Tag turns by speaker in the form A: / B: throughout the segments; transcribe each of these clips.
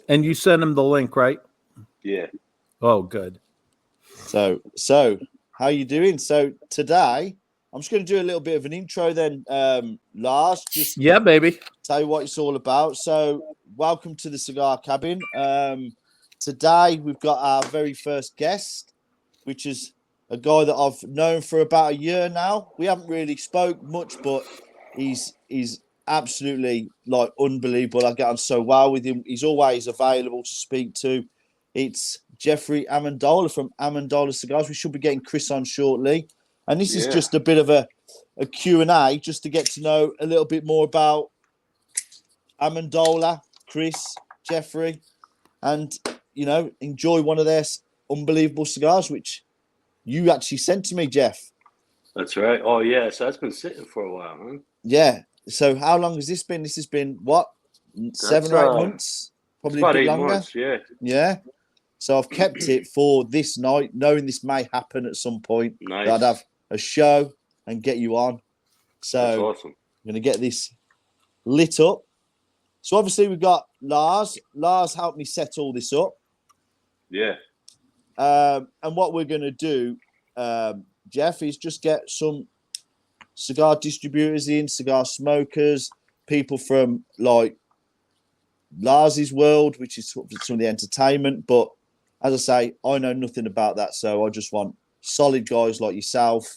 A: And you sent him the link, right?
B: Yeah.
A: Oh, good.
C: So how you doing? So today, I'm just going to do a little bit of an intro then, Lars. Just
A: Yeah, baby.
C: tell you what it's all about. So welcome to the Cigar Cabin. Today, we've got our very first guest, which is a guy that I've known for about a year now. We haven't really spoke much, but he's absolutely like unbelievable. I get on so well with him. He's always available to speak to. It's Jeffrey Amendola from Amendola Cigars. We should be getting Chris on shortly. And this is just a bit of a Q&A just to get to know a little bit more about Amendola, Chris, Jeffrey, and, you know, enjoy one of their unbelievable cigars, which you actually sent to me, Jeff.
B: That's right. Oh, yeah. So that's been sitting for a while, huh?
C: Yeah. So how long has this been? This has been, what, 7 or 8 months? Probably
B: about
C: a bit
B: 8
C: longer.
B: months, yeah.
C: Yeah. So I've kept it for this night, knowing this may happen at some point.
B: Nice.
C: I'd have a show and get you on. So
B: That's awesome.
C: I'm going to get this lit up. So obviously we've got Lars. Lars helped me set all this up.
B: Yeah.
C: And what we're going to do, Jeff, is just get some cigar distributors in, cigar smokers, people from like Lars's world, which is some of the entertainment. But as I say, I know nothing about that. So I just want solid guys like yourself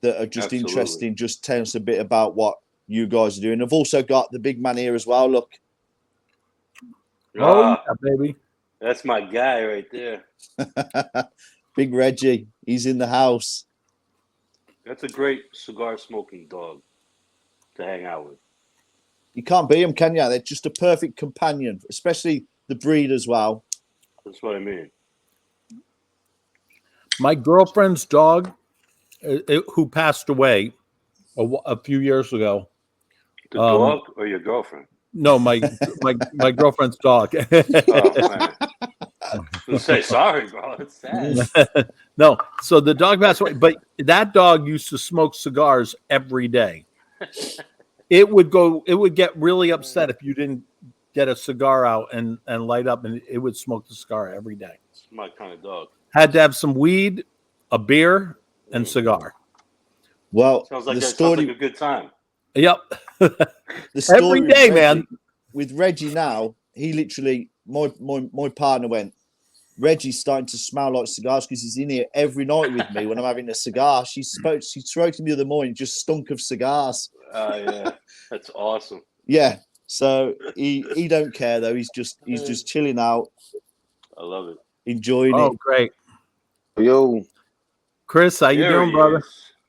C: that are just interesting. Just tell us a bit about what you guys are doing. I've also got the big man here as well. Look.
A: Oh, yeah, baby.
B: That's my guy right there.
C: Big Reggie. He's in the house.
B: That's a great cigar smoking dog to hang out with.
C: You can't beat them, can you? They're just a perfect companion, especially the breed as well.
B: That's what I mean.
A: My girlfriend's dog, who passed away a few years ago.
B: The dog or your girlfriend?
A: No, my girlfriend's dog.
B: Oh, man. Say sorry, bro. It's sad.
A: No, so the dog passed away, but that dog used to smoke cigars every day. It would get really upset if you didn't get a cigar out and light up, and it would smoke the cigar every day.
B: It's my kind of dog.
A: Had to have some weed, a beer, and cigar.
C: Well,
B: sounds like a good time.
A: Yep.
C: The story
A: every day,
C: Reggie,
A: man.
C: With Reggie now, he literally, my partner went, Reggie's starting to smell like cigars because he's in here every night with me when I'm having a cigar. She spoke to me the other morning, just stunk of cigars.
B: Yeah, that's awesome.
C: Yeah, so he don't care though. He's just chilling out.
B: I love it.
C: Enjoying it.
A: Oh, great.
D: Yo,
A: Chris, how you doing, brother?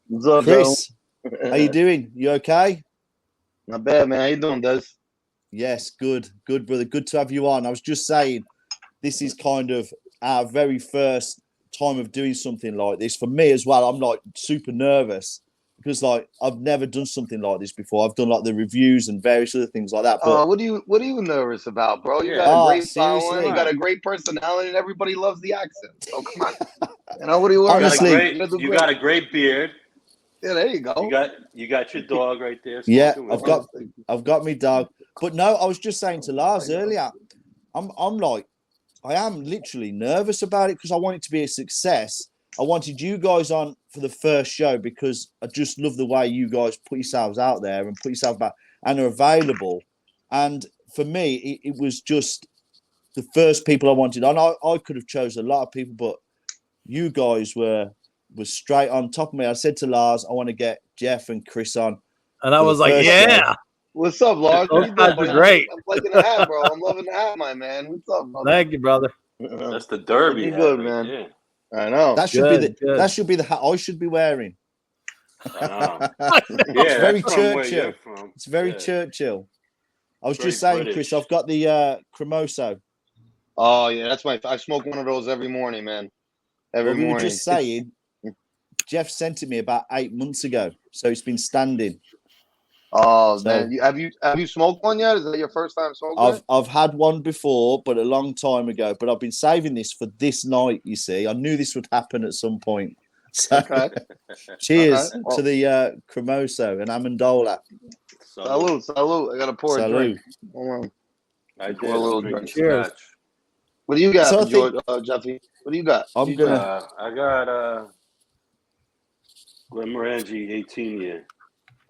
D: What's up,
C: Chris? How you doing? You okay?
D: Not bad, man. How you doing, Des?
C: Yes, good, brother. Good to have you on. I was just saying, this is kind of our very first time of doing something like this for me as well. I'm like super nervous because like I've never done something like this before. I've done like the reviews and various other things like that. But
D: what are you nervous about, bro? You got a great following, you got a great personality, and everybody loves the accent. So come on, you know what are you worried about?
B: You got a great beard.
D: Yeah, there you go.
B: You got your dog right there.
C: Yeah, I've got me dog. But no, I was just saying to Lars earlier, I am literally nervous about it because I want it to be a success. I wanted you guys on for the first show because I just love the way you guys put yourselves out there and put yourself back and are available. And for me, it was just the first people I wanted on. I could have chosen a lot of people, but you guys was straight on top of me. I said to Lars, I want to get Jeff and Chris on.
A: And I was like, yeah.
D: Show. What's up, Lars?
A: Those guys are great.
D: I'm liking the hat, bro. I'm loving the hat, my man. What's up, brother?
A: Thank you, brother.
B: That's the derby.
D: You good, man.
B: Yeah.
D: I know.
C: That should be the hat I should be wearing.
B: I know.
C: It's very Churchill. It's very Churchill. I was just saying, British. Chris, I've got the Cremoso.
D: Oh yeah, I smoke one of those every morning, man. Every morning.
C: We were just saying, Jeff sent it me about 8 months ago, so it's been standing.
D: Oh man, have you smoked one yet? Is that your first time smoking?
C: I've had one before, but a long time ago. But I've been saving this for this night. You see, I knew this would happen at some point. So, cheers to the Cremoso and Amendola.
D: Salute! I gotta pour a drink. Hold on.
B: I did.
D: Pour a little
B: Drinking
D: drink.
A: Cheers.
B: scotch.
D: What do you got,
C: So I think-
D: Jeffy? What do you got?
C: I'm gonna.
B: I got Glenmorangie 18 year.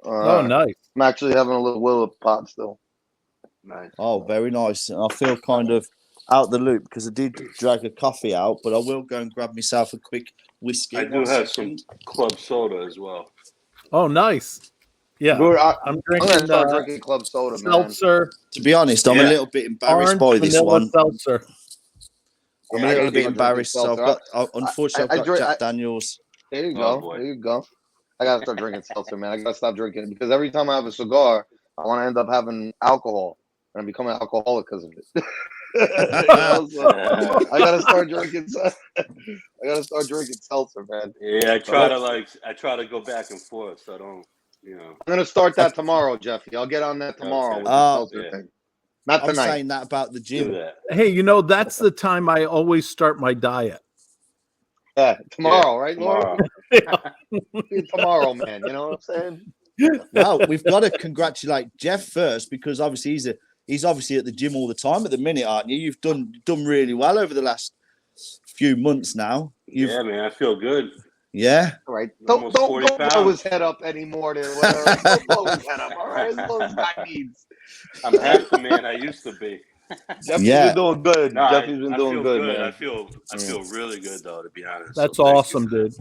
A: Oh, nice.
D: I'm actually having a little Willow pot still.
B: Nice.
C: Oh, very nice. And I feel kind of out the loop because I did drag a coffee out, but I will go and grab myself a quick whiskey.
B: I do have some club soda as well.
A: Oh, nice. Yeah,
D: Dude,
A: I'm
D: I'm
A: drinking
D: gonna start drinking club soda, man.
A: seltzer,
C: To be honest, I'm a
B: Yeah.
C: little bit embarrassed
A: orange
C: by this
A: vanilla
C: one.
A: seltzer.
C: I'm
D: Yeah,
C: a
D: I
C: little
D: gotta
C: bit
D: start drinking
C: embarrassed. So I've
D: seltzer.
C: got, unfortunately,
D: I
C: I've got
D: drink-
C: Jack Daniels.
D: There you
B: Oh,
D: go.
B: boy.
D: There you go. I gotta start drinking seltzer, man. I gotta stop drinking because every time I have a cigar, I want to end up having alcohol, and I'm becoming an alcoholic because of it. So I gotta start drinking. I gotta start drinking seltzer, man.
B: Yeah, I try to go back and forth, so I don't,
D: I'm gonna start that tomorrow, Jeffy. I'll get on that tomorrow
B: Okay.
D: with the seltzer
B: Yeah.
D: thing. Not
C: I'm
D: tonight.
C: saying that about the
B: do
C: gym.
B: that.
A: Hey, that's the time I always start my diet.
D: Yeah, tomorrow,
B: Yeah,
D: right,
B: tomorrow.
D: Lord? Tomorrow, man. You know what I'm saying?
C: Well, we've got to congratulate Jeff first because obviously he's obviously at the gym all the time at the minute, aren't you? You've done really well over the last few months now.
B: Yeah, man, I feel good.
C: Yeah.
D: All right.
B: Almost
D: Don't
B: 40
D: blow
B: pounds.
D: his head up anymore to whatever. Don't blow his head up. All right. As long as guy needs.
B: I'm half the man I used to be.
D: Jeffy's
C: Yeah.
D: been doing good.
B: No,
D: Jeffy's been
B: I
D: doing
B: feel
D: good,
B: good.
D: man.
B: I feel really good though, to be honest.
A: That's
B: So thank
A: awesome,
B: you.
A: dude.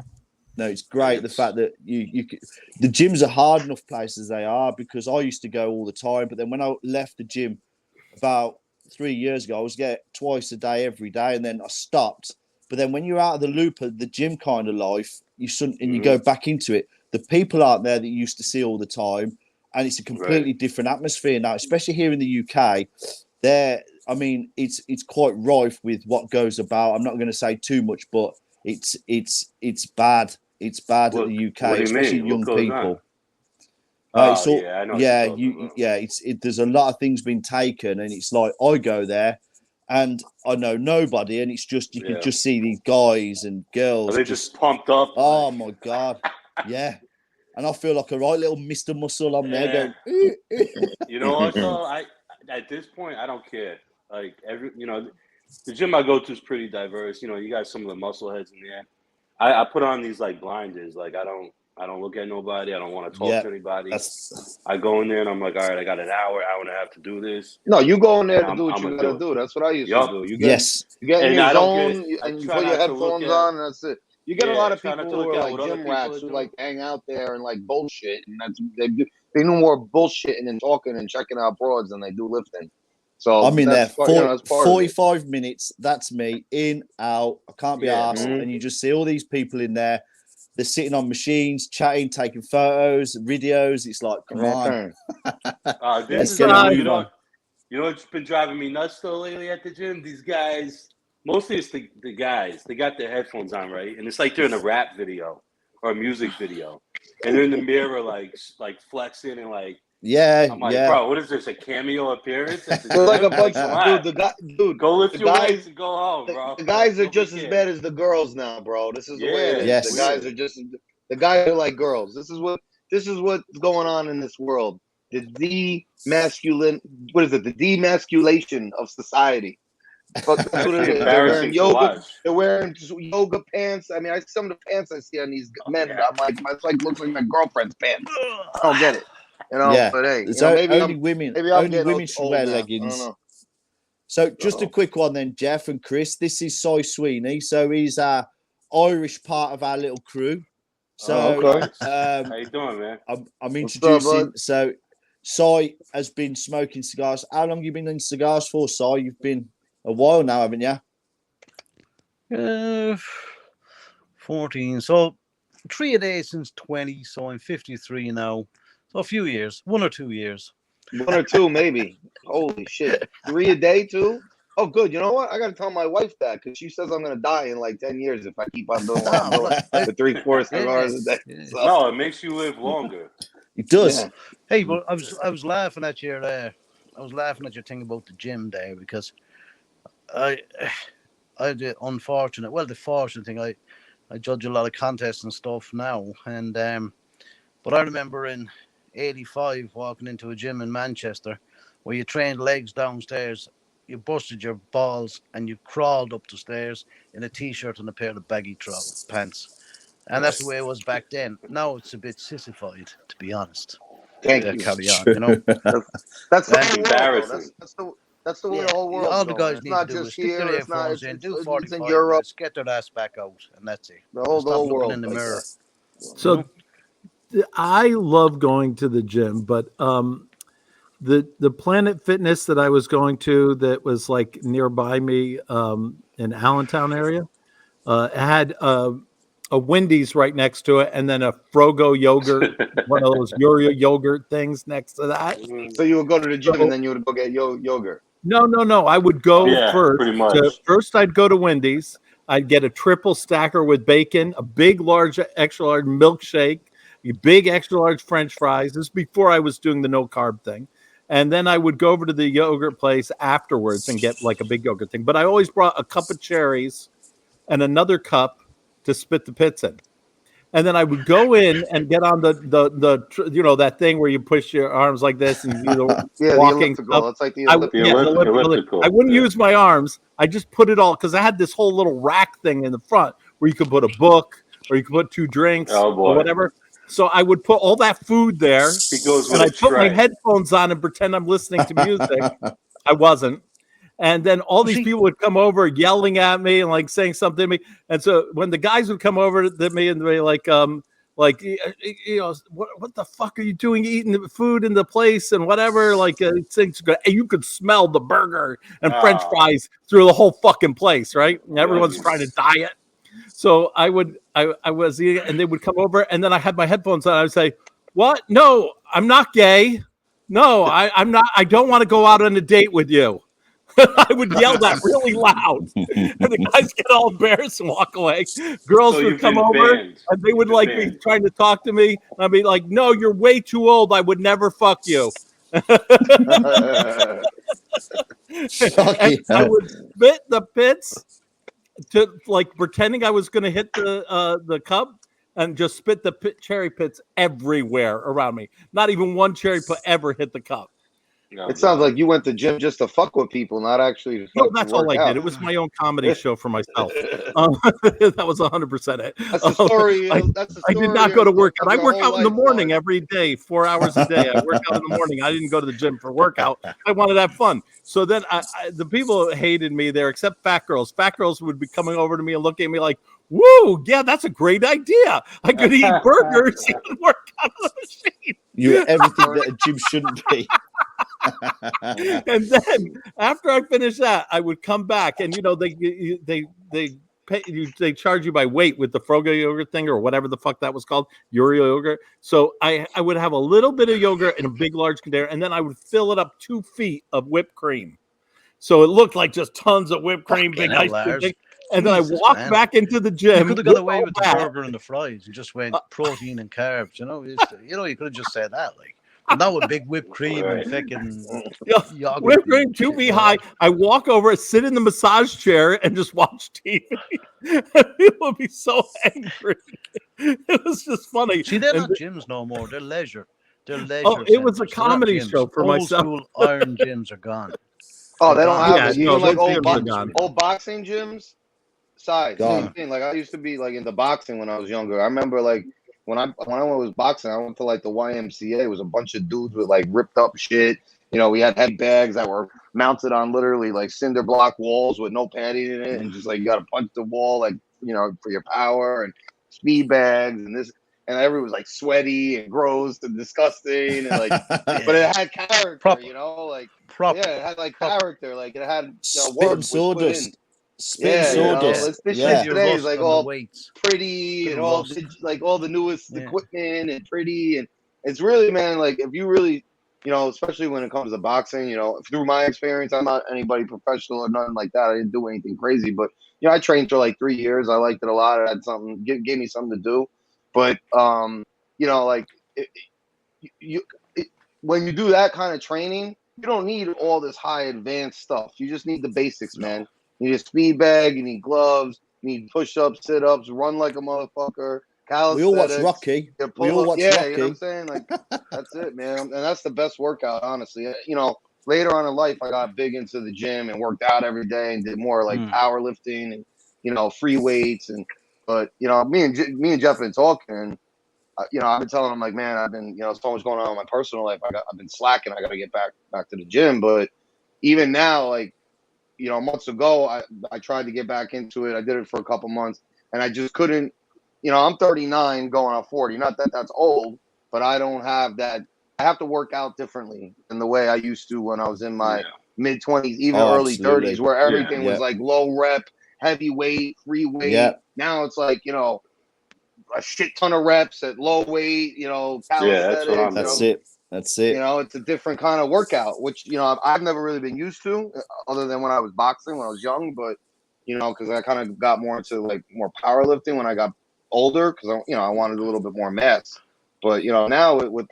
C: No, it's great the fact that the gyms are hard enough places they are because I used to go all the time, but then when I left the gym about 3 years ago, I was getting twice a day every day, and then I stopped. But then when you're out of the loop of the gym kind of life, you go back into it. The people aren't there that you used to see all the time, and it's a completely different atmosphere now, especially here in the UK. I mean, it's quite rife with what goes about. I'm not going to say too much, but it's bad. It's bad at the UK,
B: what do you
C: especially
B: mean?
C: young
B: What goes
C: people.
B: on?
C: It's all,
B: I know.
C: yeah,
B: what you're talking about.
C: there's a lot of things being taken, and it's like I go there, and I know nobody, and it's just you can just see these guys and girls.
B: Are they just pumped up?
C: Oh my god, yeah. And I feel like a right little Mr. Muscle. I'm there going.
B: You know what? So at this point, I don't care. Like the gym I go to is pretty diverse. You got some of the muscle heads in there. I put on these like blinders. Like I don't look at nobody. I don't want to talk to anybody. I go in there and I'm like, all right, I got an hour and a half to do this.
D: No, you go in there to do what you gotta do. That's what I used to do. You get in your zone and you put your headphones on, and that's it. You get a lot of people who are like gym rats who like hang out there and like bullshit, and they do more bullshitting and talking and checking out broads than they do lifting. So
C: I'm in there for 45
D: minutes.
C: minutes. That's me in, out. I can't be asked. And you just see all these people in there. They're sitting on machines, chatting, taking photos, videos. It's like, come on. Let's get it moving on.
B: You know what's been driving me nuts though lately at the gym? These guys, mostly it's the guys. They got their headphones on, right? And it's like they're in a rap video or a music video, and they're in the mirror like flexing and like. I'm like, bro, what is this? A cameo appearance?
D: They're like a bunch of
B: go lift your weights and go home, bro.
D: The guys are just as bad as the girls now, bro. This is the way it is.
C: Yes.
D: The guys are like girls. This is what's going on in this world. The demasculation of society. That's what it is. They're wearing yoga pants. I mean, some of the pants I see on these men, I'm like, it's like looks like my girlfriend's pants. I don't get it. But hey,
C: only women should wear leggings. So just a quick one then, Jeff and Chris. This is Cy Sweeney. So he's our Irish part of our little crew. So
B: how you doing, man?
C: I'm introducing. So Cy has been smoking cigars. How long have you been in cigars for, Cy? You've been a while now, haven't you?
E: 14. So 3 a day since 20. So I'm 53 now. So a few years, 1 or 2 years.
D: 1 or 2, maybe. Holy shit. 3 a day, too? Oh, good. You know what? I got to tell my wife that because she says I'm going to die in like 10 years if I keep on doing what I'm doing with 3-4 cigars a day. So.
B: No, it makes you live longer.
C: It does.
E: Yeah. Hey, well, I was laughing at your thing about the gym there because I the fortunate thing I judge a lot of contests and stuff now, and but I remember in '85 walking into a gym in Manchester where you trained legs downstairs you busted your balls and you crawled up the stairs in a t-shirt and a pair of baggy pants. And that's the way it was back then. Now it's a bit sissified, to be honest.
D: Thank you.
E: Carry on, you know.
D: That's the whole
B: embarrassing.
D: World, that's the way the whole world.
E: All the guys
D: it's
E: need
D: not
E: to do
D: just
E: is stick their
D: here. It's not.
E: earphones in, do 45
D: it's in Europe.
E: minutes, get their ass back out, and that's it.
D: The whole
E: looking
D: world
E: in the mirror.
A: So I love going to the gym, but the Planet Fitness that I was going to that was like nearby me in Allentown area had a Wendy's right next to it, and then a Frogo yogurt, one of those Uriel yogurt things next to that.
D: So you would go to the gym and then you would go get yogurt.
A: No. I would go first.
B: Pretty much.
A: First, I'd go to Wendy's. I'd get a triple stacker with bacon, a big, large, extra large milkshake, a big, extra large French fries. This is before I was doing the no carb thing. And then I would go over to the yogurt place afterwards and get like a big yogurt thing. But I always brought a cup of cherries and another cup to spit the pits in. And then I would go in and get on the you know, that thing where you push your arms like this and you know, walking.
D: The elliptical. It's like the elliptical.
A: I wouldn't use my arms. I just put it all because I had this whole little rack thing in the front where you could put a book or you could put 2 drinks or whatever. So I would put all that food there, and I put my headphones on and pretend I'm listening to music. I wasn't. And then all these people would come over yelling at me and like saying something to me. And so when the guys would come over to me and be like, you know, what the fuck are you doing eating the food in the place and whatever? Like things good. And you could smell the burger and French fries through the whole fucking place, right? And everyone's trying to diet. So I was eating, and they would come over, and then I had my headphones on. I would say, "What? No, I'm not gay. No, I'm not. I don't want to go out on a date with you." I would yell that really loud, and the guys get all embarrassed and walk away. Girls would come over, and they would like be trying to talk to me. And I'd be like, "No, you're way too old. I would never fuck you." And I would spit the pits to like pretending I was going to hit the cup and just spit the cherry pits everywhere around me. Not even one cherry pit ever hit the cup.
D: It sounds like you went to gym just to fuck with people, not actually to fuck.
A: No, that's all I did. It was my own comedy show for myself. That was 100% it.
D: That's the story.
A: I did not go to work out. I work out in the morning every day, 4 hours a day. I work out in the morning. I didn't go to the gym for workout. I wanted to have fun. So then the people hated me there, except fat girls. Fat girls would be coming over to me and looking at me like, "Woo, yeah, that's a great idea. I could eat burgers and work out on the machine."
C: You're everything that a gym shouldn't be.
A: And then after I finished that, I would come back, and you know they pay you, they charge you by weight with the Frogo yogurt thing or whatever the fuck that was called, Uriel yogurt. So I would have a little bit of yogurt in a big large container, and then I would fill it up 2 feet of whipped cream, so it looked like just tons of whipped cream, big ice cream. And then I walked back into the gym.
E: You could have got away with the burger and the fries. You just went protein and carbs. You know, you could have just said that like. And now with big whipped cream and fucking
A: whipped cream, 2 feet high. I walk over, sit in the massage chair, and just watch TV. People would be so angry. It was just funny.
E: See, they're not gyms no more. They're leisure. They're leisure.
A: Oh, it was a comedy show for myself.
E: Old school iron gyms are gone.
D: Oh, they don't have it.
A: No,
D: Even like
A: old
D: boxing gyms. Same thing. Like I used to be like into boxing when I was younger. I remember like. When I was boxing, I went to like the YMCA. It was a bunch of dudes with like ripped up shit. You know, we had head bags that were mounted on literally like cinder block walls with no padding in it, and just like you got to punch the wall like, you know, for your power, and speed bags and this, and everyone was like sweaty and gross and disgusting and like, but it had character, you know, like it had like character, like it had work sawdust.
C: Sawdust.
D: This shit today is like all pretty and all like all the newest equipment and pretty, and it's really, man, like if you really, you know, especially when it comes to boxing, you know, through my experience, I'm not anybody professional or nothing like that. I didn't do anything crazy, but you know, I trained for like 3 years. I liked it a lot. It had something, gave me something to do. But you know, like when you do that kind of training, you don't need all this high advanced stuff. You just need the basics, man. You need a speed bag, you need gloves, you need push-ups, sit-ups, run like a motherfucker, calisthenics.
C: We all watch Rocky.
D: You know what I'm saying? Like, that's it, man. And that's the best workout, honestly. You know, later on in life, I got big into the gym and worked out every day and did more like powerlifting and, you know, free weights. But, you know, me and Jeff have been talking, and, you know, I've been telling him, like, man, I've been, you know, so much going on in my personal life. I've been slacking. I got to get back to the gym. But even now, like, you know, months ago, I tried to get back into it. I did it for a couple months, and I just couldn't. You know, I'm 39 going on 40. Not that that's old, but I don't have that. I have to work out differently than the way I used to when I was in my mid 20s, even early 30s, where everything was like low rep, heavy weight, free weight.
C: Yeah.
D: Now it's like, you know, a shit ton of reps at low weight, you know, calisthenics.
C: That's it.
D: You know, it's a different kind of workout, which, you know, I've never really been used to, other than when I was boxing when I was young. But, you know, because I kind of got more into like more powerlifting when I got older, because I wanted a little bit more mass. But, you know, now with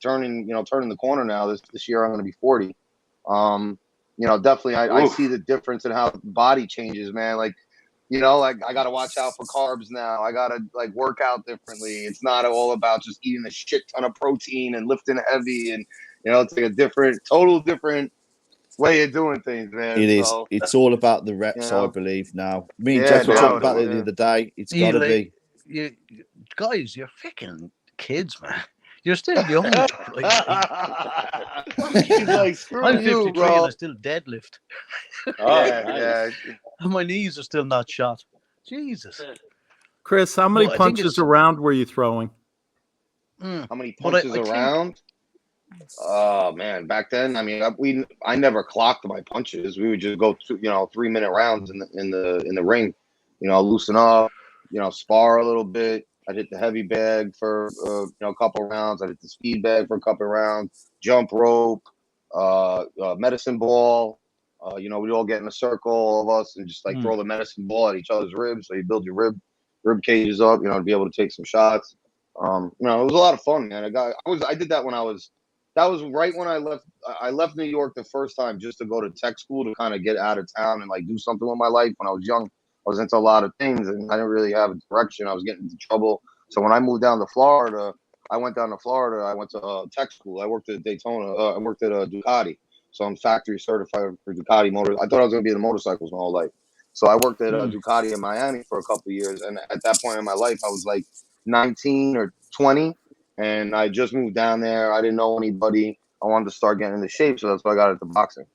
D: turning the corner now, this year I'm going to be 40. You know, definitely I see the difference in how the body changes, man. Like, you know, like I got to watch out for carbs now. I got to like work out differently. It's not all about just eating a shit ton of protein and lifting heavy. And, you know, it's like a total different way of doing things, man.
C: It is. It's all about the reps, you know? I believe now. Me and Jeff were talking about it the other day. It's got to be.
E: You guys, you're freaking kids, man. You're still young.
D: He's like, screw
E: I'm 53
D: you, bro.
E: and I still deadlift.
D: Yeah.
E: And my knees are still not shot. Jesus.
A: Chris, how many punches around were you throwing?
D: How many punches around? Oh man, back then, I mean, I never clocked my punches. We would just go, 3-minute rounds in the ring. You know, loosen up. You know, spar a little bit. I hit the heavy bag for a couple rounds. I hit the speed bag for a couple rounds. Jump rope, medicine ball. You know, we'd all get in a circle, all of us, and just like throw the medicine ball at each other's ribs. So you build your rib cages up, you know, to be able to take some shots. You know, it was a lot of fun, man. I did that when that was right when I left New York the first time, just to go to tech school to kind of get out of town and like do something with my life. When I was young, I was into a lot of things and I didn't really have a direction. I was getting into trouble. So when I moved down to Florida, I went to tech school. I worked at Daytona. I worked at Ducati. So I'm factory certified for Ducati motors. I thought I was going to be in motorcycles my whole life. So I worked at Ducati in Miami for a couple of years. And at that point in my life, I was like 19 or 20. And I just moved down there. I didn't know anybody. I wanted to start getting into shape. So that's why I got into boxing,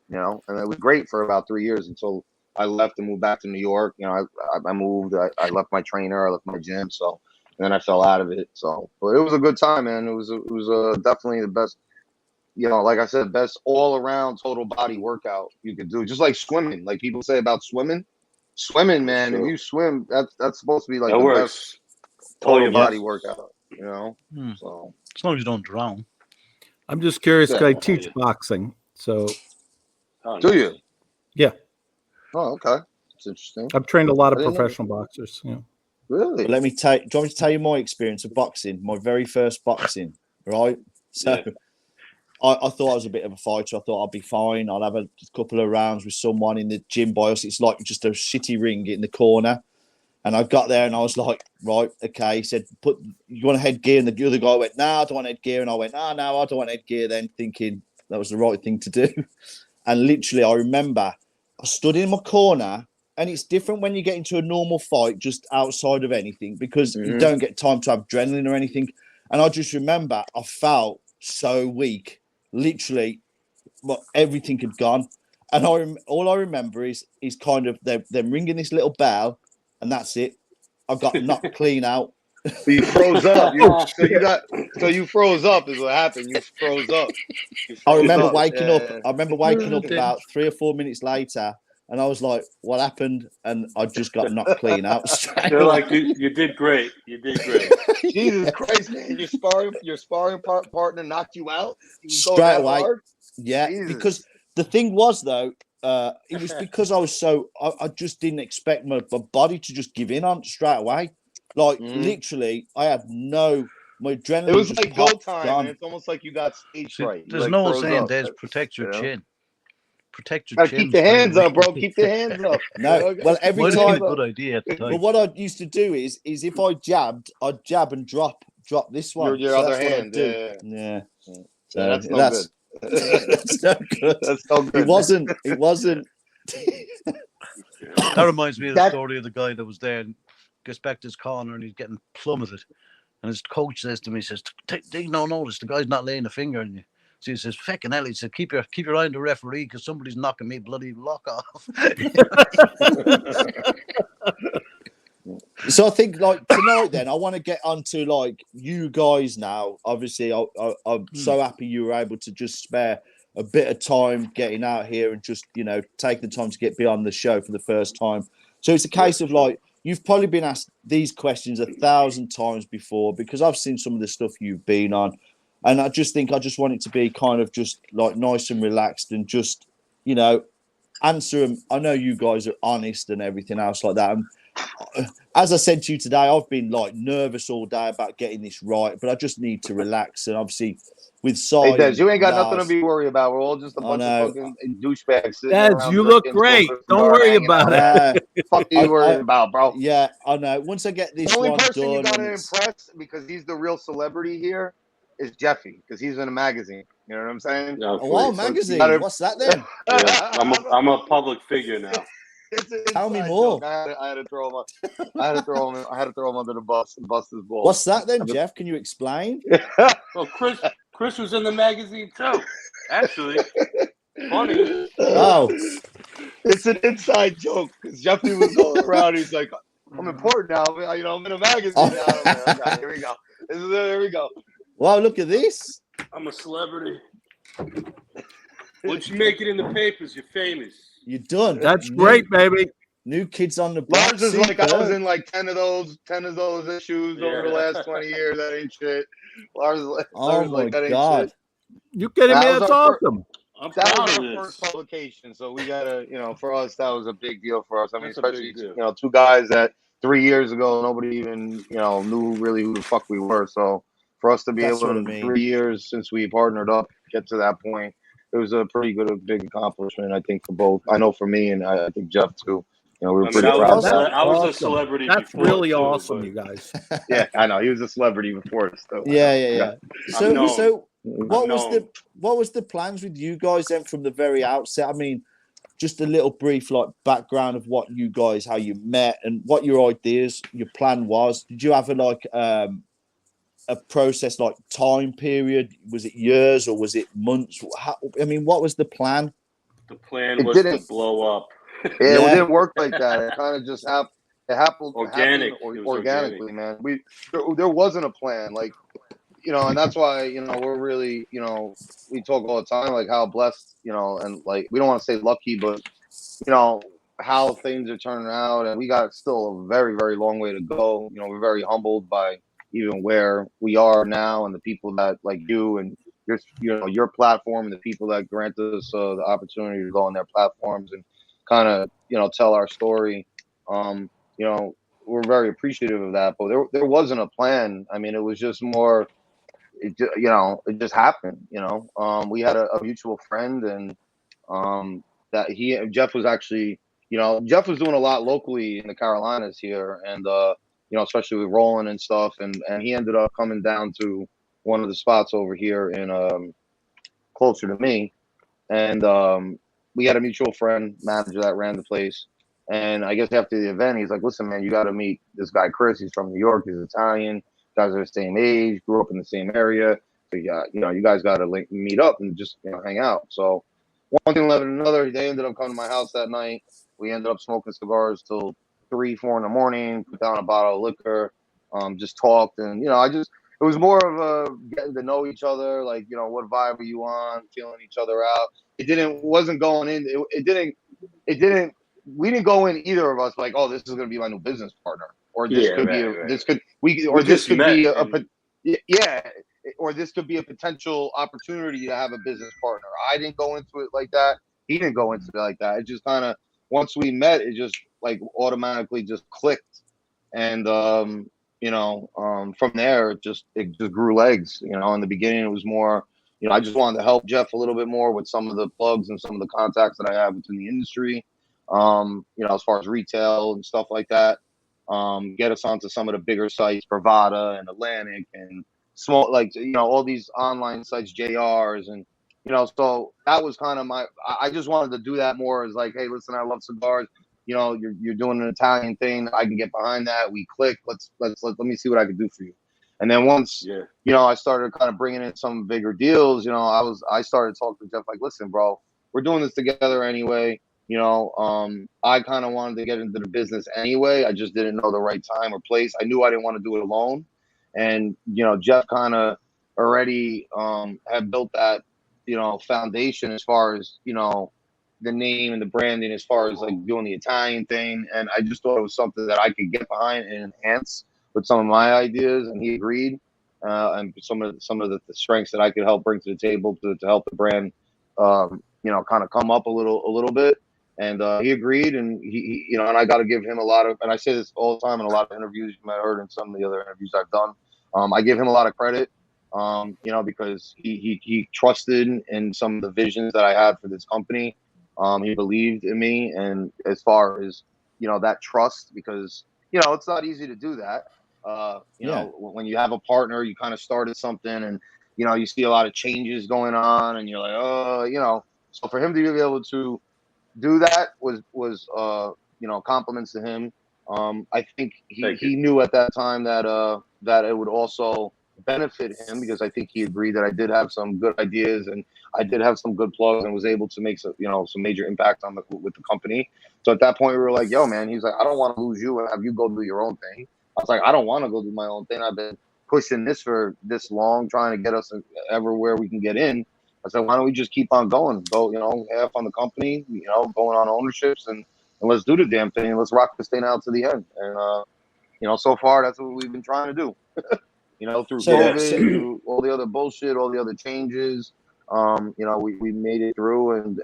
D: you know. And it was great for about 3 years until I left and moved back to New York. You know, I moved. I left my trainer. I left my gym. So, and then I fell out of it. So, but it was a good time, man. It was definitely the best. You know, like I said, best all around total body workout you could do. Just like swimming. Like people say about swimming, man. If you swim, that's supposed to be like the best total body workout. You know, so
E: as long as you don't drown.
A: I'm just curious because I teach boxing. So,
D: do you?
A: Yeah.
D: Oh, okay. That's interesting.
A: I've trained a lot of professional boxers. Yeah.
D: Really?
C: Well, let me do you want me to tell you my experience of boxing? My very first boxing, right? So, I thought I was a bit of a fighter. I thought I'd be fine. I'll have a couple of rounds with someone in the gym by us. It's like just a shitty ring in the corner. And I got there and I was like, right, okay. He said, you want a headgear? And the other guy went, no, I don't want headgear. And I went, no, I don't want headgear then, thinking that was the right thing to do. And literally, I remember I stood in my corner, and it's different when you get into a normal fight just outside of anything because you don't get time to have adrenaline or anything. And I just remember I felt so weak. Literally, everything had gone. And all I remember is kind of them ringing this little bell, and that's it. I got knocked clean out.
D: You froze up. You froze up is what happened. You froze up.
C: I remember waking up. I remember waking up about 3 or 4 minutes later, and I was like, "What happened?" And I just got knocked clean out.
B: They're like, "You did great. You did great."
D: Jesus Christ, man! Your sparring partner knocked you out
C: straight away.
D: Hard?
C: Yeah, Jesus. Because the thing was though, it was because I was I just didn't expect my body to just give in on straight away. Like literally, I had my adrenaline.
D: It was like go time.
C: Gone.
D: And it's almost like you got stage fright.
E: There's
D: like
E: no saying, Des, protect your chin. Protect your
D: Gotta
E: chin.
D: Keep the hands up, bro. Keep the hands up.
C: No, well, every time.
E: A good idea at the time.
C: But what I used to do is if I jabbed, I'd jab and drop this one.
D: Your other hand.
C: Yeah. So
D: that's no good.
C: That's no good.
D: That's so good.
C: It wasn't.
E: That reminds me of the story of the guy that was there and gets back to his corner and he's getting plummeted. And his coach says to me, he says, take no notice. The guy's not laying a finger on you. So he says, "Feckin' hell," he said, keep your eye on the referee because somebody's knocking me bloody lock off.
C: So I think like tonight then I want to get onto like you guys now. Obviously I'm so happy you were able to just spare a bit of time getting out here and just, you know, take the time to get beyond the show for the first time. So it's a case of like, you've probably been asked these questions 1,000 times before because I've seen some of the stuff you've been on. And I just want it to be kind of just like nice and relaxed and just, you know, answer them. I know you guys are honest and everything else like that. And as I said to you today, I've been like nervous all day about getting this right, but I just need to relax. And obviously with
D: Hey, Des, you ain't got nothing to be worried about. We're all just a bunch of fucking douchebags.
A: Des, you look great. Don't worry about it.
D: Fuck you worried about, bro.
C: Yeah, I know. Once I get this
D: the only
C: one
D: person
C: done,
D: you gotta impress because he's the real celebrity here is Jeffy because he's in a magazine. You know what I'm saying?
B: No,
C: wow, magazine. What's that then?
B: I'm a public figure now.
C: Tell me more.
D: I had to throw him. I had to throw him under the bus and bust his balls.
C: What's that then, Jeff? Can you explain?
B: Well, Chris was in the magazine too. Actually, funny.
C: Oh,
D: it's an inside joke because Jeffy was going around. He's like, "I'm important now. You know, I'm in a magazine now." Okay, here we go. There we go.
C: Wow, look at this.
B: I'm a celebrity. Once you make it in the papers, you're famous.
C: You're done.
A: That's great, baby.
C: New kids on the block.
D: Lars is like, I was in like 10 of those issues over the last 20 years. That ain't shit. Lars is like,
C: oh my God.
A: You kidding me? That's awesome.
D: That was our first publication. So we gotta, you know, for us, that was a big deal for us. I mean, especially, you know, two guys that 3 years ago, nobody even, you know, knew really who the fuck we were. So for us to be able to, 3 years since we partnered up, get to that point, it was a pretty good, big accomplishment, I think, for both. I know for me, and I think Jeff too. You know, we were pretty proud of that.
B: I was a celebrity.
A: That's really awesome, you guys.
D: Yeah, I know. He was a celebrity before us, though.
C: Yeah. So what was the plans with you guys then from the very outset? I mean, just a little brief like background of what you guys, how you met, and what your ideas, your plan was. Did you have a process like time period? Was it years or was it months? I mean, what was the plan?
B: The plan was to blow up.
D: Yeah, it didn't work like that. It kind of just happened. It happened
B: organically,
D: man. There wasn't a plan, like, you know, and that's why, you know, we're really, you know, we talk all the time like how blessed, you know, and like we don't want to say lucky, but you know how things are turning out, and we got still a very, very long way to go. You know, we're very humbled by even where we are now, and the people that like you and your platform, and the people that grant us the opportunity to go on their platforms and kind of, you know, tell our story. You know, we're very appreciative of that, but there wasn't a plan. I mean, it was just more, you know, it just happened. You know, we had a mutual friend, and Jeff was actually, you know, Jeff was doing a lot locally in the Carolinas here, and you know, especially with rolling and stuff, and he ended up coming down to one of the spots over here in closer to me, and we had a mutual friend manager that ran the place, and I guess after the event, he's like, "Listen, man, you got to meet this guy Chris. He's from New York. He's Italian. You guys are the same age, grew up in the same area. So you know, you guys got to meet up and just, you know, hang out." So one thing led to another. They ended up coming to my house that night. We ended up smoking cigars till 3, 4 in the morning. Put down a bottle of liquor. Just talked, and you know, it was more of a getting to know each other. Like, you know, what vibe are you on? Feeling each other out. Wasn't going in. We didn't go in, either of us, like, oh, this is going to be my new business partner, or this could be a potential opportunity to have a business partner. I didn't go into it like that. He didn't go into it like that. It just kind of, once we met, it just like automatically just clicked, and you know, from there it just grew legs. You know, in the beginning it was more, you know, I just wanted to help Jeff a little bit more with some of the plugs and some of the contacts that I have within the industry. You know, as far as retail and stuff like that, get us onto some of the bigger sites, Bravada and Atlantic and small, like, you know, all these online sites, JRs, and, So that was kind of I just wanted to do that more as like, hey, listen, I love cigars. You're doing an Italian thing. I can get behind that. We click. Let me see what I can do for you. And then once, I started kind of bringing in some bigger deals, I started talking to Jeff like, listen, bro, we're doing this together anyway. I kind of wanted to get into the business anyway. I just didn't know the right time or place. I knew I didn't want to do it alone. And, Jeff kind of already had built that, foundation as far as, the name and the branding as far as like doing the Italian thing. And I just thought it was something that I could get behind and enhance with some of my ideas. And he agreed. And some of the strengths that I could help bring to the table to help the brand, kind of come up a little bit. And he agreed, and he and I got to give him a lot of, and I say this all the time in a lot of interviews you might have heard in some of the other interviews I've done. I give him a lot of credit, because he trusted in some of the visions that I had for this company. He believed in me, and as far as that trust, because it's not easy to do that. When you have a partner, you kind of started something, and you see a lot of changes going on, and you're like, oh, so for him to be able to do that was compliments to him. I think he knew at that time that it would also benefit him, because I think he agreed that I did have some good ideas and I did have some good plugs and was able to make some major impact with the company. So at that point we were like, yo, man, he's like, I don't want to lose you and have you go do your own thing. I was like, I don't want to go do my own thing. I've been pushing this for this long, trying to get us everywhere we can get in. I said, why don't we just keep on going? Go, half on the company, going on ownerships, and let's do the damn thing. And let's rock this thing out to the end. And, so far, that's what we've been trying to do. Through COVID, through all the other bullshit, all the other changes, we made it through, and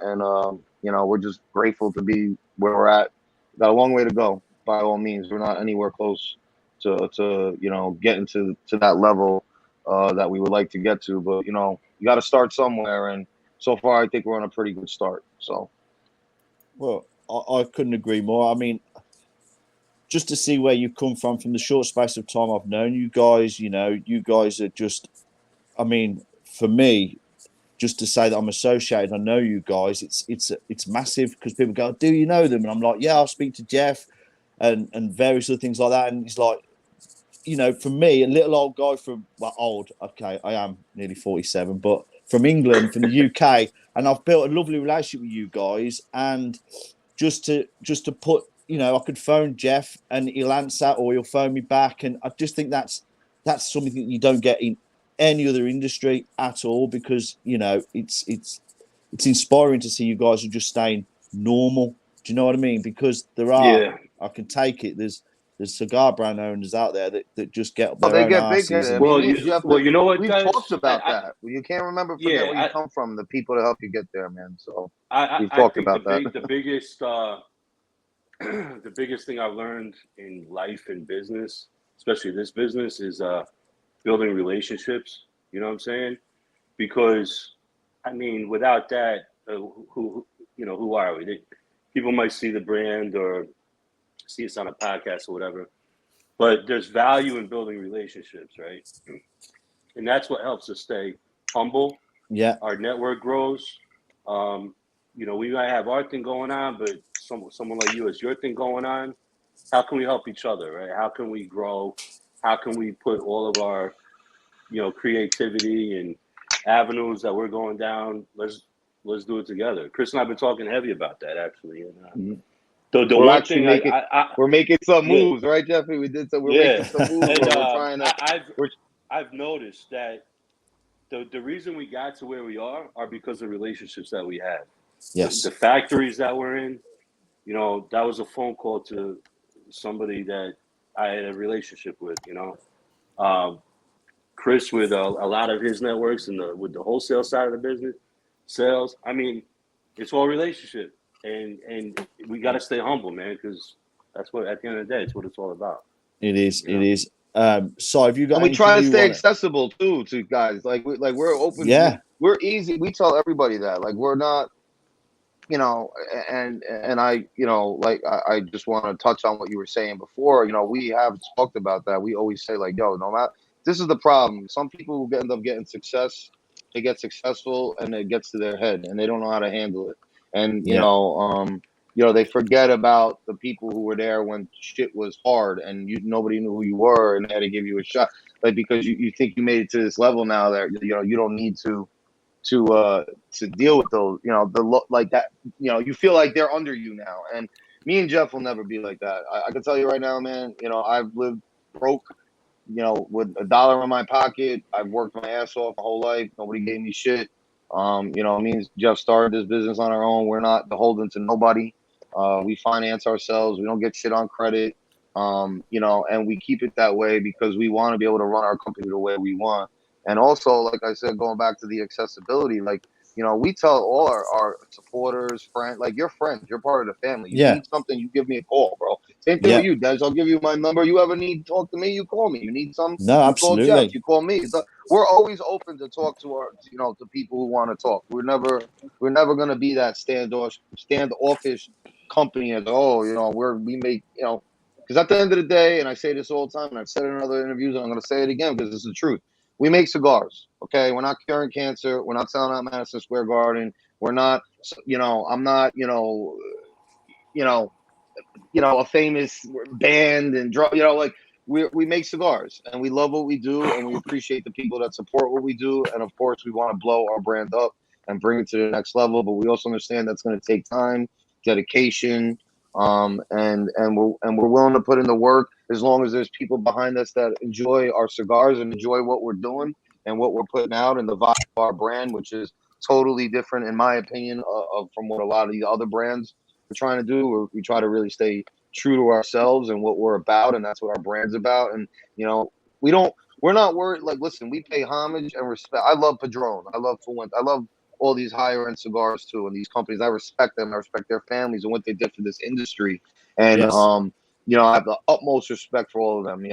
D: we're just grateful to be where we're at. Got a long way to go, by all means. We're not anywhere close to getting to that level that we would like to get to, but you got to start somewhere, and so far I think we're on a pretty good start. So,
C: well, I couldn't agree more. I mean, just to see where you've come from the short space of time I've known you guys, you guys are just, I mean, for me, just to say that I'm associated, I know you guys, it's massive, because people go, do you know them? And I'm like, yeah, I'll speak to Jeff and various other things like that. And it's like, for me, a little old guy from, old, okay, I am nearly 47, but from England, from the UK, and I've built a lovely relationship with you guys. And just to put, I could phone Jeff and he'll answer, or he'll phone me back. And I just think that's something that you don't get in any other industry at all, because, it's inspiring to see you guys are just staying normal. Do you know what I mean? Because there are, I can take it, there's cigar brand owners out there that just get up their own asses.
B: You know what,
D: we've
B: guys?
D: talked about that. You can't forget where you come from, the people to help you get there, man. So we've talked about that.
B: The biggest thing I've learned in life and business, especially this business, is building relationships. You know what I'm saying? Because I mean, without that, who are we? People might see the brand or see us on a podcast or whatever, but there's value in building relationships, right? And that's what helps us stay humble.
C: Yeah,
B: our network grows. We might have our thing going on, but someone like you has your thing going on. How can we help each other, right? How can we grow? How can we put all of our creativity and avenues that we're going down, let's do it together. Chris and I have been talking heavy about that, actually. And
D: we're making some moves, right, Jeffrey? We did some. We're making some moves.
B: And,
D: we're trying to.
B: I've noticed that the reason we got to where we are because of relationships that we had.
C: Yes.
B: The factories that we're in, that was a phone call to somebody that I had a relationship with. Chris with a lot of his networks and with the wholesale side of the business, sales. I mean, it's all relationship, and we got to stay humble, man, because that's what at the end of the day, it's what it's all about.
C: It is. It is. So have you got?
D: And we try to stay accessible too to guys. Like we're open.
C: Yeah.
D: We're easy. We tell everybody that. Like we're not. And I, I just want to touch on what you were saying before. We have talked about that. We always say like, yo, no matter. This is the problem. Some people will end up getting success they get successful and it gets to their head and they don't know how to handle it. And they forget about the people who were there when shit was hard and nobody knew who you were and they had to give you a shot. Like, because you think you made it to this level now that you don't need to deal with those, like that, you feel like they're under you now. And me and Jeff will never be like that. I can tell you right now, man, I've lived broke, with $1 in my pocket. I've worked my ass off my whole life. Nobody gave me shit. Me and Jeff started this business on our own. We're not beholden to nobody. We finance ourselves. We don't get shit on credit. And we keep it that way because we want to be able to run our company the way we want. And also, like I said, going back to the accessibility, like, we tell all our supporters, friends, like your friends, you're part of the family. You need something, you give me a call, bro. Same thing with you, Des. I'll give you my number. You ever need to talk to me, you call me. You need something,
C: no, absolutely.
D: You call Jeff, you call me. We're always open to talk to to people who want to talk. We're never gonna be that standoffish company as we make because at the end of the day, and I say this all the time, and I've said it in other interviews, and I'm gonna say it again because it's the truth. We make cigars, okay? We're not curing cancer. We're not selling out Madison Square Garden. We're not, I'm not, a famous band and we make cigars and we love what we do and we appreciate the people that support what we do. And of course, we want to blow our brand up and bring it to the next level. But we also understand that's going to take time, dedication, and we're willing to put in the work as long as there's people behind us that enjoy our cigars and enjoy what we're doing and what we're putting out and the vibe of our brand, which is totally different, in my opinion, from what a lot of the other brands are trying to do. We try to really stay true to ourselves and what we're about, and that's what our brand's about. And we're not worried. Like, listen, we pay homage and respect. I love Padron. I love Fuente. I love all these higher end cigars too, and these companies. I respect them. I respect their families and what they did for this industry. And I have the utmost respect for all of them.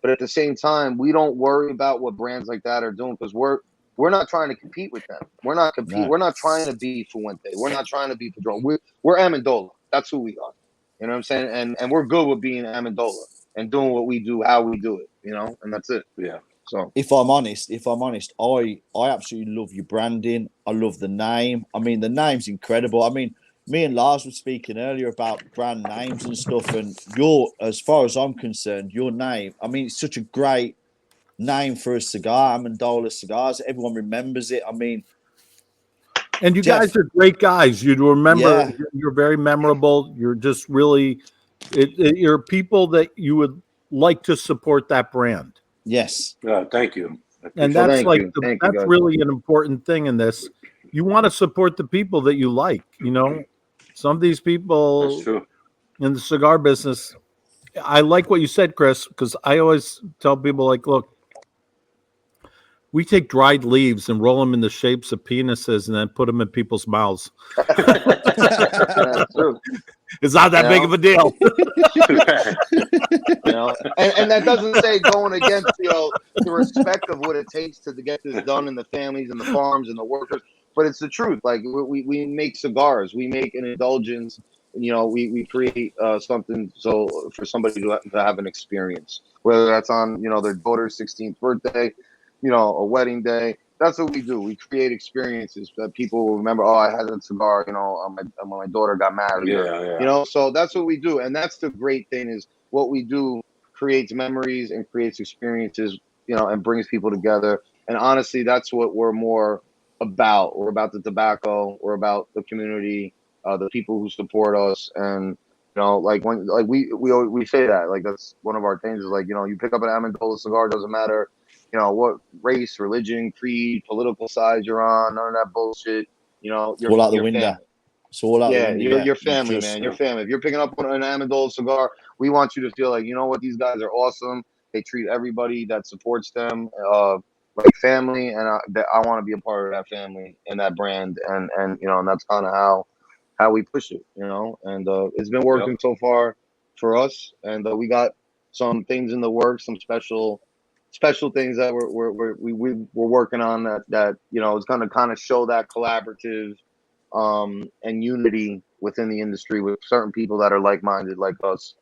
D: But at the same time, we don't worry about what brands like that are doing because we're not trying to compete with them. We're not competing. No. We're not trying to be Fuente. We're not trying to be Padron. We're Amendola. That's who we are. You know what I'm saying? And we're good with being Amendola and doing what we do, how we do it. And that's it.
B: Yeah.
D: So
C: if I'm honest, I absolutely love your branding. I love the name. I mean, the name's incredible. I mean, me and Lars were speaking earlier about brand names and stuff, and as far as I'm concerned, your name, I mean, it's such a great name for a cigar, Amendola Cigars. Everyone remembers it. I mean,
A: and you guys are great guys. You'd remember. You're very memorable. You're just really, you're people that you would like to support that brand.
C: Yes.
B: Thank you.
A: And that's that's really an important thing in this. You want to support the people that you like. Some of these people in the cigar business. I like what you said, Chris, because I always tell people, like, look, we take dried leaves and roll them in the shapes of penises and then put them in people's mouths.
D: That's true.
A: It's not that big of a deal.
D: And that doesn't say going against the respect of what it takes to get this done in the families and the farms and the workers, but it's the truth. Like, we make cigars, we make an indulgence. We create something for somebody to have an experience, whether that's on their daughter's 16th birthday, a wedding day. That's what we do. We create experiences that people will remember. Oh, I had a cigar, when my daughter got married. So that's what we do. And that's the great thing, is what we do creates memories and creates experiences, and brings people together. And honestly, that's what we're more about. We're about the tobacco. We're about the community, the people who support us. And, we say that, like, that's one of our things is, like, you pick up an Amendola cigar, doesn't matter what race, religion, creed, political side you're on, none of that bullshit. You're
C: all out the window.
D: Family.
C: It's all out the window.
D: Your family, man. Your family. If you're picking up an Amendola cigar, we want you to feel like, these guys are awesome. They treat everybody that supports them like family, and I want to be a part of that family and that brand, and that's kind of how we push it, and it's been working so far for us, and we got some things in the works, some special things that we're working on that is going to kind of show that collaborative and unity within the industry with certain people that are like-minded like us.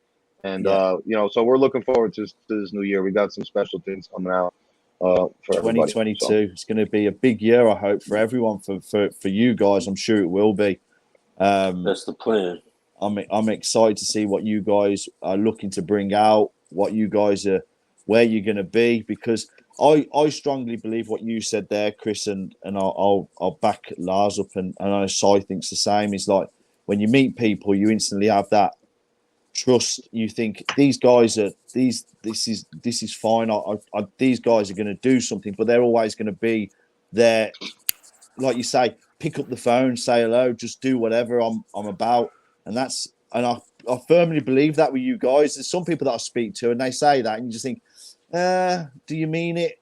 D: And so we're looking forward to this new year. We got some special things coming out, for everybody.
C: 2022.
D: So.
C: It's going to be a big year, I hope, for everyone. For you guys, I'm sure it will be.
B: That's the plan.
C: I'm excited to see what you guys are looking to bring out, what you guys are, where you're going to be, because I strongly believe what you said there, Chris, and I'll back Lars up, and I know Si thinks the same. Is like when you meet people, you instantly have that trust. You think these guys are this is fine. These guys are going to do something, but they're always going to be there. Like you say, pick up the phone, say hello, just do whatever I'm about, and I firmly believe that with you guys. There's some people that I speak to, and they say that, and you just think, do you mean it?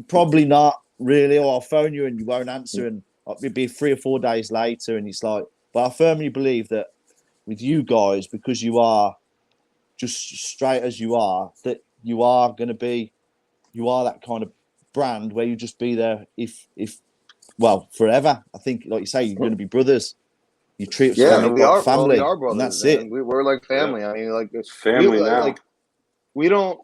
C: Probably not, really. Or I'll phone you and you won't answer, and it'll be 3 or 4 days later, and it's like. But I firmly believe that with you guys, because you are just straight as you are, that you are going to be, you are that kind of brand where you just be there if forever. I think, like you say, you're going to be brothers. You treat us like family.
D: We are brothers,
C: and that's
D: man.
C: it.
D: We're like family. I mean, like
B: it's family now.
D: Like we don't.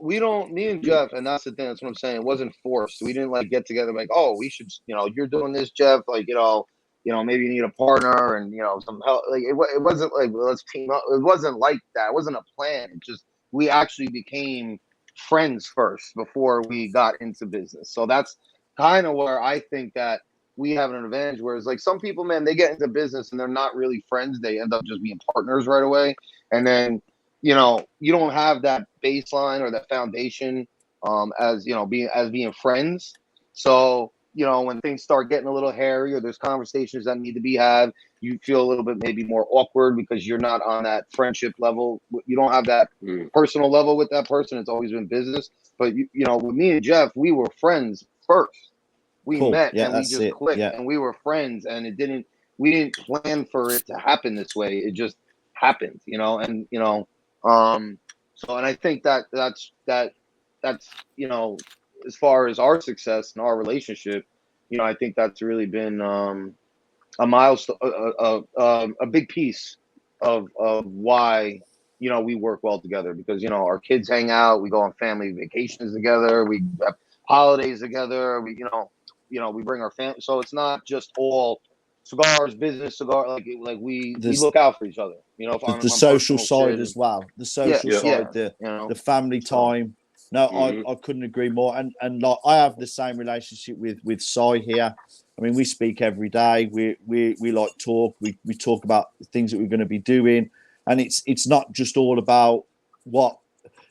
D: Me and Jeff, and that's the thing. That's what I'm saying. It wasn't forced. We didn't like get together like, oh, we should. You're doing this, Jeff. Like, maybe you need a partner and some help. Like it wasn't like let's team up. It wasn't like that. It wasn't a plan. It just we actually became friends first before we got into business. So that's kind of where I think that we have an advantage. Whereas like some people, man, they get into business and they're not really friends. They end up just being partners right away. And then, you don't have that baseline or that foundation as being friends. So, when things start getting a little hairy or there's conversations that need to be had, you feel a little bit maybe more awkward because you're not on that friendship level. You don't have that personal level with that person. It's always been business. But, with me and Jeff, we were friends first. We met and we just clicked and we were friends, and we didn't plan for it to happen this way. It just happened, and I think that's as far as our success and our relationship, I think that's really been a milestone, a big piece of why we work well together, because our kids hang out, we go on family vacations together, we have holidays together, we bring our family, so it's not just all cigars, business, like we look out for each other.
C: The social side as well. The social side, the family time. No, I couldn't agree more. And like I have the same relationship with Si here. I mean, we speak every day. We like talk. We talk about the things that we're going to be doing, and it's not just all about what,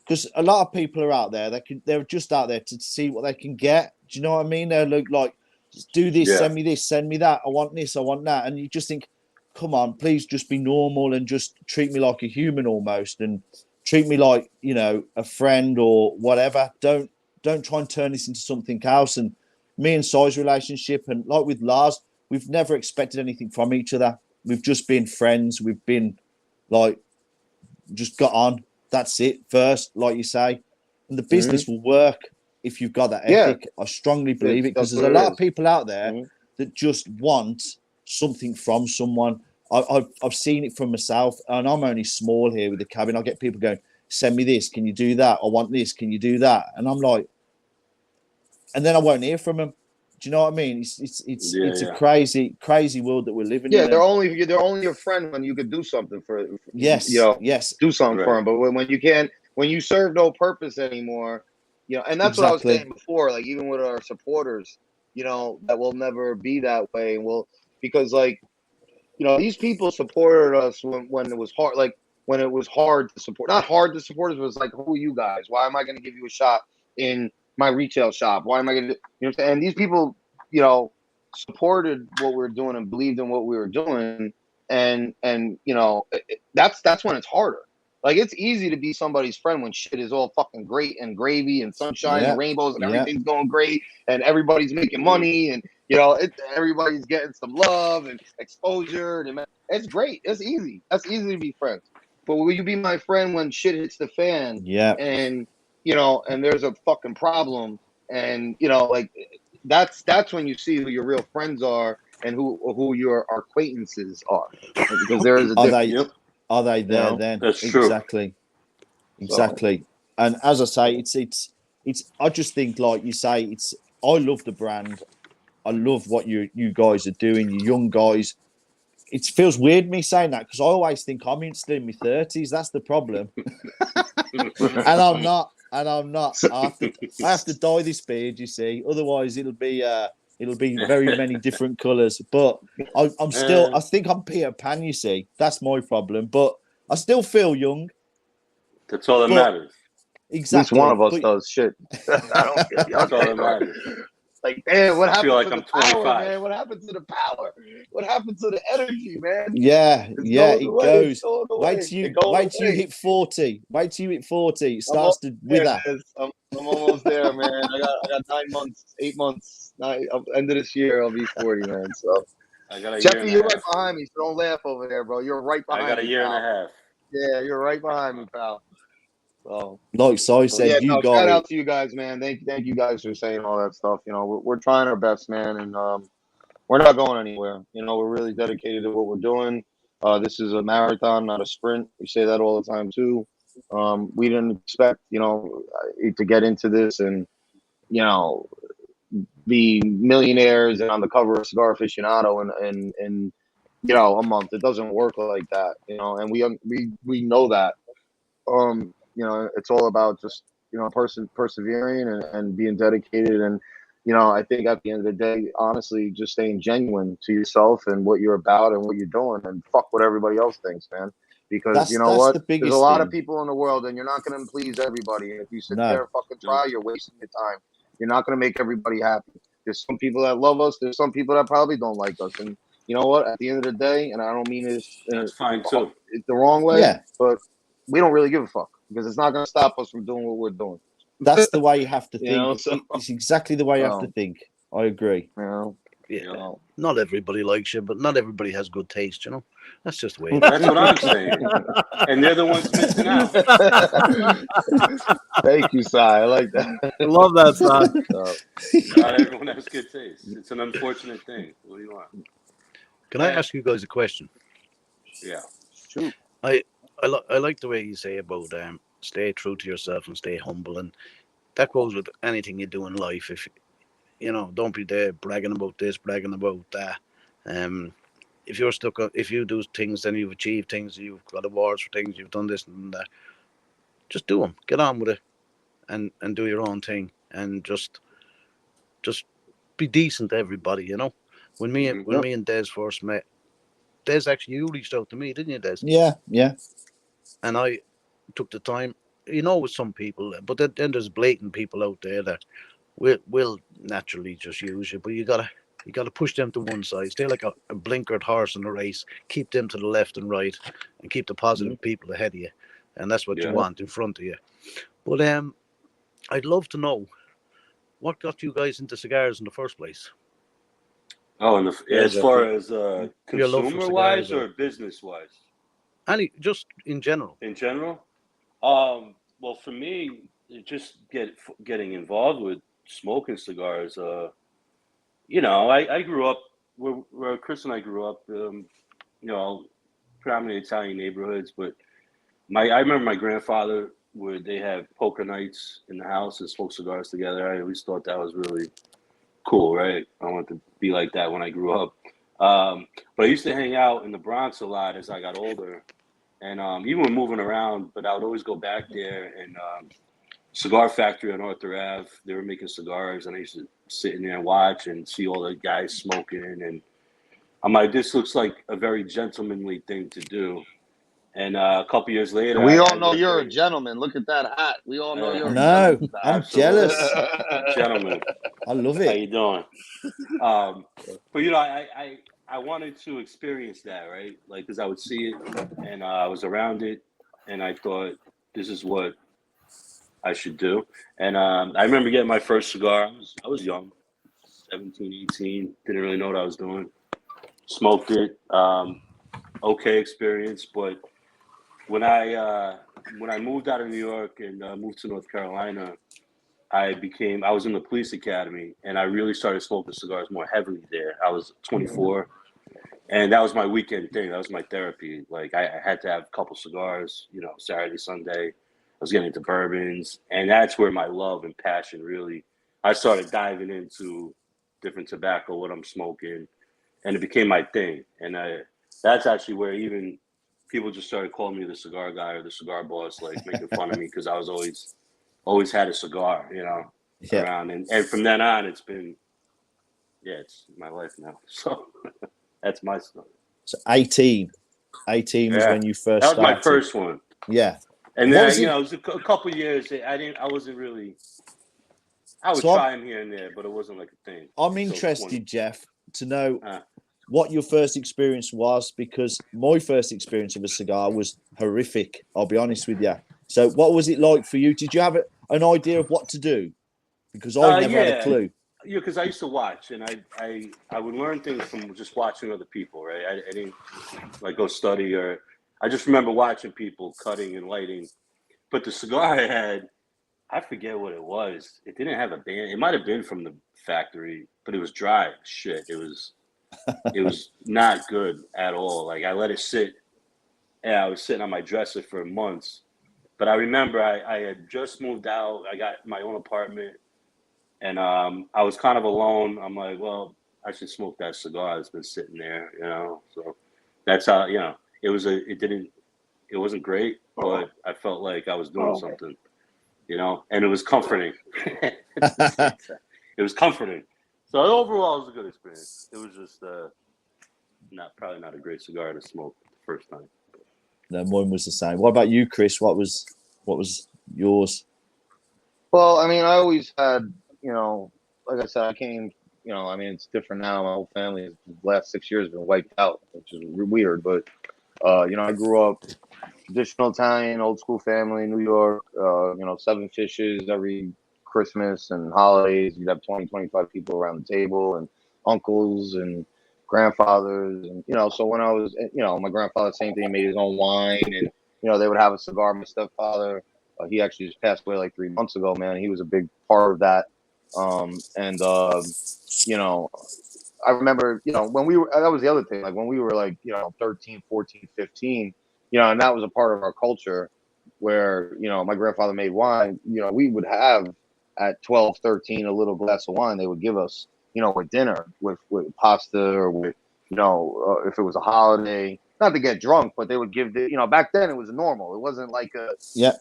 C: because a lot of people are out there. They're just out there to see what they can get. Do you know what I mean? They're like, just do this, send me this, send me that. I want this, I want that. And you just think, come on, please just be normal and just treat me like a human almost, and treat me like, a friend or whatever. Don't try and turn this into something else. And me and Si's relationship, and like with Lars, we've never expected anything from each other. We've just been friends. We've been like, just got on. That's it first, like you say. And the business will work if you've got that ethic. I strongly believe it, because there's a lot of people out there that just want something from someone. I've seen it from myself, and I'm only small here with the cabin. I get people going, send me this, can you do that? I want this, can you do that? And I'm like, and then I won't hear from them. Do you know what I mean? It's a crazy world that we're living in.
D: Yeah, they're only your friend when you could do something for
C: yes,
D: do something for them. But when you can't, when you serve no purpose anymore, and that's what I was saying before. Like even with our supporters, that will never be that way. Because like, these people supported us when it was hard. Like when it was hard to support, not hard to support us, it was like, who are you guys? Why am I going to give you a shot in my retail shop? Why am I going to, and these people, supported what we were doing and believed in what we were doing. And that's when it's harder. Like it's easy to be somebody's friend when shit is all fucking great and gravy and sunshine and rainbows and everything's going great and everybody's making money and everybody's getting some love and exposure and it's great. It's easy. That's easy to be friends. But will you be my friend when shit hits the fan? And and there's a fucking problem, and like that's when you see who your real friends are and who your acquaintances are, because there is a difference.
C: Are they there then?
B: That's true.
C: Exactly. And as I say, I just think, like you say, I love the brand. I love what you guys are doing. You young guys. It feels weird me saying that because I always think I'm still in my 30s. That's the problem, and I'm not. I have to dye this beard. You see, otherwise it'll be very many different colours. But I'm still. I think I'm Peter Pan. You see, that's my problem. But I still feel young.
B: That's all that matters.
C: Exactly.
D: At least one of us does shit. I don't feel young.
B: That's all that matters.
D: Like, damn, what happened
B: like
D: to
B: I'm
D: the power,
B: 25.
D: man? What happened to the power? What happened to the energy, man?
C: Yeah, it goes. Wait till you hit 40. Wait till you hit 40. It starts to wither.
D: I'm almost there, man. I got 9 months, 8 months. End of this year, I'll be 40, man. So,
B: I got a
D: Jeffy,
B: year and
D: you're
B: a half.
D: right behind me. So don't laugh over there, bro. You're right behind me.
B: I got a year and a half.
D: Yeah, you're right behind me, pal. So,
C: like I said,
D: yeah, shout out to you guys, man. Thank you guys for saying all that stuff. You know, we're trying our best, man, and we're not going anywhere. You know, we're really dedicated to what we're doing. This is a marathon, not a sprint. We say that all the time too. We didn't expect, you know, to get into this and, you know, be millionaires and on the cover of Cigar Aficionado in you know, a month. It doesn't work like that, you know, and we know that. You know, it's all about just, you know, persevering and being dedicated. And, you know, I think at the end of the day, honestly, just staying genuine to yourself and what you're about and what you're doing, and fuck what everybody else thinks, man. Because you know what? There's a lot of people in the world, and you're not going to please everybody. And if you sit there and fucking try, you're wasting your time. You're not going to make everybody happy. There's some people that love us. There's some people that probably don't like us. And you know what? At the end of the day, and I don't mean it
B: that's fine too.
D: It's the wrong way, but we don't really give a fuck because it's not going to stop us from doing what we're doing.
C: That's the way you have to think.
D: You know, so,
C: it's exactly the way you have to think. I agree.
D: You know,
E: yeah. Not everybody likes you, but not everybody has good taste. You know, that's just the way.
B: That's what I'm saying. And they're the ones missing out.
D: Thank you, Si. I like that.
A: I love that, son.
B: Not everyone has good taste. It's an unfortunate thing. What do you want?
E: Can I ask you guys a question?
B: Yeah.
D: Shoot.
E: I like the way you say about stay true to yourself and stay humble, and that goes with anything you do in life. If you know, don't be there bragging about this, bragging about that. If you're stuck, if you do things, then you've achieved things, you've got awards for things, you've done this and that. Just do them. Get on with it, and do your own thing, and just be decent to everybody. You know, when me and Des first met, Des, actually, you reached out to me, didn't you, Des?
C: Yeah.
E: And I took the time. You know, with some people, but then there's blatant people out there that will naturally just use you. But you gotta push them to one side. Stay like a blinkered horse in a race. Keep them to the left and right, and keep the positive people ahead of you. And that's what you want in front of you. But I'd love to know what got you guys into cigars in the first place.
B: Oh, and as far as consumer-wise or business-wise?
C: Just in general.
B: In general? Well, for me, just getting involved with smoking cigars. You know, I grew up where Chris and I grew up. You know, predominantly Italian neighborhoods, but I remember my grandfather they have poker nights in the house and smoke cigars together. I always thought that was really cool, right? I wanted to be like that when I grew up. But I used to hang out in the Bronx a lot as I got older, and even when moving around. But I would always go back there and Cigar Factory on Arthur Ave. They were making cigars, and I used to sit in there and watch and see all the guys smoking. And I'm like, this looks like a very gentlemanly thing to do. And a couple years later,
D: we all know you're a gentleman. Look at that hat. We all know you're a gentleman.
C: No, I'm jealous.
B: Gentleman.
C: I love it.
B: How you doing? But you know, I wanted to experience that, right? Like, because I would see it, and I was around it, and I thought, this is what I should do. And I remember getting my first cigar. I was young, 17, 18. Didn't really know what I was doing. Smoked it. Okay experience, but when I moved out of New York and moved to North Carolina, I was in the police academy, and I really started smoking cigars more heavily there. I was 24, and that was my weekend thing. That was my therapy. Like, I had to have a couple cigars, you know, Saturday, Sunday. I was getting into bourbons, and that's where my love and passion really. I started diving into different tobacco, what I'm smoking, and it became my thing. And that's actually where even people just started calling me the cigar guy or the cigar boss, like making fun of me because I was always had a cigar, around. And from then on, it's been, it's my life now. So that's my story.
C: So 18 was when you first
B: That was
C: started.
B: my first one.
C: Yeah.
B: And then, it was a couple years. I wasn't really, I would try them here and there, but it wasn't like a thing.
C: I'm interested, Jeff, to know what your first experience was, because my first experience of a cigar was horrific. I'll be honest with you. So what was it like for you? Did you have an idea of what to do? Because I never had a clue.
B: Yeah, because I used to watch, and I would learn things from just watching other people, right? I didn't like go study, or I just remember watching people cutting and lighting. But the cigar I had, I forget what it was. It didn't have a band. It might have been from the factory, but it was dry shit. It was not good at all. Like I let it sit. Yeah, I was sitting on my dresser for months. But I remember I had just moved out. I got my own apartment. And I was kind of alone. I'm like, well, I should smoke that cigar that's been sitting there, So that's how, it wasn't great, but I felt like I was doing something, and it was comforting. It was comforting. So overall, it was a good experience. It was just probably not a great cigar to smoke the first time.
C: No, mine was the same. What about you, Chris? What was yours?
D: Well, I mean, I always had, like I said, I came, it's different now. My whole family, the last 6 years, has been wiped out, which is weird. But, I grew up traditional Italian, old school family, New York, 7 fishes every Christmas and holidays. You'd have 20, 25 people around the table, and uncles and grandfathers. And, so when I was, my grandfather, same thing, made his own wine, and, they would have a cigar. My stepfather, he actually just passed away like 3 months ago, man. He was a big part of that. I remember, when we were, that was the other thing, like when we were like, 13, 14, 15, and that was a part of our culture where, my grandfather made wine, we would have at 12, 13, a little glass of wine they would give us, with dinner, with pasta, or with, if it was a holiday, not to get drunk, but they would give back then it was normal. It wasn't like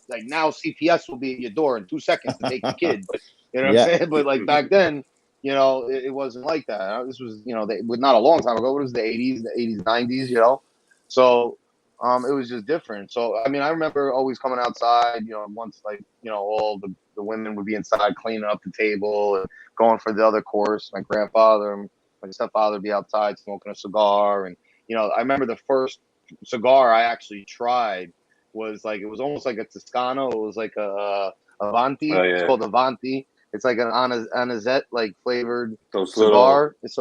D: like now CPS will be at your door in 2 seconds to take the kid, but what I'm saying? But like back then, it wasn't like that. This was, not a long time ago. It was the 80s, 90s, So it was just different. So, I mean, I remember always coming outside, once like, all the women would be inside cleaning up the table and going for the other course. My grandfather and my stepfather would be outside smoking a cigar. And, I remember the first cigar I actually tried was like, it was almost like a Toscano. It was like a Avanti. Oh, yeah. It's called Avanti. It's like an anisette, like flavored cigar. It's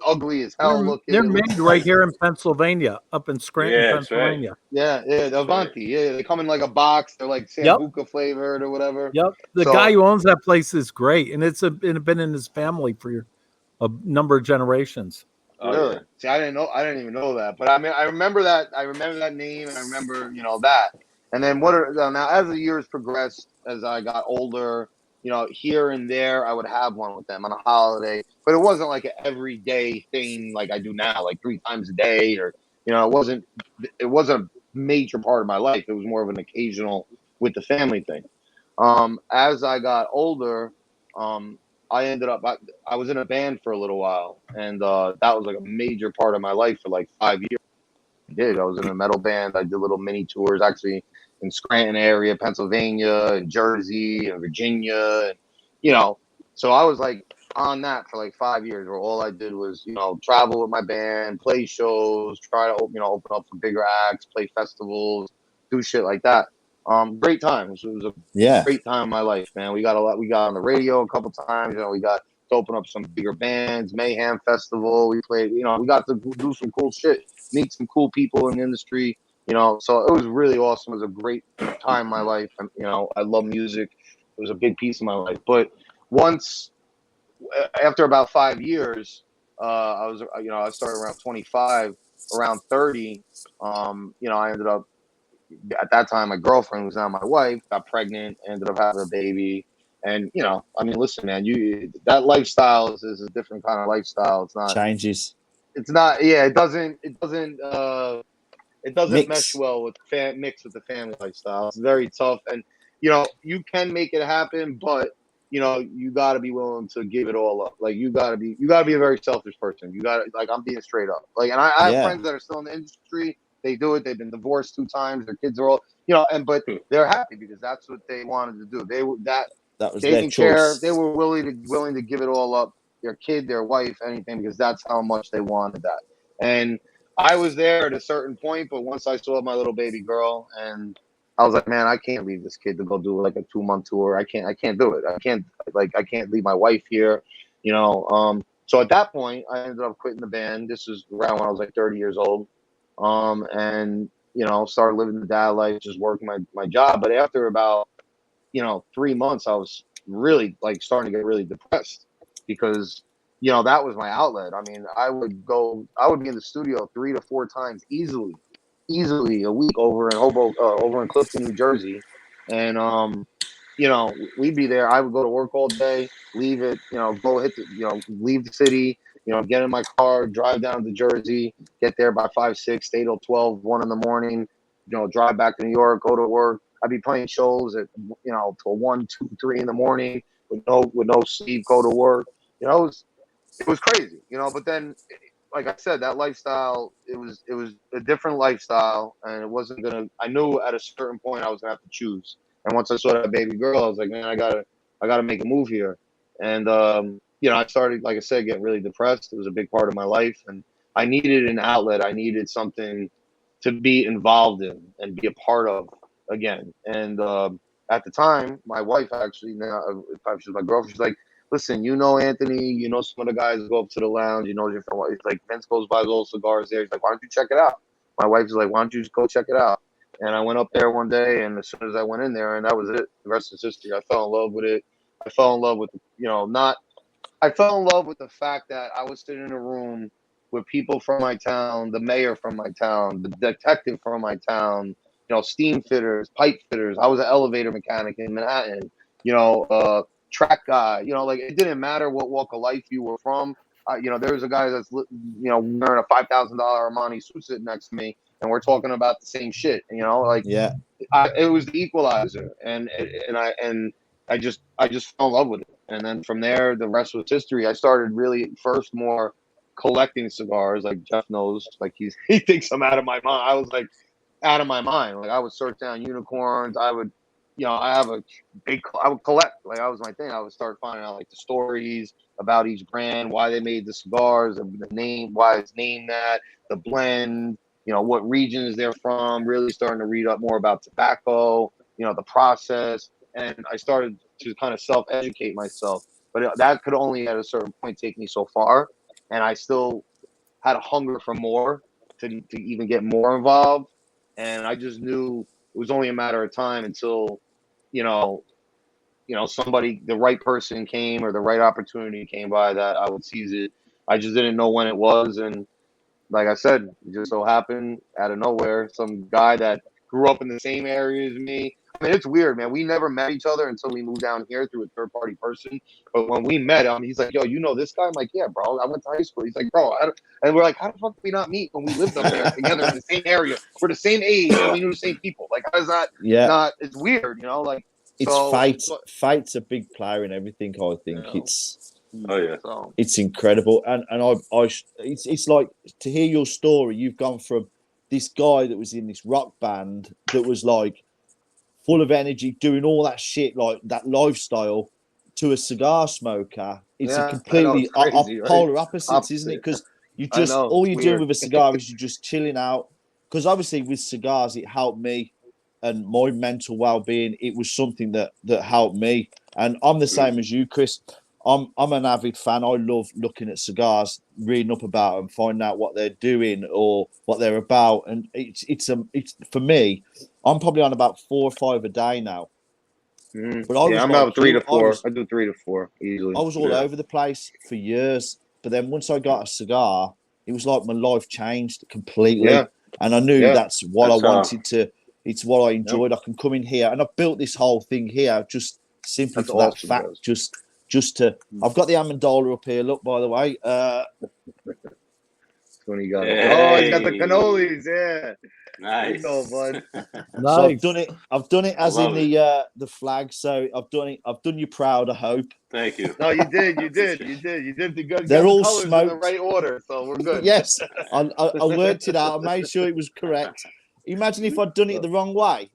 D: ugly as hell looking.
A: They're made right here in Pennsylvania, up in Scranton, Pennsylvania.
D: Right. Yeah, the Avanti. Yeah, they come in like a box. They're like Sambuca flavored or whatever.
A: Yep. The guy who owns that place is great, and it's been in his family for a number of generations.
D: Really? Yeah. See, I didn't even know that. But I mean, I remember that. I remember that name, and I remember that. And then now as the years progressed, as I got older, here and there, I would have one with them on a holiday, but it wasn't like an everyday thing like I do now, like 3 times a day, or it wasn't a major part of my life. It was more of an occasional with the family thing. As I got older, I ended up, I was in a band for a little while, and that was like a major part of my life for like 5 years. I was in a metal band. I did little mini tours, actually, in Scranton area, Pennsylvania, and Jersey, and Virginia, and so I was like on that for like 5 years, where all I did was travel with my band, play shows, try to open up for bigger acts, play festivals, do shit like that. Great time. It was a great time in my life, man. We got on the radio a couple times. We got to open up some bigger bands, Mayhem Festival. We played. We got to do some cool shit, meet some cool people in the industry. So it was really awesome. It was a great time in my life. And, I love music. It was a big piece of my life. But after about 5 years, I started around 25, around 30. I ended up, at that time, my girlfriend, who's now my wife, got pregnant, ended up having a baby. And, you know, I mean, listen, man, that lifestyle is a different kind of lifestyle. It's not
C: changes.
D: It's not, yeah, it doesn't mesh well with mix with the family lifestyle. It's very tough. And, you know, you can make it happen, but you know, you got to be willing to give it all up. Like you got to be a very selfish person. You got to, like, I'm being straight up. Like, and I have friends that are still in the industry. They do it. They've been divorced 2 times. Their kids are all, you know, but they're happy because that's what they wanted to do. That was they didn't care. They were willing to give it all up. Their kid, their wife, anything, because that's how much they wanted that. And I was there at a certain point, but once I saw my little baby girl, and I was like, man, I can't leave this kid to go do like a 2-month tour. I can't do it. I can't leave my wife here, you know. So at that point, I ended up quitting the band. This was around when I was like 30 years old. And, you know, started living the dad life, just working my job. But after about, you know, 3 months, I was really like starting to get really depressed because, you know, that was my outlet. I mean, I would be in the studio 3 to 4 times easily a week over in Clifton, New Jersey. And, you know, we'd be there. I would go to work all day, leave it, you know, leave the city, you know, get in my car, drive down to Jersey, get there by 5, 6, stay till 12, 1 in the morning, you know, drive back to New York, go to work. I'd be playing shows at, you know, till 1, 2, 3 in the morning with no sleep, go to work. You know, it was crazy, you know, but then, like I said, that lifestyle, it was a different lifestyle, and it wasn't gonna. I knew at a certain point I was gonna have to choose. And once I saw that baby girl, I was like, man, I gotta make a move here. And you know, I started, like I said, getting really depressed. It was a big part of my life, and I needed an outlet. I needed something to be involved in and be a part of again. And at the time, my wife actually, now she's my girlfriend, she's like, listen, you know Anthony, you know some of the guys go up to the lounge, you know different. It's like Vince goes by those cigars there. He's like, why don't you check it out? My wife's like, why don't you just go check it out? And I went up there one day, and as soon as I went in there, and that was it. The rest is history. I fell in love with it. I fell in love with, you know, I fell in love with the fact that I was sitting in a room with people from my town, the mayor from my town, the detective from my town, you know, steam fitters, pipe fitters. I was an elevator mechanic in Manhattan, you know, track guy, you know, like it didn't matter what walk of life you were from. You know, there was a guy that's, you know, wearing a $5,000 Armani suit sitting next to me, and we're talking about the same shit, you know, like, yeah, it was the equalizer. And I just fell in love with it. And then from there, the rest was history. I started really first more collecting cigars, like Jeff knows, like he thinks I'm out of my mind. I was like out of my mind. Like I would search down unicorns. I would, you know, I would collect. Like that was my thing. I would start finding out like the stories about each brand, why they made the cigars, the name, why it's named that, the blend, you know, what regions they're from. Really starting to read up more about tobacco, you know, the process. And I started to kind of self-educate myself. But that could only at a certain point take me so far. And I still had a hunger for more, to even get more involved. And I just knew it was only a matter of time until, you know, somebody, the right person came or the right opportunity came by that I would seize it. I just didn't know when it was. And like I said, it just so happened out of nowhere, some guy that grew up in the same area as me. I mean, it's weird, man. We never met each other until we moved down here through a third-party person. But when we met him, he's like, yo, you know this guy? I'm like, yeah, bro. I went to high school. He's like, bro. And we're like, how the fuck did we not meet when we lived up there together in the same area? We're the same age and we knew the same people. Like, how is that not? It's weird, you know? Like,
C: it's fate. Fate's a big player in everything, I think.
D: You know,
C: It's incredible. And it's like to hear your story. You've gone from this guy that was in this rock band that was like full of energy, doing all that shit, like that lifestyle, to a cigar smoker. It's a completely polar opposites, isn't it? Because you just all you're doing with a cigar is you're just chilling out. Because obviously with cigars, it helped me and my mental well-being. It was something that helped me. And I'm the same as you, Chris. I'm an avid fan. I love looking at cigars, reading up about them, finding out what they're doing or what they're about. And it's for me, I'm probably on about 4 or 5 a day now.
D: But I'm about 3 to 4. I do 3 to 4 easily.
C: I was all over the place for years, but then once I got a cigar, it was like my life changed completely, and I knew that's what I wanted It's what I enjoyed. Yep. I can come in here, and I've built this whole thing here just simply for that fact. Just to, I've got the Amendola up here. Look, by the way.
D: When he got Oh, he's got the cannolis. Yeah.
B: Nice.
D: Go, bud.
C: Nice. So I've done it as in the flag. So I've done you proud, I hope.
B: Thank you.
D: No, you did the good.
C: They're all
D: colors
C: smoked
D: in the right order, so we're good.
C: Yes, I worked it out. I made sure it was correct. Imagine if I'd done it the wrong way.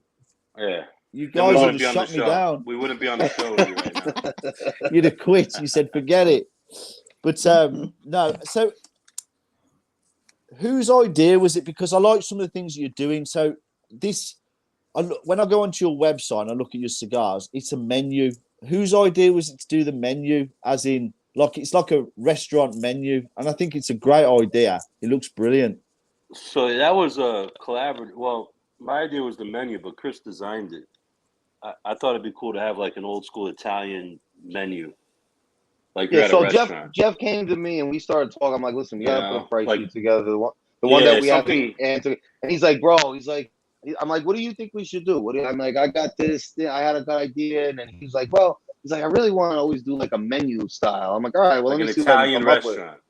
B: Yeah.
C: You guys would have shut me down.
B: We wouldn't be on the show with you right now.
C: You'd have quit. You said, forget it. But no. So whose idea was it? Because I like some of the things you're doing. So when I go onto your website and I look at your cigars, it's a menu. Whose idea was it to do the menu? As in, it's like a restaurant menu. And I think it's a great idea. It looks brilliant.
B: So that was a collaborative. Well, my idea was the menu, but Chris designed it. I thought it'd be cool to have like an old school Italian menu. Like you're at a restaurant.
D: Jeff came to me and we started talking. I'm like, listen, we gotta put a price sheet together. The one that we have to answer. And he's like, bro, I'm like, what do you think we should do? I'm like, I got this. I had a good idea. And then he's like, I really want to always do like a menu style. I'm like, all right, well, let me see
B: Italian restaurant.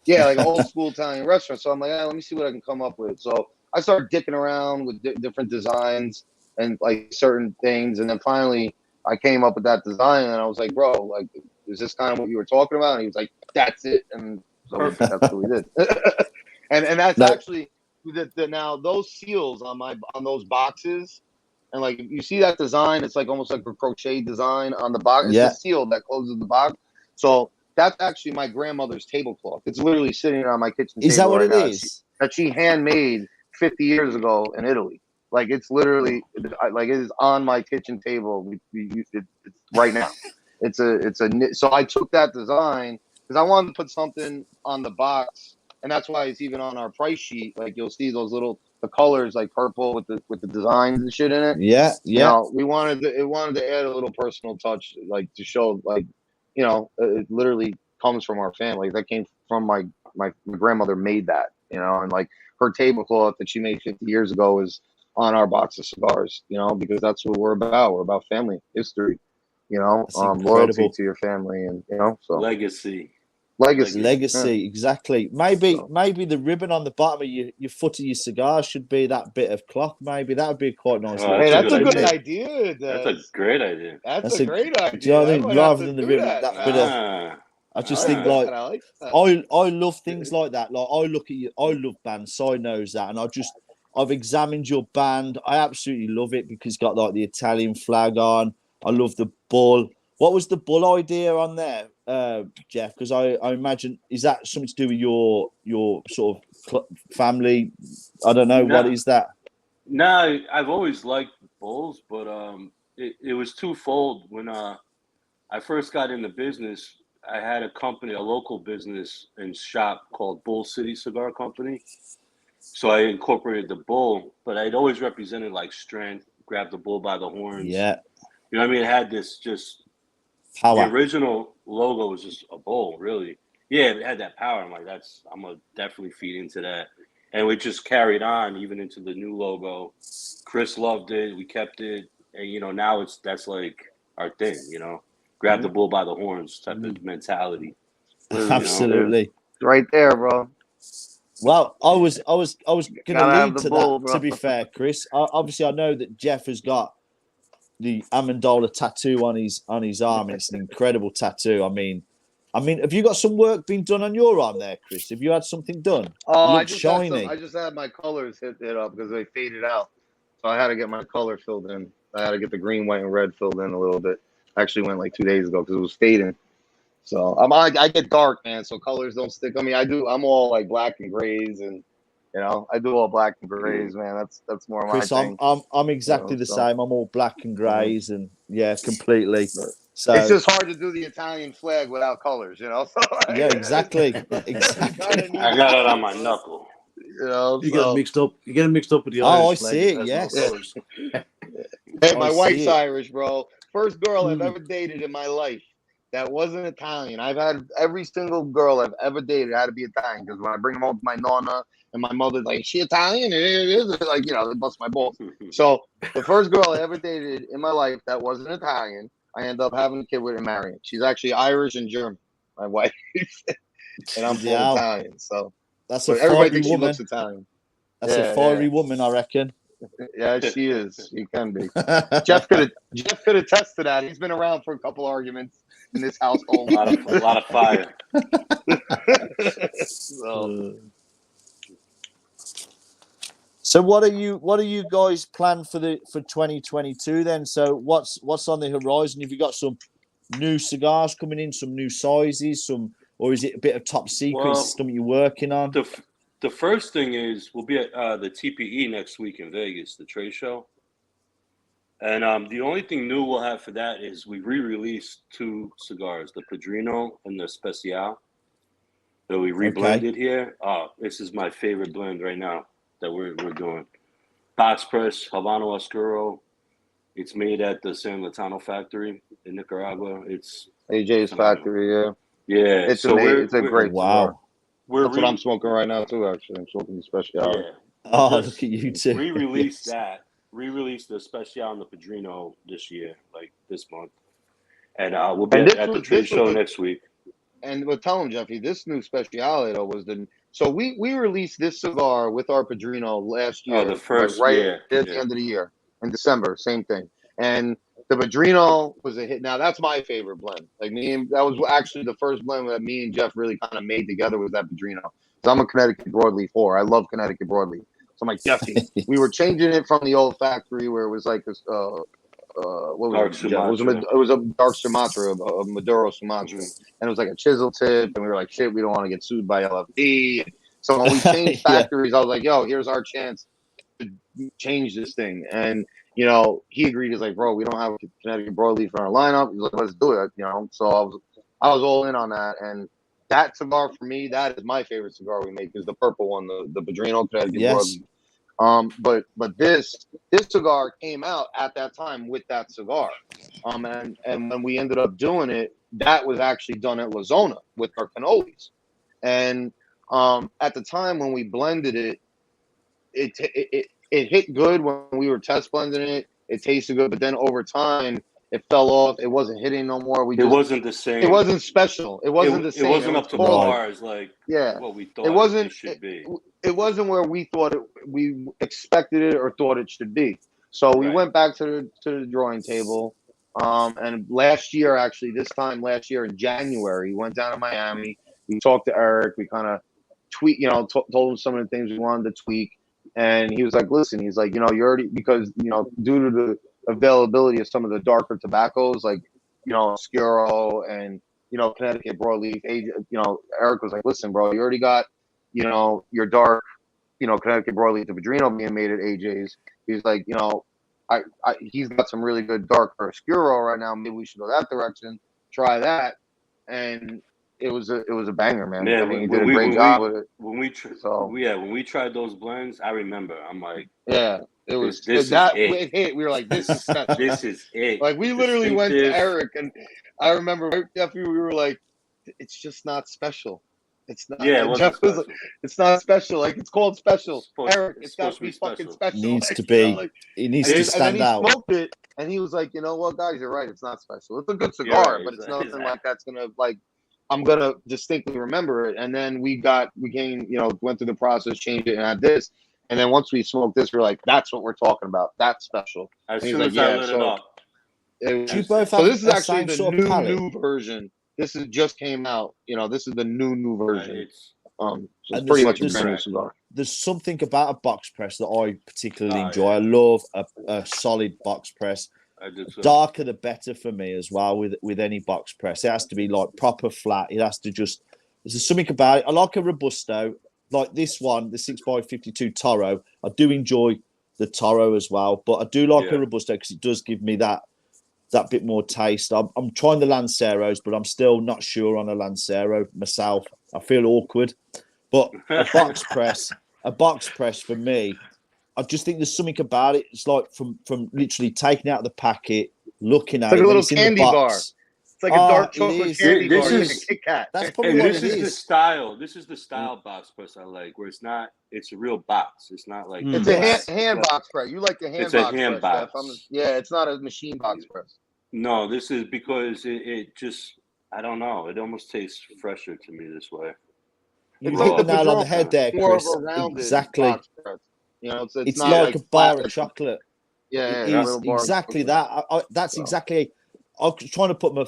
D: Yeah, like an old school Italian restaurant. So I'm like, let me see what I can come up with. So I started dicking around with different designs and like certain things. And then finally I came up with that design and I was like, bro, like, is this kind of what you were talking about? And he was like, that's it. And so that's what we did. and that's actually now those seals on those boxes. And like, you see that design, it's like almost like a crochet design on the box. It's a seal that closes the box. So that's actually my grandmother's tablecloth. It's literally sitting on my kitchen table.
C: Is that what it is?
D: That she handmade 50 years ago in Italy. Like it's literally like it is on my kitchen table. It's right now. So I took that design because I wanted to put something on the box, and that's why it's even on our price sheet. Like you'll see those the colors like purple with the designs and shit in it.
C: Yeah.
D: You know, we wanted to add a little personal touch, like to show like, you know, it literally comes from our family. That came from my grandmother made that, you know, and like her tablecloth that she made 50 years ago is on our box of cigars, you know, because that's what we're about. We're about family history, you know, loyalty to your family, and you know, so
B: legacy,
C: exactly. Maybe the ribbon on the bottom of your foot of your cigar should be that bit of cloth. Maybe that would be quite nice.
D: Hey, that's a good idea.
B: That's a great idea.
D: That's a great idea.
C: Do you know what I mean? Rather than the ribbon, that bit of. I just think I love things like that. Like I look at you, I love bands. So knows that, and I've examined your band. I absolutely love it because it's got like the Italian flag on. I love the bull. What was the bull idea on there, Jeff? Because I imagine, is that something to do with your sort of family? I don't know. What is that?
B: No, I've always liked bulls, but it was twofold. When I first got into business, I had a local business and shop called Bull City Cigar Company. So I incorporated the bull, but I'd always represented like strength, grab the bull by the horns.
C: Yeah.
B: You know what I mean? It had this just power. The original logo was just a bull, really. Yeah, it had that power. I'm like, I'm going to definitely feed into that. And we just carried on even into the new logo. Chris loved it. We kept it. And, you know, now that's like our thing, you know, grab the bull by the horns type of mentality.
C: Absolutely.
D: You know? Right there, bro.
C: Well, I was going to lead to that. Bro. To be fair, Chris, obviously I know that Jeff has got the Amendola tattoo on his arm. It's an incredible tattoo. I mean, have you got some work being done on your arm there, Chris? Have you had something done?
D: Oh, I just had my colors hit up because they faded out, so I had to get my color filled in. I had to get the green, white, and red filled in a little bit. I actually went like 2 days ago because it was fading. So I get dark, man. So colors don't stick on me. I'm all like black and grays, and you know, I do all black and grays, man. That's more Chris, my thing.
C: I'm exactly the same. I'm all black and grays, and yeah, completely. So
D: it's just hard to do the Italian flag without colors, you know. So,
C: yeah, exactly.
B: I got it on my knuckle.
D: You know,
E: you get it mixed up. You get it mixed up with the
C: Irish flag. I see it. Yes.
D: No hey, my wife's Irish, bro. First girl I've ever dated in my life that wasn't Italian. I've had every single girl I've ever dated had to be Italian because when I bring them home to my nonna, And my mother like, she Italian? Like, you know, they bust my balls. So the first girl I ever dated in my life that wasn't Italian, I ended up having a kid with and marrying. She's actually Irish and German, my wife. And I'm full Italian. So
C: that's a
D: everybody
C: fiery
D: thinks
C: woman.
D: She looks Italian.
C: That's a fiery woman, I reckon.
D: Yeah, she is. She can be. Jeff could attest to that. He's been around for a couple arguments in this household.
B: A lot of fire.
C: So what are you guys plan for 2022 then? So what's on the horizon? Have you got some new cigars coming in, some new sizes, or is it a bit of top secret? Something you're working on?
B: The first thing is we'll be at the TPE next week in Vegas, the trade show. And the only thing new we'll have for that is we re-released 2 cigars, the Padrino and the Especial, that we reblended here. Oh, this is my favorite blend right now that we're doing. Box press, Habano Oscuro. It's made at the San Latano factory in Nicaragua. It's
D: AJ's factory, yeah.
B: Yeah.
D: It's a great cigar. That's what I'm smoking right now too, actually. I'm smoking the Special.
B: Yeah.
C: Oh, look at you too.
B: Re-released the Special and the Padrino this year, like this month. And we'll be at the trade show next week.
D: And we'll tell him, Jeffy, this new Speciale though was so we released this cigar with our Padrino last year.
B: Oh, the first
D: at the end of the year in December, same thing. And the Padrino was a hit. Now that's my favorite blend. Like that was actually the first blend that me and Jeff really kind of made together was that Padrino. So I'm a Connecticut broadleaf whore. I love Connecticut broadleaf. So I'm like, Jeffy, we were changing it from the old factory where it was like this. What was it? It was a dark Sumatra, a Maduro Sumatra, and it was like a chisel tip. And we were like, shit, we don't want to get sued by LFD. So when we changed factories, I was like, yo, here's our chance to change this thing. And you know, he agreed. He's like, bro, we don't have Connecticut broadleaf in our lineup. He's like, let's do it. You know, so I was all in on that. And that cigar for me, that is my favorite cigar we make, is the purple one, the Padrino Connecticut broadleaf. But this cigar came out at that time with that cigar. And when we ended up doing it, that was actually done at La Zona with our cannolis. And at the time when we blended it, it hit good when we were test blending it. It tasted good, but then over time it fell off. It wasn't hitting no more.
B: It wasn't the same.
D: It wasn't special. It wasn't the same.
B: It wasn't up to par as like what we thought it should be.
D: It wasn't where we thought we expected it or thought it should be. So we went back to the drawing table. And last year, actually, last year in January, we went down to Miami. We talked to Eric. We kind of told him some of the things we wanted to tweak. And he was like, listen, he's like, you know, you're already, because, you know, due to the availability of some of the darker tobaccos, like, you know, Oscuro and, you know, Connecticut broadleaf, you know, Eric was like, listen, bro, you already got, you know, your dark, you know, Connecticut broadleaf, the Padrino being made at AJ's. He's like, you know, he's got some really good dark for Oscuro right now. Maybe we should go that direction, try that. And it was a banger, man.
B: Yeah,
D: I mean, he did a great job with it.
B: When we tried those blends, I remember. I'm like,
D: yeah, it was
B: this
D: it hit. We were like, this is special.
B: This is it.
D: Like we literally went to Eric, and I remember definitely we were like, it's just not special. It's not.
B: Yeah,
D: Jeff was like, it's not special. Like it's called special. Eric, it's got to be fucking special.
C: Needs to be. You know, it needs to stand out.
D: And then he smoked it, and he was like, you know what, guys, you're right. It's not special. It's a good cigar, but it's nothing like that's gonna like. I'm gonna distinctly remember it. And then we went through the process, changed it, and had this. And then once we smoked this, we're like, that's what we're talking about. That's special.
B: As soon as I lit it up.
D: So this is actually the new version. This is just came out. You know, this is the new version. So it's pretty much a brand new cigar.
C: There's something about a box press that I particularly enjoy. I love a solid box press.
B: I do too.
C: Darker the better for me as well with any box press. It has to be like proper flat. It has to there's something about it. I like a Robusto, like this one, the 6x52 Toro. I do enjoy the Toro as well, but I do like a Robusto because it does give me that bit more taste. I'm trying the Lanceros, but I'm still not sure on a Lancero myself. I feel awkward. But a box press for me, I just think there's something about it. It's like from literally taking out of the packet, looking at
D: it's like
C: it,
D: a little candy bar. It's like a dark chocolate candy bar, like a Kit Kat.
C: That's probably what it is.
B: The style. This is the style box press I like, where it's not. It's a real box. It's not like
D: it's a hand box press. You like the hand box
B: hand
D: press,
B: box.
D: It's not a machine box press.
B: No, this is because it just. I don't know. It almost tastes fresher to me this way.
C: You hit the nail on the head there, Chris. Exactly.
D: You know,
C: it's like a bar of chocolate.
D: Yeah,
C: it is exactly that. That's exactly. I was trying to put my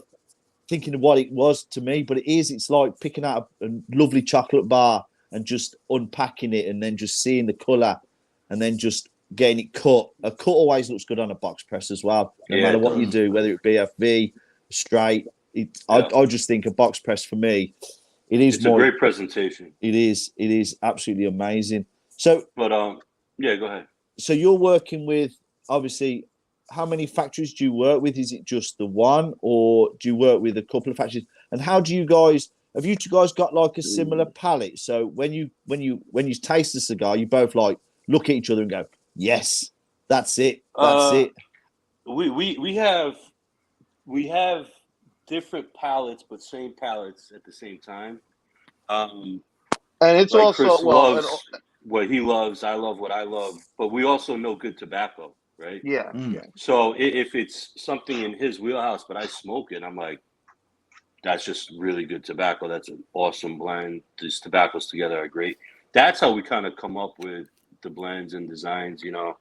C: thinking of what it was to me, but it is. It's like picking out a lovely chocolate bar and just unpacking it, and then just seeing the color, and then just getting it cut. A cut always looks good on a box press as well, no matter what you do, whether it be a V, straight. I just think a box press for me, it's
B: a great presentation.
C: It is absolutely amazing. So,
B: but yeah, go ahead.
C: So you're working with, obviously, how many factories do you work with? Is it just the one, or do you work with a couple of factories? And how do you guys? Have you two guys got like a similar palate? So when you taste the cigar, you both like look at each other and go, "Yes, that's it. That's it."
B: We have different palettes, but same palettes at the same time.
D: And it's like also
B: Chris loves what he loves. I love what I love, but we also know good tobacco, right?
D: Yeah.
B: So if it's something in his wheelhouse, but I smoke it, I'm like, that's just really good tobacco. That's an awesome blend. These tobaccos together are great. That's how we kind of come up with the blends and designs, you know,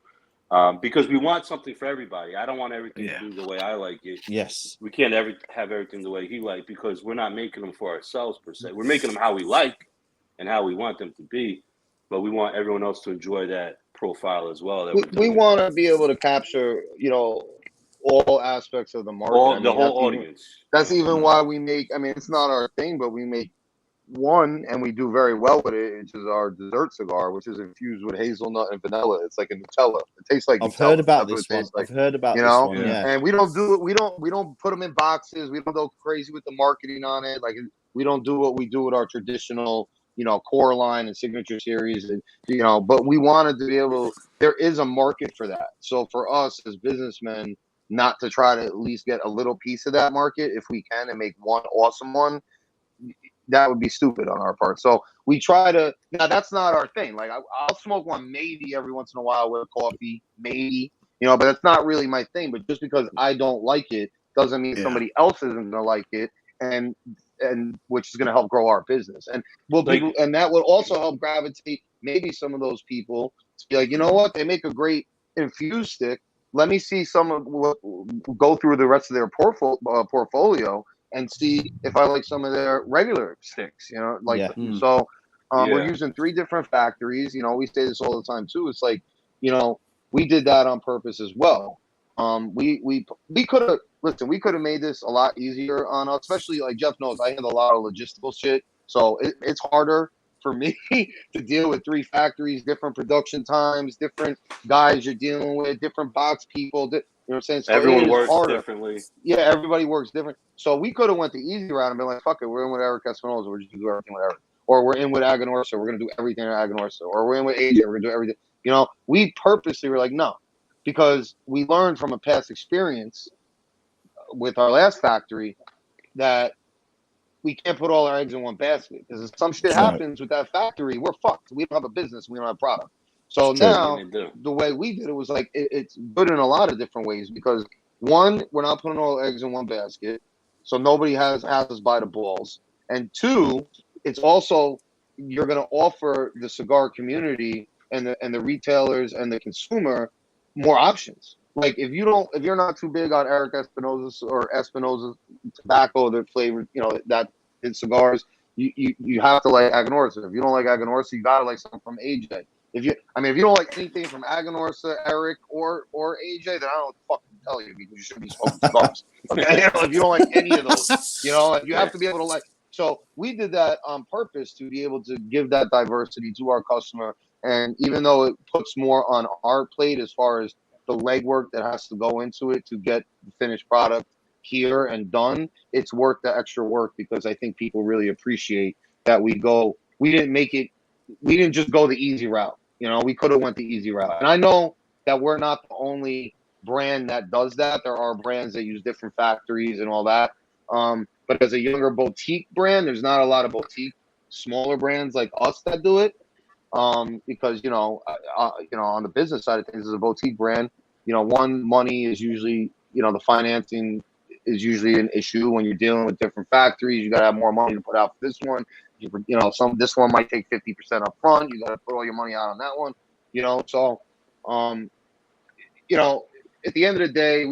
B: because we want something for everybody. I don't want everything to be the way I like it.
C: Yes.
B: We can't have everything the way he likes, because we're not making them for ourselves per se. We're making them how we like and how we want them to be, but we want everyone else to enjoy that profile as well.
D: We want to be able to capture, you know, all aspects of the market.
B: The whole audience.
D: That's even why we make, I mean, it's not our thing, but we make one, and we do very well with it, which is our dessert cigar, which is infused with hazelnut and vanilla. It's like a Nutella. It tastes like
C: I've
D: Nutella.
C: heard about this one. I've heard about this one. Yeah.
D: And we don't do it. We don't put them in boxes. We don't go crazy with the marketing on it. Like, we don't do what we do with our traditional, you know, core line and signature series, and you know. But we wanted to be able. There is a market for that. So for us as businessmen, not to try to at least get a little piece of that market if we can, and make one awesome one, that would be stupid on our part. So we try to. Now that's not our thing. Like I'll smoke one maybe every once in a while with coffee, maybe, you know, but that's not really my thing. But just because I don't like it doesn't mean somebody else isn't gonna like it, and which is gonna help grow our business, and and that would also help gravitate maybe some of those people to be like, you know what, they make a great infused stick. Let me see some of go through the rest of their portfolio and see if I like some of their regular sticks, you know, like, so we're using 3 different factories. You know, we say this all the time too. It's like, you know, we did that on purpose as well. We could have, listen, we could have made this a lot easier on us, especially like Jeff knows, I handle a lot of logistical shit. So it's harder for me to deal with 3 factories, different production times, different guys you're dealing with, different box people. You know what I'm saying? So
B: everyone works differently.
D: Yeah, everybody works different. So we could have went the easy route and been like, fuck it, we're in with Eric Espinosa, we're just gonna do everything with Eric. Or we're in with Aganorsa, we're gonna do everything with Aganorsa. Or we're in with AJ, we're gonna do everything. You know, we purposely were like, no, because we learned from a past experience with our last factory that we can't put all our eggs in one basket, because if some shit happens with that factory, we're fucked. We don't have a business. We don't have product. So now the way we did it was like, it's good in a lot of different ways, because 1, we're not putting all eggs in one basket, so nobody has us by the balls. And 2, it's also, you're going to offer the cigar community and the retailers and the consumer more options. Like if you're not too big on Eric Espinosa or Espinosa tobacco, the flavor, you know, that in cigars, you have to like Aganorsa. If you don't like Aganorsa, you gotta like something from AJ. If you don't like anything from Aganorsa, Eric, or AJ, then I don't know what the fuck to tell you, because you shouldn't be smoking cigars. Okay, if you don't like any of those, you know, you have to be able to like. So we did that on purpose to be able to give that diversity to our customer. And even though it puts more on our plate as far as the legwork that has to go into it to get the finished product here and done, it's worth the extra work, because I think people really appreciate that we didn't just go the easy route. You know, we could have went the easy route. And I know that we're not the only brand that does that. There are brands that use different factories and all that. But as a younger boutique brand, there's not a lot of boutique smaller brands like us that do it. Because on the business side of things, as a boutique brand, money is usually, the financing is usually an issue when you're dealing with different factories. You got to have more money to put out for this one. This one might take 50% up front. You got to put all your money out on that one. So, at the end of the day,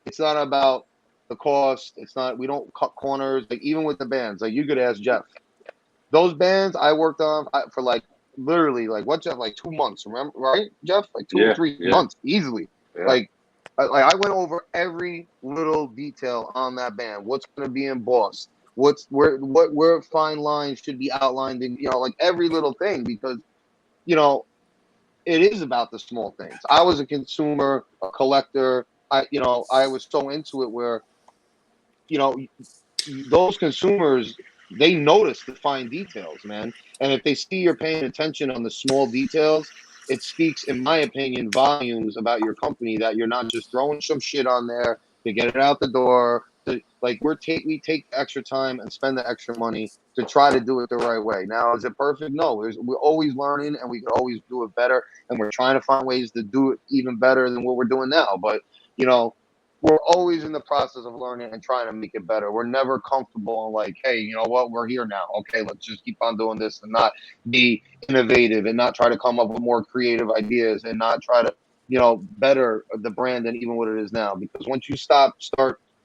D: it's not about the cost. We don't cut corners. Like even with the bands, like you could ask Jeff. Those bands I worked on for literally what, Jeff, 2 months, remember, right, Jeff? 2 or 3 months easily. Yeah. I went over every little detail on that band. What's going to be embossed? Where fine lines should be outlined in, every little thing, because it is about the small things. I was a consumer, a collector. I was so into it where those consumers, they notice the fine details, man. And if they see you're paying attention on the small details, it speaks, in my opinion, volumes about your company, that you're not just throwing some shit on there to get it out the door. We take the extra time and spend the extra money to try to do it the right way. Now, is it perfect? No. We're always learning, and we can always do it better. And we're trying to find ways to do it even better than what we're doing now. But, we're always in the process of learning and trying to make it better. We're never comfortable and hey, you know what? We're here now. Okay, let's just keep on doing this and not be innovative and not try to come up with more creative ideas and not try to, better the brand than even what it is now. Because once you start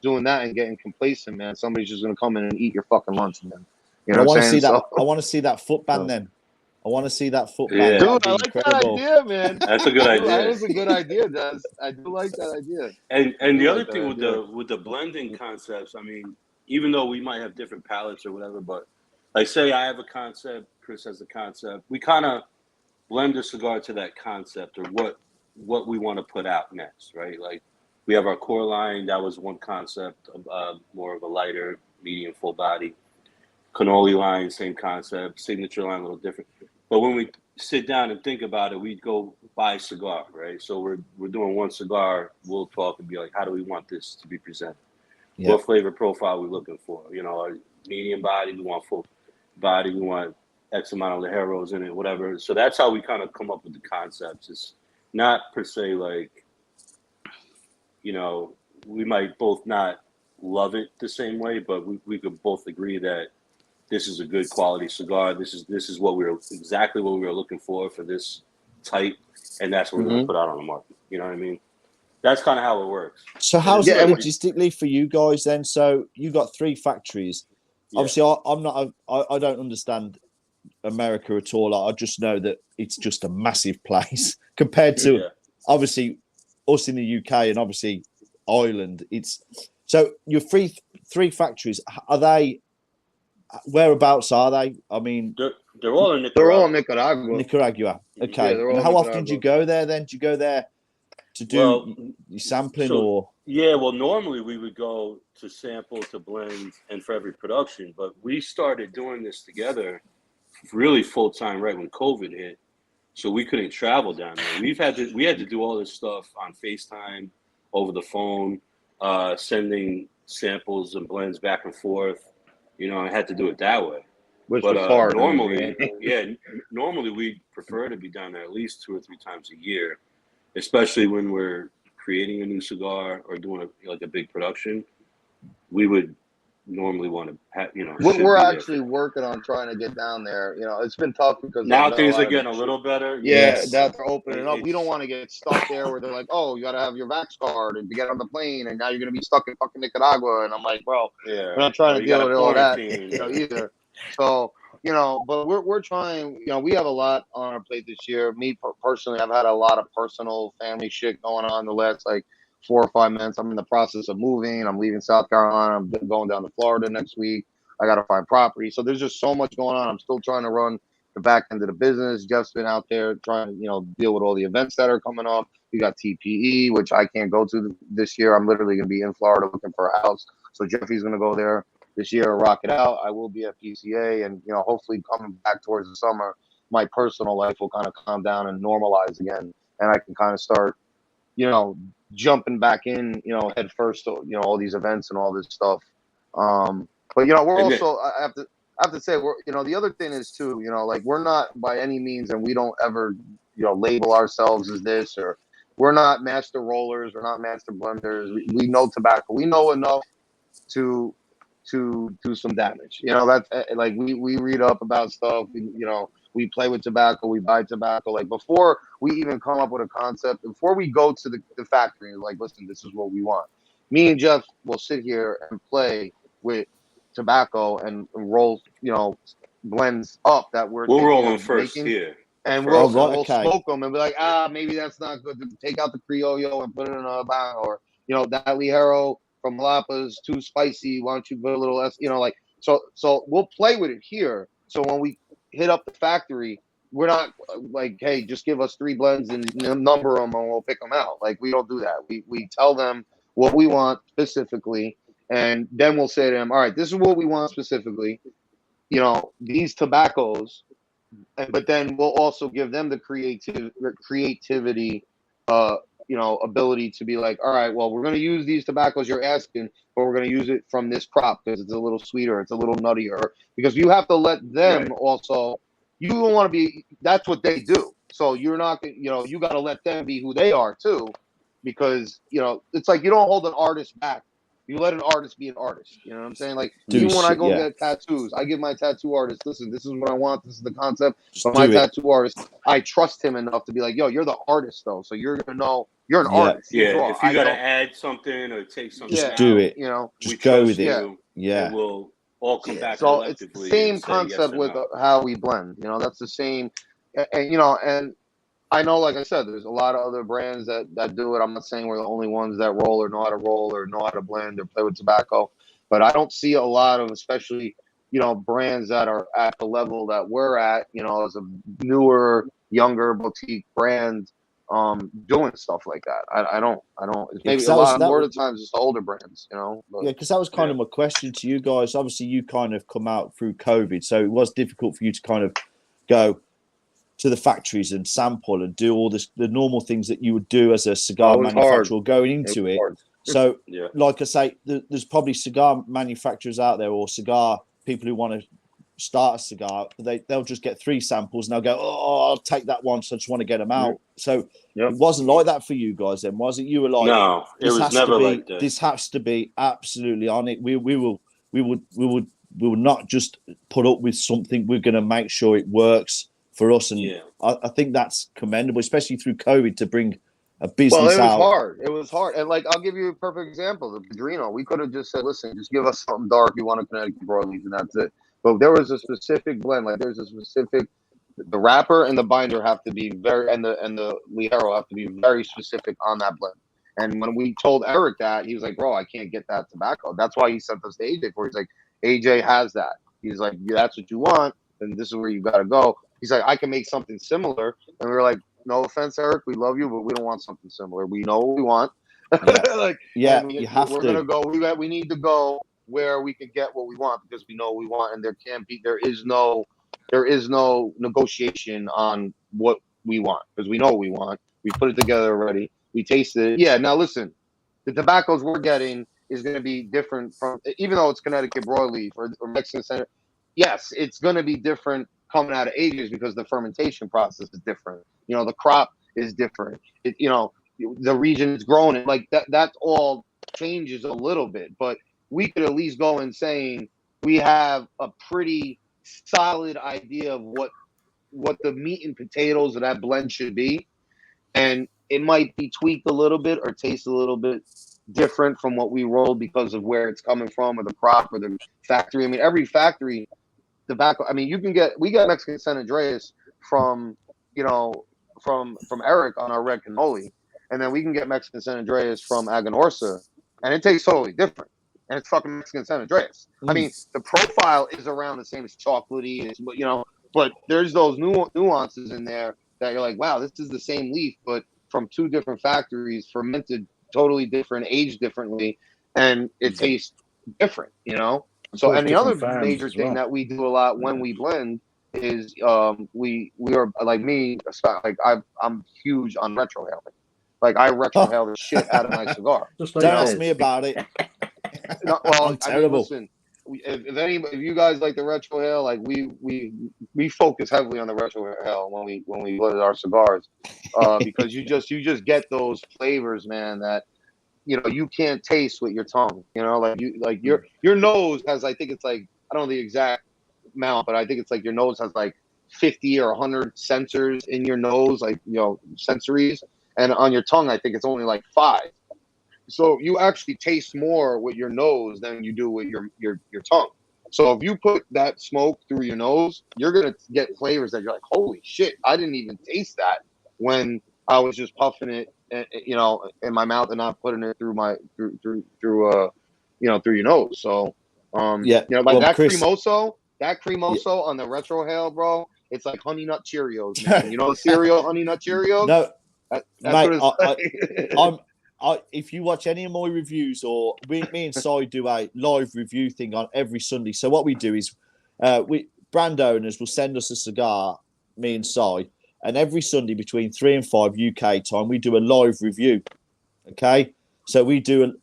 D: doing that and getting complacent, man, somebody's just going to come in and eat your fucking lunch, man.
C: I want to see that. I want to see that foot band then. I want to see that foot band.
D: Yeah. Dude, I like incredible. That idea, man.
B: That's a good idea.
D: That is a good idea, Des. I do like that idea.
B: And the other thing with the blending concepts, I mean, even though we might have different palettes or whatever, but say I have a concept, Chris has a concept, we kind of blend the cigar to that concept or what we want to put out next, right? Like we have our core line, that was one concept, more of a lighter, medium, full body. Cannoli line, same concept. Signature line, a little different. But when we sit down and think about it, we go buy a cigar, right? So we're doing one cigar. We'll talk and be like, how do we want this to be presented? Yeah. What flavor profile are we looking for? Medium body, we want full body, we want X amount of ligeros in it, whatever. So that's how we kind of come up with the concepts. It's not per se we might both not love it the same way, but we could both agree that this is a good quality cigar. This is exactly what we were looking for this type, and that's what we're going to put out on the market. You know what I mean? That's kind of how it works.
C: So how's it logistically for you guys then? So you got 3 factories. Yeah. Obviously, I don't understand America at all. I just know that it's just a massive place compared to obviously us in the UK and obviously Ireland. So your 3 factories, are they? Whereabouts are they? I mean,
B: they're all in Nicaragua.
D: They're all in Nicaragua.
C: Nicaragua. Okay. Yeah, and how often do you go there then? Do you go there to do your sampling or?
B: Yeah, well, normally we would go to sample, to blend, and for every production. But we started doing this together really full time right when COVID hit. So we couldn't travel down there. We had to do all this stuff on FaceTime, over the phone, sending samples and blends back and forth. I had to do it that way.
D: Which was hard.
B: Normally, normally we prefer to be down there at least 2 or 3 times a year, especially when we're creating a new cigar or doing a big production. We would normally want to,
D: we're actually working on trying to get down there. It's been tough because
B: now things are getting a little better.
D: Yeah, that they're opening up. We don't want to get stuck there where they're like, oh, you got to have your Vax card and to get on the plane, and now you're going to be stuck in fucking Nicaragua. And I'm like, bro, we're not trying to deal with all that either. So, but we're trying. We have a lot on our plate this year. Me personally, I've had a lot of personal family shit going on the last 4 or 5 months. I'm in the process of moving. I'm leaving South Carolina. I'm going down to Florida next week. I got to find property. So there's just so much going on. I'm still trying to run the back end of the business. Jeff's been out there trying to, deal with all the events that are coming up. We got TPE, which I can't go to this year. I'm literally going to be in Florida looking for a house. So Jeffy's going to go there this year and rock it out. I will be at PCA, and, hopefully coming back towards the summer, my personal life will kind of calm down and normalize again. And I can kind of start, jumping back in, head first to, all these events and all this stuff But we're also I have to say we're the other thing is too like we're not by any means, and we don't ever label ourselves as this, or we're not master rollers, we're not master blenders. We know tobacco. We know enough to do some damage. That's like we read up about stuff. We play with tobacco, we buy tobacco. Like before we even come up with a concept, before we go to the factory, like, listen, this is what we want. Me and Jeff will sit here and play with tobacco and roll, blends up that we're
B: rolling first
D: making,
B: here.
D: and we'll smoke them and be like, maybe that's not good. Take out the Criollo and put it in a bag, or that Ligero from Lapas too spicy. Why don't you put a little less? So we'll play with it here. So when we hit up the factory, we're not like, hey, just give us 3 blends and number them and we'll pick them out. Like, we don't do that. We tell them what we want specifically, and then we'll say to them, all right, this is what we want specifically. These tobaccos, but then we'll also give them the creativity, ability to be like, all right, well, we're going to use these tobaccos you're asking, but we're going to use it from this crop because it's a little sweeter, it's a little nuttier, because you have to let them also. You don't want to be. That's what they do. So you're not. You got to let them be who they are too, because it's like you don't hold an artist back. You let an artist be an artist. You know what I'm saying? Like, even when I go get tattoos, I give my tattoo artist, listen, this is what I want. This is the concept. But my tattoo artist, I trust him enough to be like, yo, you're the artist though, so you're gonna know you're an artist.
B: Yeah, if you gotta add something or take something,
C: just do it. Just go with it.
B: Yeah, we'll all come back.
D: So it's the same concept with how we blend. That's the same, and and I know, like I said, there's a lot of other brands that do it. I'm not saying we're the only ones that roll or know how to roll or know how to blend or play with tobacco, but I don't see a lot of, especially, brands that are at the level that we're at, as a newer, younger boutique brand, doing stuff like that. I don't. Maybe a lot more of the times it's the older brands, But,
C: because that was kind of my question to you guys. Obviously, you kind of come out through COVID, so it was difficult for you to kind of go to the factories and sample and do all the normal things that you would do as a cigar manufacturer going into it. So, like I say, there's probably cigar manufacturers out there or cigar people who want to start a cigar. They'll just get 3 samples and they'll go, oh, I'll take that one, so I just want to get them out. So it wasn't like that for you guys then, was it? You were like,
B: no, it was never like this.
C: This has to be absolutely on it. We would not just put up with something. We're going to make sure it works for us, and I think that's commendable, especially through COVID, to bring a business out.
D: It was hard. And like, I'll give you a perfect example. The Padrino, we could have just said, listen, just give us something dark. You want a Connecticut broadleaf, and that's it. But there was a specific blend. Like, there's a specific, the wrapper and the binder have to be very, and the Ligero have to be very specific on that blend. And when we told Eric that, he was like, bro, I can't get that tobacco. That's why he sent us to AJ for. He's like, AJ has that. He's like, that's what you want, and this is where you got to go. He's like, I can make something similar. And we were like, no offense, Eric, we love you, but we don't want something similar. We know what we want.
C: You have
D: we're gonna go. We need to go where we can get what we want, because we know what we want, and there is no negotiation on what we want, because we know what we want. We put it together already. We tasted it. Yeah. Now listen, the tobaccos we're getting is going to be different from, even though it's Connecticut broadleaf or Mexican center. Yes, it's going to be different coming out of ages, because the fermentation process is different. The crop is different. The region is growing, and like that all changes a little bit. But we could at least go in saying we have a pretty solid idea of what the meat and potatoes of that blend should be, and it might be tweaked a little bit or taste a little bit different from what we rolled because of where it's coming from, or the crop, or the factory. I mean, every factory tobacco. I mean, we got Mexican San Andreas from Eric on our red cannoli, and then we can get Mexican San Andreas from Aganorsa, and it tastes totally different. And it's fucking Mexican San Andreas. I mean, the profile is around the same as chocolatey, but there's those nuances in there that you're like, wow, this is the same leaf, but from 2 different factories, fermented totally different, aged differently, and it tastes different, So, and the other major thing that we do a lot when we blend is we are, like me, like I'm huge on retrohaling. Like, I retrohale the shit out of my cigar.
C: Don't ask me about it.
D: No, well,
C: I'm terrible.
D: Listen, if you guys like the retro hell, like we focus heavily on the retro hell when we load our cigars, because you just get those flavors, man, that you can't taste with your tongue. Like your nose has, I think it's like, I don't know the exact amount, but I think it's like your nose has like 50 or 100 sensors in your nose, like sensories, and on your tongue, I think it's only like 5. So you actually taste more with your nose than you do with your tongue. So if you put that smoke through your nose, you're gonna get flavors that you're like, holy shit, I didn't even taste that when I was just puffing it, in my mouth and not putting it through through your nose. So like that Chris, cremoso on the retro hell, bro. It's like Honey Nut Cheerios, man. You know the cereal Honey Nut Cheerios?
C: No,
D: that's
C: mate,
D: what it's like.
C: If you watch any of my reviews, or me and Si do a live review thing on every Sunday. So what we do is, brand owners will send us a cigar, me and Si, and every Sunday between 3 and 5 UK time, we do a live review. Okay, so we do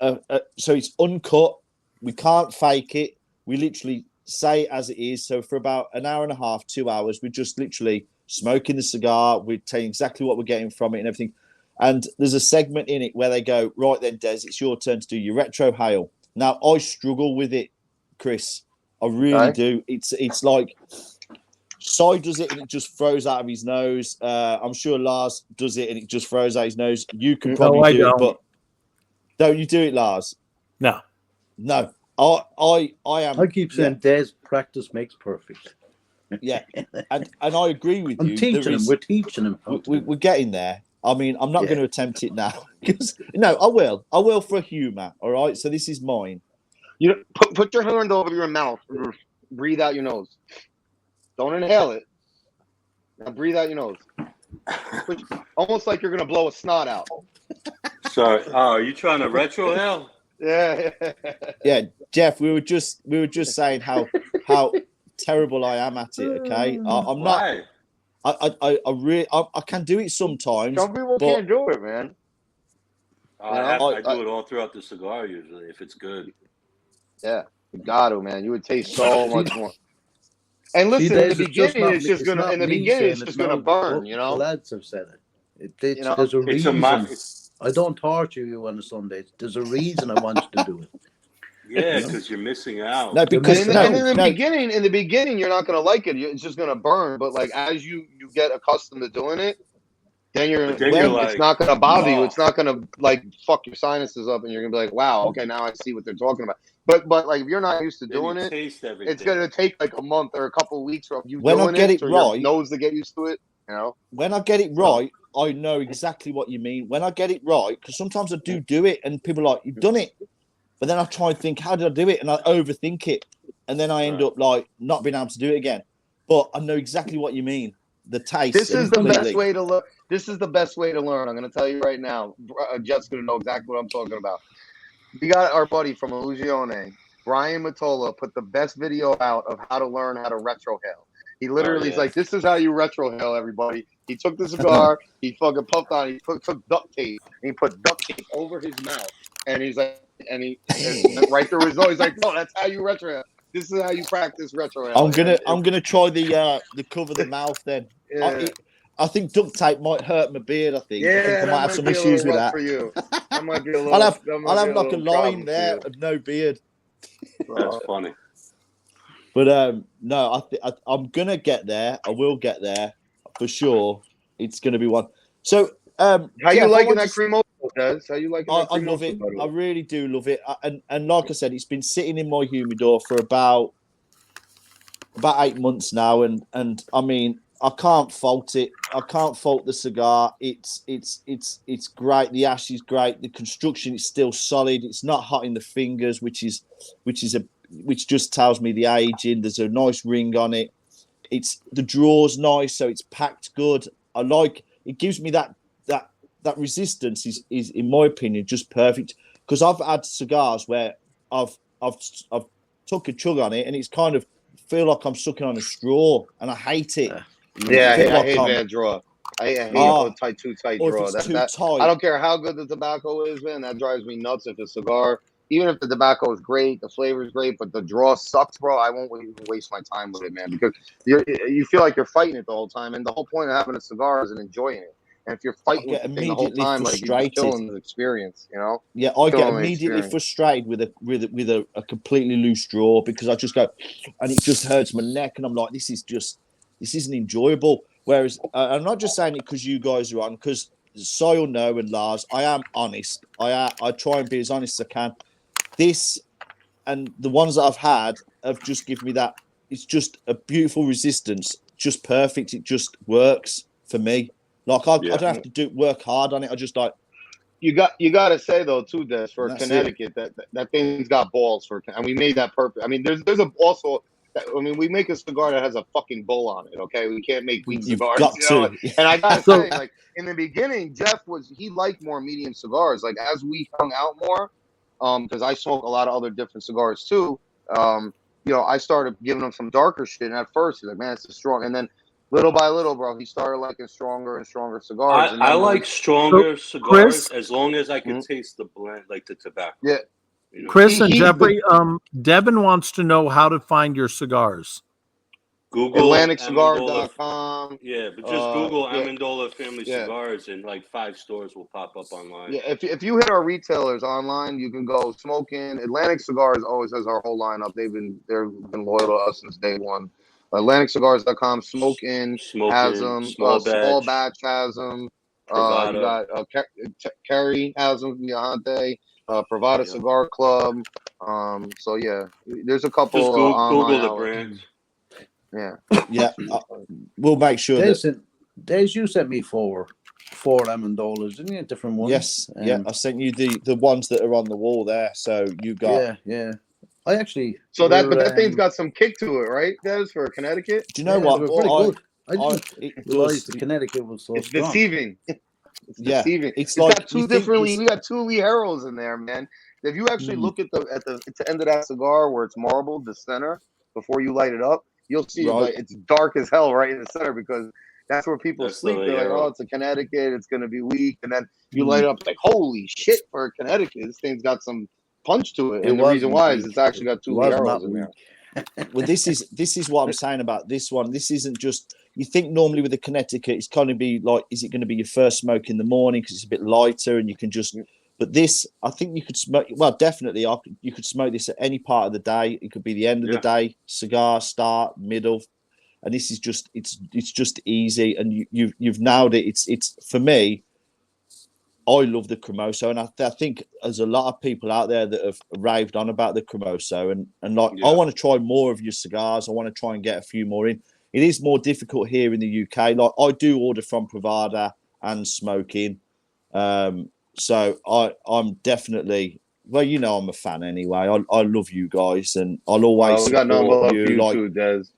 C: so it's uncut. We can't fake it. We literally say it as it is. So for about an hour and a half, 2 hours, we're just literally smoking the cigar. We're telling exactly what we're getting from it and everything. And there's a segment in it where they go, right then, Des, it's your turn to do your retro hail. Now, I struggle with it, Chris. I really do. It's like Si does it and it just throws out of his nose. I'm sure Lars does it and it just throws out his nose. You can probably do it, but don't you do it, Lars?
A: No.
C: I am.
E: I keep saying, Des, practice makes perfect.
C: Yeah, and I agree with you.
E: We're teaching him.
C: We're getting there. I mean, I'm not going to attempt it now because I will for humor. All right. So this is mine.
D: Put your hand over your mouth. Breathe out your nose. Don't inhale it. Now breathe out your nose. Almost like you're going to blow a snot out.
B: Sorry. Oh, are you trying to retro hell?
D: Yeah.
C: Yeah, Jeff. We were just saying how terrible I am at it. Okay, I'm not.
B: Why?
C: I can do it sometimes.
D: Some people can't do it, man.
B: I do it all throughout the cigar usually if it's good.
D: Yeah, you got to, man. You would taste so much more. And listen, in the beginning, it's just gonna. In the beginning, it's just gonna burn.
E: The lads have said it. There's a reason. I don't torture you on a Sunday. There's a reason I want you to do it.
B: Yeah, because you're missing out.
C: No, because
D: in the beginning, you're not gonna like it. It's just gonna burn. But like as you get accustomed to doing it, then it's not gonna bother you. It's not gonna like fuck your sinuses up, and you're gonna be like, wow, okay, now I see what they're talking about. But like if you're not used to doing it, it's gonna take like a month or a couple of weeks of you
C: when
D: doing
C: I get it
D: for
C: right,
D: your nose to get used to it.
C: When I get it right, I know exactly what you mean. When I get it right, because sometimes I do it, and people are like, you've done it. But then I try and think, how did I do it? And I overthink it. And then I end up like not being able to do it again. But I know exactly what you mean. The taste.
D: This is the best way to learn. This is the best way to learn. I'm going to tell you right now. Jeff's going to know exactly what I'm talking about. We got our buddy from Illusione, Brian Matola, put the best video out of how to learn how to retro hail. He literally is like, this is how you retro hail, everybody. He took the cigar, he fucking puffed on it, he took duct tape, and he put duct tape over his mouth. And he's like, and right through his nose, he's like, no, that's how you retro hail. This is how you practice retro hail.
C: I'm gonna try the cover the mouth then.
D: Yeah.
C: I think duct tape might hurt my beard. I think I might have some
D: be
C: issues with that.
D: For you. That might be a little.
C: I'll have like a line there of no beard.
B: That's funny.
C: But no, I'm gonna get there. I will get there for sure. It's gonna be one. So
D: how you liking that cremoso, Des? How you liking that cremoso?
C: I love it. I really do love it. And like I said, it's been sitting in my humidor for about 8 months now, and I mean, I can't fault it. I can't fault the cigar. It's great. The ash is great. The construction is still solid. It's not hot in the fingers, which just tells me the aging. There's a nice ring on it. The draw's nice, so it's packed good. I like it. Gives me that resistance is in my opinion just perfect, because I've had cigars where I've took a chug on it and it's kind of feel like I'm sucking on a straw, and I hate it.
D: Yeah, I hate that draw. I hate a too tight draw.
C: Too tight.
D: I don't care how good the tobacco is, man. That drives me nuts. If a cigar even if the tobacco is great, the flavor is great, but the draw sucks, bro, I won't even waste my time with it, man, because you feel like you're fighting it the whole time, and the whole point of having a cigar is enjoying it. And if you're fighting with the thing the whole time, like you're just killing the experience, you know?
C: Yeah, I get immediately frustrated with a completely loose draw because I just go, and it just hurts my neck, and I'm like, this isn't enjoyable. Whereas I'm not just saying it because you guys are on, because Soil know and Lars, I am honest. I try and be as honest as I can. This and the ones that I've had have just given me that. It's just a beautiful resistance, just perfect. It just works for me. Like I don't have to work hard on it. I just like.
D: You got to say though too, Des, for Connecticut that thing's got balls for, and we made that purpose. I mean, there's also. I mean, we make a cigar that has a fucking bull on it. Okay, we can't make weak cigars. You know? And I gotta say, like in the beginning, Jeff he liked more medium cigars. Like as we hung out more, because I smoke a lot of other different cigars too. You know, I started giving him some darker shit, and at first he's like, "Man, it's strong," and then little by little, bro, he started liking stronger and stronger cigars.
B: I like stronger cigars as long as I can taste the blend, like the tobacco.
D: Yeah.
B: You know?
A: Chris and Jeffrey, Devin wants to know how to find your cigars.
B: Google
D: AtlanticCigar.com.
B: Yeah, but just Google Amendola Family Cigars, and like 5 stores will pop up online.
D: Yeah, if you hit our retailers online, you can go Smoking. Atlantic Cigars always has our whole lineup. They've been loyal to us since day one. AtlanticCigars.com. Smoking has them. Small Batch has them. You got Kerry has them. Yahante. Pravada Cigar Club. So yeah, there's a couple.
B: Just Google the brand.
C: Yeah. We'll make sure
E: Des, you sent me four Amendolas, didn't you? Different ones.
C: Yes. I sent you the ones that are on the wall there. So you got.
E: Yeah. I actually.
D: So that thing's got some kick to it, right? Des, for Connecticut.
E: Do you know what? Very good. I didn't realize the Connecticut was so
D: it's
E: strong.
D: Deceiving. It's deceiving. It's like got two different. We got 2 Lee Harrows in there, man. If you actually look at the end of that cigar where it's marbled, the center, before you light it up, you'll see it's dark as hell right in the center because that's where people sleep. They're like, oh, it's a Connecticut, it's gonna be weak, and then you light it up like, holy shit, for a Connecticut, this thing's got some punch to it. And the reason why is it's actually got 2 Lee Harrows in there.
C: Well, this is what I'm saying about this one. This isn't just. You think normally with the Connecticut, it's going to be like, is it going to be your first smoke in the morning because it's a bit lighter and you can just. But this, I think you could smoke. Well, definitely, you could smoke this at any part of the day. It could be the end of the day, cigar, start, middle, and this is just it's just easy, and you've nailed it. It's for me. I love the Cremoso, and I think there's a lot of people out there that have raved on about the Cremoso, and like I want to try more of your cigars. I want to try and get a few more in. It is more difficult here in the UK. Like I do order from Pravada and Smoking. So I'm definitely I'm a fan anyway. I love you guys, and I'll always support you.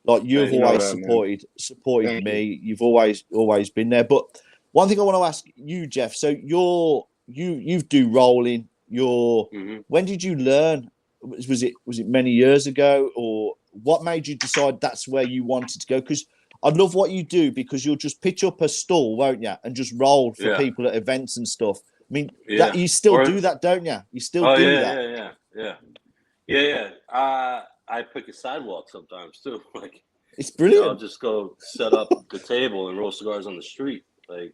C: Like you've always supported me. You've always been there. But one thing I want to ask you, Jeff. So you do rolling. When did you learn? Was it many years ago, or what made you decide that's where you wanted to go? Because I love what you do because you'll just pitch up a stall, won't you, and just roll for people at events and stuff. I mean, that you still do that, don't you? You still do that.
B: Yeah. I pick a sidewalk sometimes too. Like
C: it's brilliant.
B: I'll just go set up the table and roll cigars on the street, because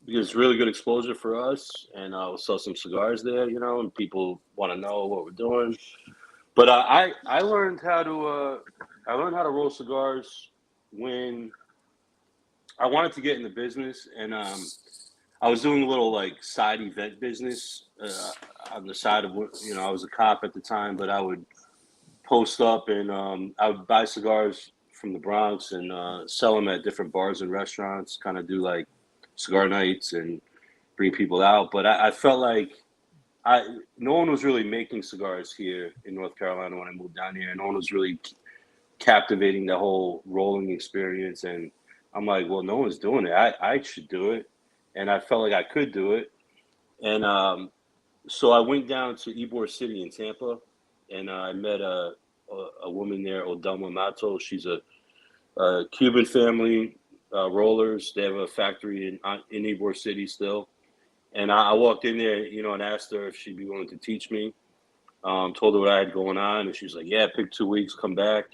B: it's really good exposure for us, and we'll sell some cigars there, and people want to know what we're doing. But I learned how to roll cigars when I wanted to get in the business, and I was doing a little like side event business on the side of I was a cop at the time, but I would post up and I would buy cigars from the Bronx and sell them at different bars and restaurants, kind of do like cigar nights and bring people out. But I felt like no one was really making cigars here in North Carolina when I moved down here. No one was really captivating the whole rolling experience. And I'm like, well, no one's doing it. I should do it. And I felt like I could do it. And so I went down to Ybor City in Tampa, and I met a woman there, Odelma Mato. She's a Cuban family, rollers. They have a factory in Ybor City still. And I walked in there, and asked her if she'd be willing to teach me. Told her what I had going on, and she was like, "Yeah, pick 2 weeks, come back."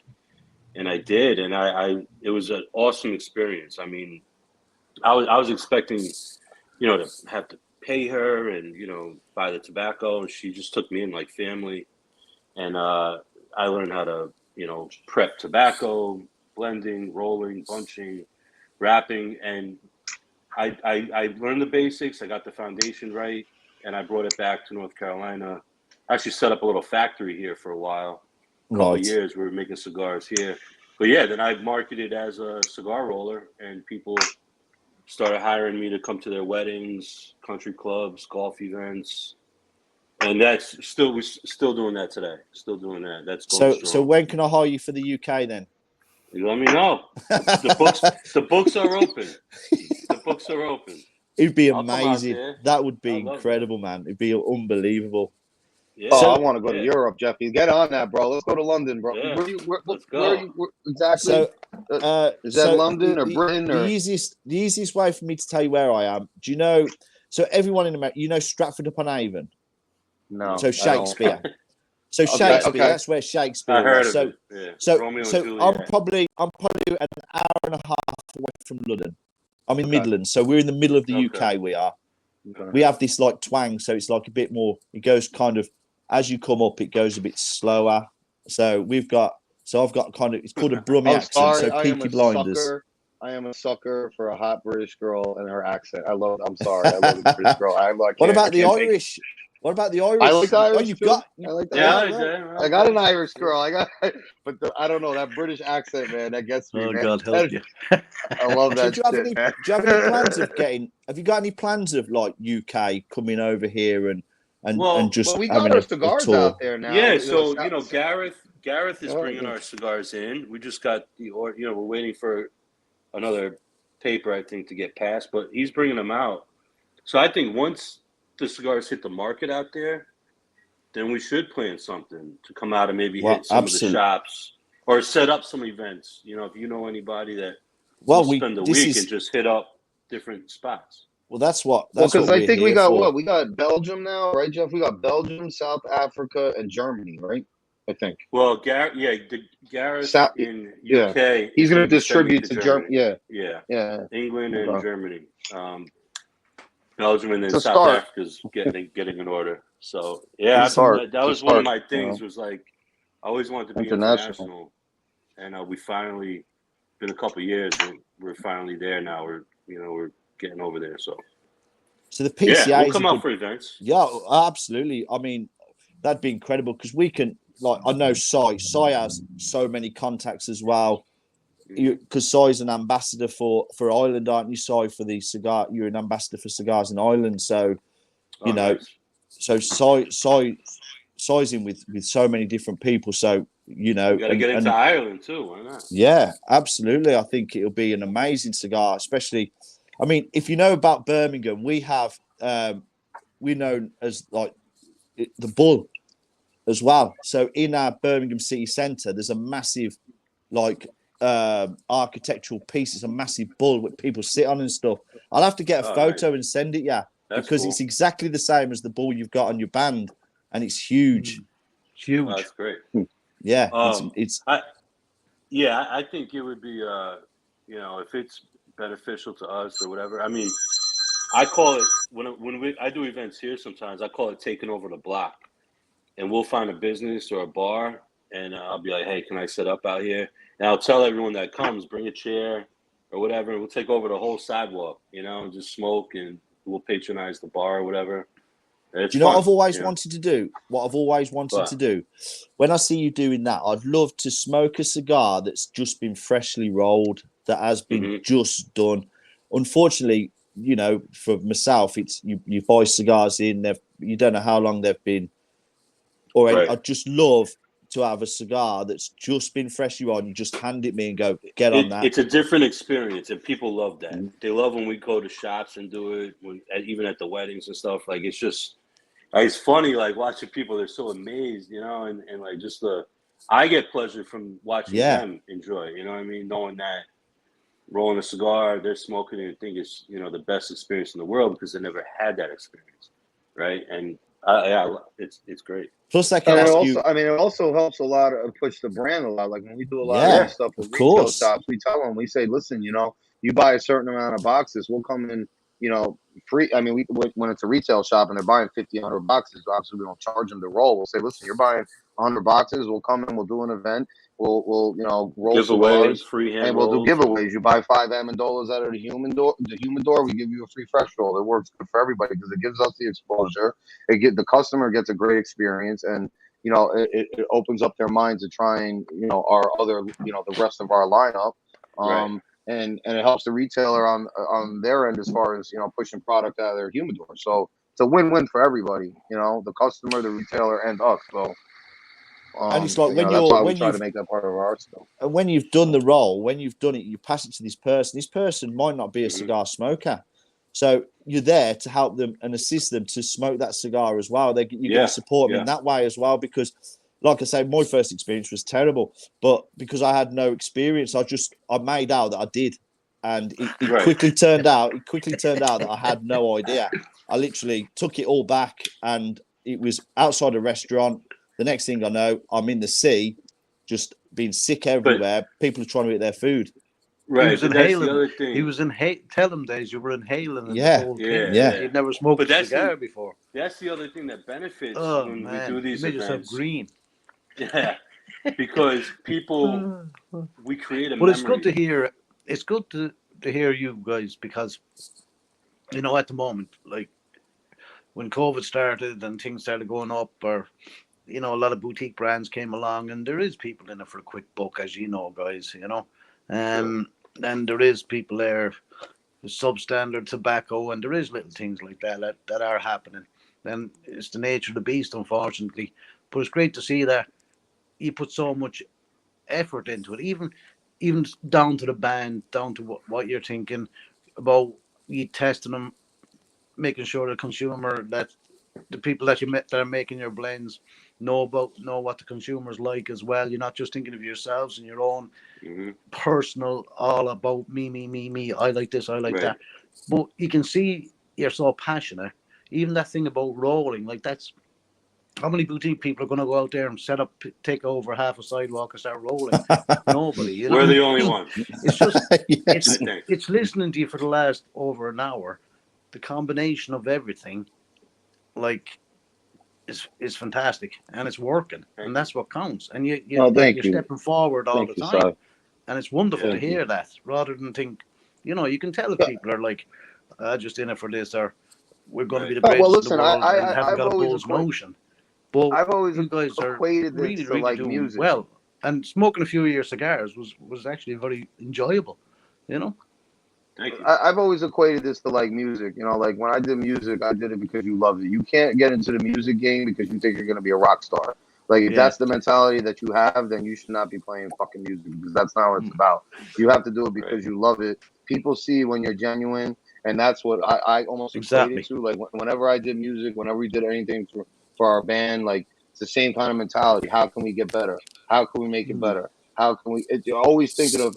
B: And I did, and it was an awesome experience. I mean, I was expecting, to have to pay her and buy the tobacco, and she just took me in like family, and I learned how to prep tobacco, blending, rolling, bunching, wrapping, and I learned the basics. I got the foundation right, and I brought it back to North Carolina. I actually set up a little factory here for a while. A couple of years, we were making cigars here. But yeah, then I marketed as a cigar roller, and people started hiring me to come to their weddings, country clubs, golf events, and we're still doing that today. Still doing that. That's going strong.
C: So when can I hire you for the UK then?
B: You let me know. The books are open. The books are open.
C: It'd be amazing. That would be incredible, man. It'd be unbelievable.
B: Yeah.
D: I want to go to Europe, Jeffy. Get on that, bro. Let's go to London, bro.
B: Yeah.
D: Let's go. Where exactly? Is that London or Britain?
C: The easiest way for me to tell you where I am. Do you know? So everyone in America, Stratford upon Avon.
D: No.
C: So Shakespeare. So Shakespeare. That's where Shakespeare.
B: I heard
C: was.
B: of it. Yeah.
C: So
B: Juliet.
C: I'm probably an hour and a half away from London. I'm in Midlands, so we're in the middle of the UK. We are.
D: Okay.
C: We have this like twang, so it's like a bit more. It goes kind of as you come up, it goes a bit slower. So I've got kind of, it's called a Brummie accent.
D: Sorry,
C: so Peaky Blinders.
D: I am a sucker for a hot British girl and her accent. I'm sorry, I love the British girl.
C: What about the Irish? What about the Irish?
D: I like the Irish.
C: I
D: like that.
B: Yeah,
D: I got an Irish girl. But I don't know, that British accent, man. That gets me.
E: Oh,
D: man.
E: God help you.
D: I love that.
C: Do you have any plans of getting? Have you got any plans of like UK coming over here and just
D: we
C: having
D: got our cigars out there now?
B: Yeah, so Gareth is bringing our cigars in. We just got we're waiting for another paper, I think, to get passed, but he's bringing them out. So I think once the cigars hit the market out there, then we should plan something to come out and maybe hit some of the shops or set up some events. If you know anybody that will spend the week and just hit up different spots.
C: Well, that's
D: because I think we got we got Belgium now, right, Jeff? We got Belgium, South Africa, and Germany, right? I think.
B: Well, Gareth in UK.
D: He's going to distribute to Germany.
B: Yeah. England and Germany. Belgium and then South Africa's getting in order. So that was one of my things. Was like I always wanted to be international, and we finally been a couple of years. We're finally there now. We're getting over there. So
C: the PCA
B: we'll come out for events.
C: Yeah, absolutely. I mean, that'd be incredible because we can. Like I know Sai has so many contacts as well. Because Sai's an ambassador for Ireland, aren't you, Sai? For the cigar, you're an ambassador for cigars in Ireland. So,
B: nice.
C: So Sai's in with so many different people. So
B: you got to get into Ireland too. Why not?
C: Yeah, absolutely. I think it'll be an amazing cigar, especially. I mean, if you know about Birmingham, we have we're known as like the Bull as well. So in our Birmingham city centre, there's a massive architectural piece. It's a massive bull that people sit on and stuff. I'll have to get a photo and send it because it's exactly the same as the bull you've got on your band, and it's huge.
E: Huge.
B: Oh, that's great.
C: Yeah,
B: I think it would be if it's beneficial to us or whatever. I mean, I call it when I do events here. Sometimes I call it taking over the block, and we'll find a business or a bar, and I'll be like, "Hey, can I set up out here?" And I'll tell everyone that comes, bring a chair or whatever, and we'll take over the whole sidewalk, and just smoke, and we'll patronize the bar or whatever. It's
C: do you know
B: fun,
C: what I've always wanted to do? What I've always wanted to do? When I see you doing that, I'd love to smoke a cigar that's just been freshly rolled, that has been just done. Unfortunately, for myself, it's you buy cigars in, you don't know how long they've been. I'd just love to have a cigar that's just been freshly rolled. You just hand it me and go, get on that.
B: It's a different experience, and people love that. They love when we go to shops and do it, even at the weddings and stuff. Like it's funny, like watching people. They're so amazed, and like just I get pleasure from watching them enjoy. You know what I mean? Knowing that, rolling a cigar, they're smoking it and think it's, you know, the best experience in the world because they never had that experience, right? And yeah, it's great.
C: Plus, I can ask you.
D: I mean, it also helps a lot of push the brand a lot. Like when we do a lot of stuff with
C: retail
D: shops, we tell them, we say, listen, you know, you buy a certain amount of boxes, we'll come in, you know, free. I mean, when it's a retail shop and they're buying 50, 100 boxes, obviously we don't charge them to roll. We'll say, listen, you're buying 100 boxes. We'll come in, we'll do an event. We'll you know, roll cigars,
B: free hand
D: and we'll
B: rolls.
D: do giveaways. You buy 5 Amendolas out of the humidor, we give you a free fresh roll. It works good for everybody because it gives us the exposure. The customer gets a great experience, and you know, it opens up their minds to trying, you know, our other, you know, the rest of our lineup. And it helps the retailer on their end as far as, you know, pushing product out of their humidor. So it's a win-win for everybody, you know, the customer, the retailer, and us. So
C: and it's like
D: that's why we try to make that part of our stuff.
C: And when you've done the roll, when you've done it, you pass it to this person. This person might not be a cigar smoker, so you're there to help them and assist them to smoke that cigar as well. You're going to support them in that way as well, because, like I say, my first experience was terrible, but because I had no experience, I made out that I did, and it quickly turned out. It quickly turned out that I had no idea. I literally took it all back, and it was outside a restaurant. The next thing I know, I'm in the sea, just being sick everywhere. People are trying to eat their food.
B: Right,
E: he was inhaling. He was tell them, Days, you were inhaling. The whole thing. He'd never smoked a cigar before.
B: That's the other thing that benefits when we do these
E: you made
B: events.
E: Yourself green.
B: Yeah, because people, we create a
E: But
B: memory.
E: it's good to hear. It's good to hear you guys, because, you know, at the moment, like when COVID started and things started going up, or, you know, a lot of boutique brands came along, and there is people in it for a quick buck, as you know, guys, you know. And there is people there, substandard tobacco, and there is little things like that are happening. And it's the nature of the beast, unfortunately. But it's great to see that you put so much effort into it, even down to the band, down to what you're thinking about, you testing them, making sure the consumer, that the people that you met that are making your blends know what the consumers like as well. You're not just thinking of yourselves and your own personal, all about me. I like this, I like that. But you can see you're so passionate. Even that thing about rolling, like, that's how many boutique people are going to go out there and take over half a sidewalk and start rolling? Nobody. You know?
B: We're the only ones.
E: It's just it's listening to you for the last over an hour. The combination of everything, like, is fantastic, and it's working, and that's what counts. And you're stepping forward all the time, and it's wonderful to hear that, rather than think, you know, you can tell if people are like, just in it for this, or we're going to be the greatest in the world, and haven't got a bull's notion. But
D: I've always
E: you guys are
D: equated this
E: really,
D: to
E: really
D: like
E: doing
D: music.
E: well, and smoking a few of your cigars was actually very enjoyable, you know.
B: Thank you.
D: I've always equated this to like music. You know, like when I did music, I did it because you loved it. You can't get into the music game because you think you're going to be a rock star. Like, if that's the mentality that you have, then you should not be playing fucking music, because that's not what it's about. You have to do it because you love it. People see when you're genuine, and that's what I almost equated to. Like, whenever I did music, whenever we did anything for our band, like, it's the same kind of mentality. How can we get better? How can we make it better? How can we? You're always thinking of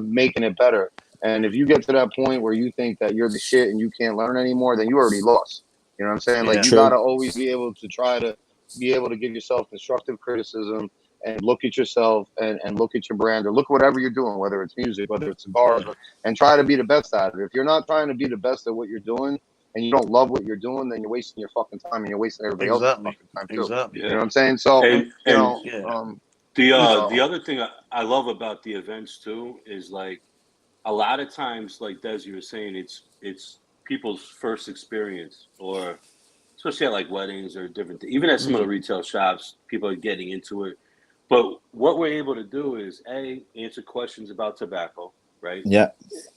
D: making it better. And if you get to that point where you think that you're the shit and you can't learn anymore, then you already lost. You know what I'm saying? Like, you got to always be able to try to be able to give yourself constructive criticism, and look at yourself and look at your brand, or look at whatever you're doing, whether it's music, whether it's cigars, and try to be the best at it. If you're not trying to be the best at what you're doing, and you don't love what you're doing, then you're wasting your fucking time, and you're wasting everybody else's fucking time too.
E: Exactly.
D: You know what I'm saying? So,
B: the other thing I love about the events too is, like, a lot of times, like Des, you were saying, it's people's first experience, or especially at like weddings or different things. Even at some of the retail shops, people are getting into it. But what we're able to do is answer questions about tobacco, right?
C: Yeah.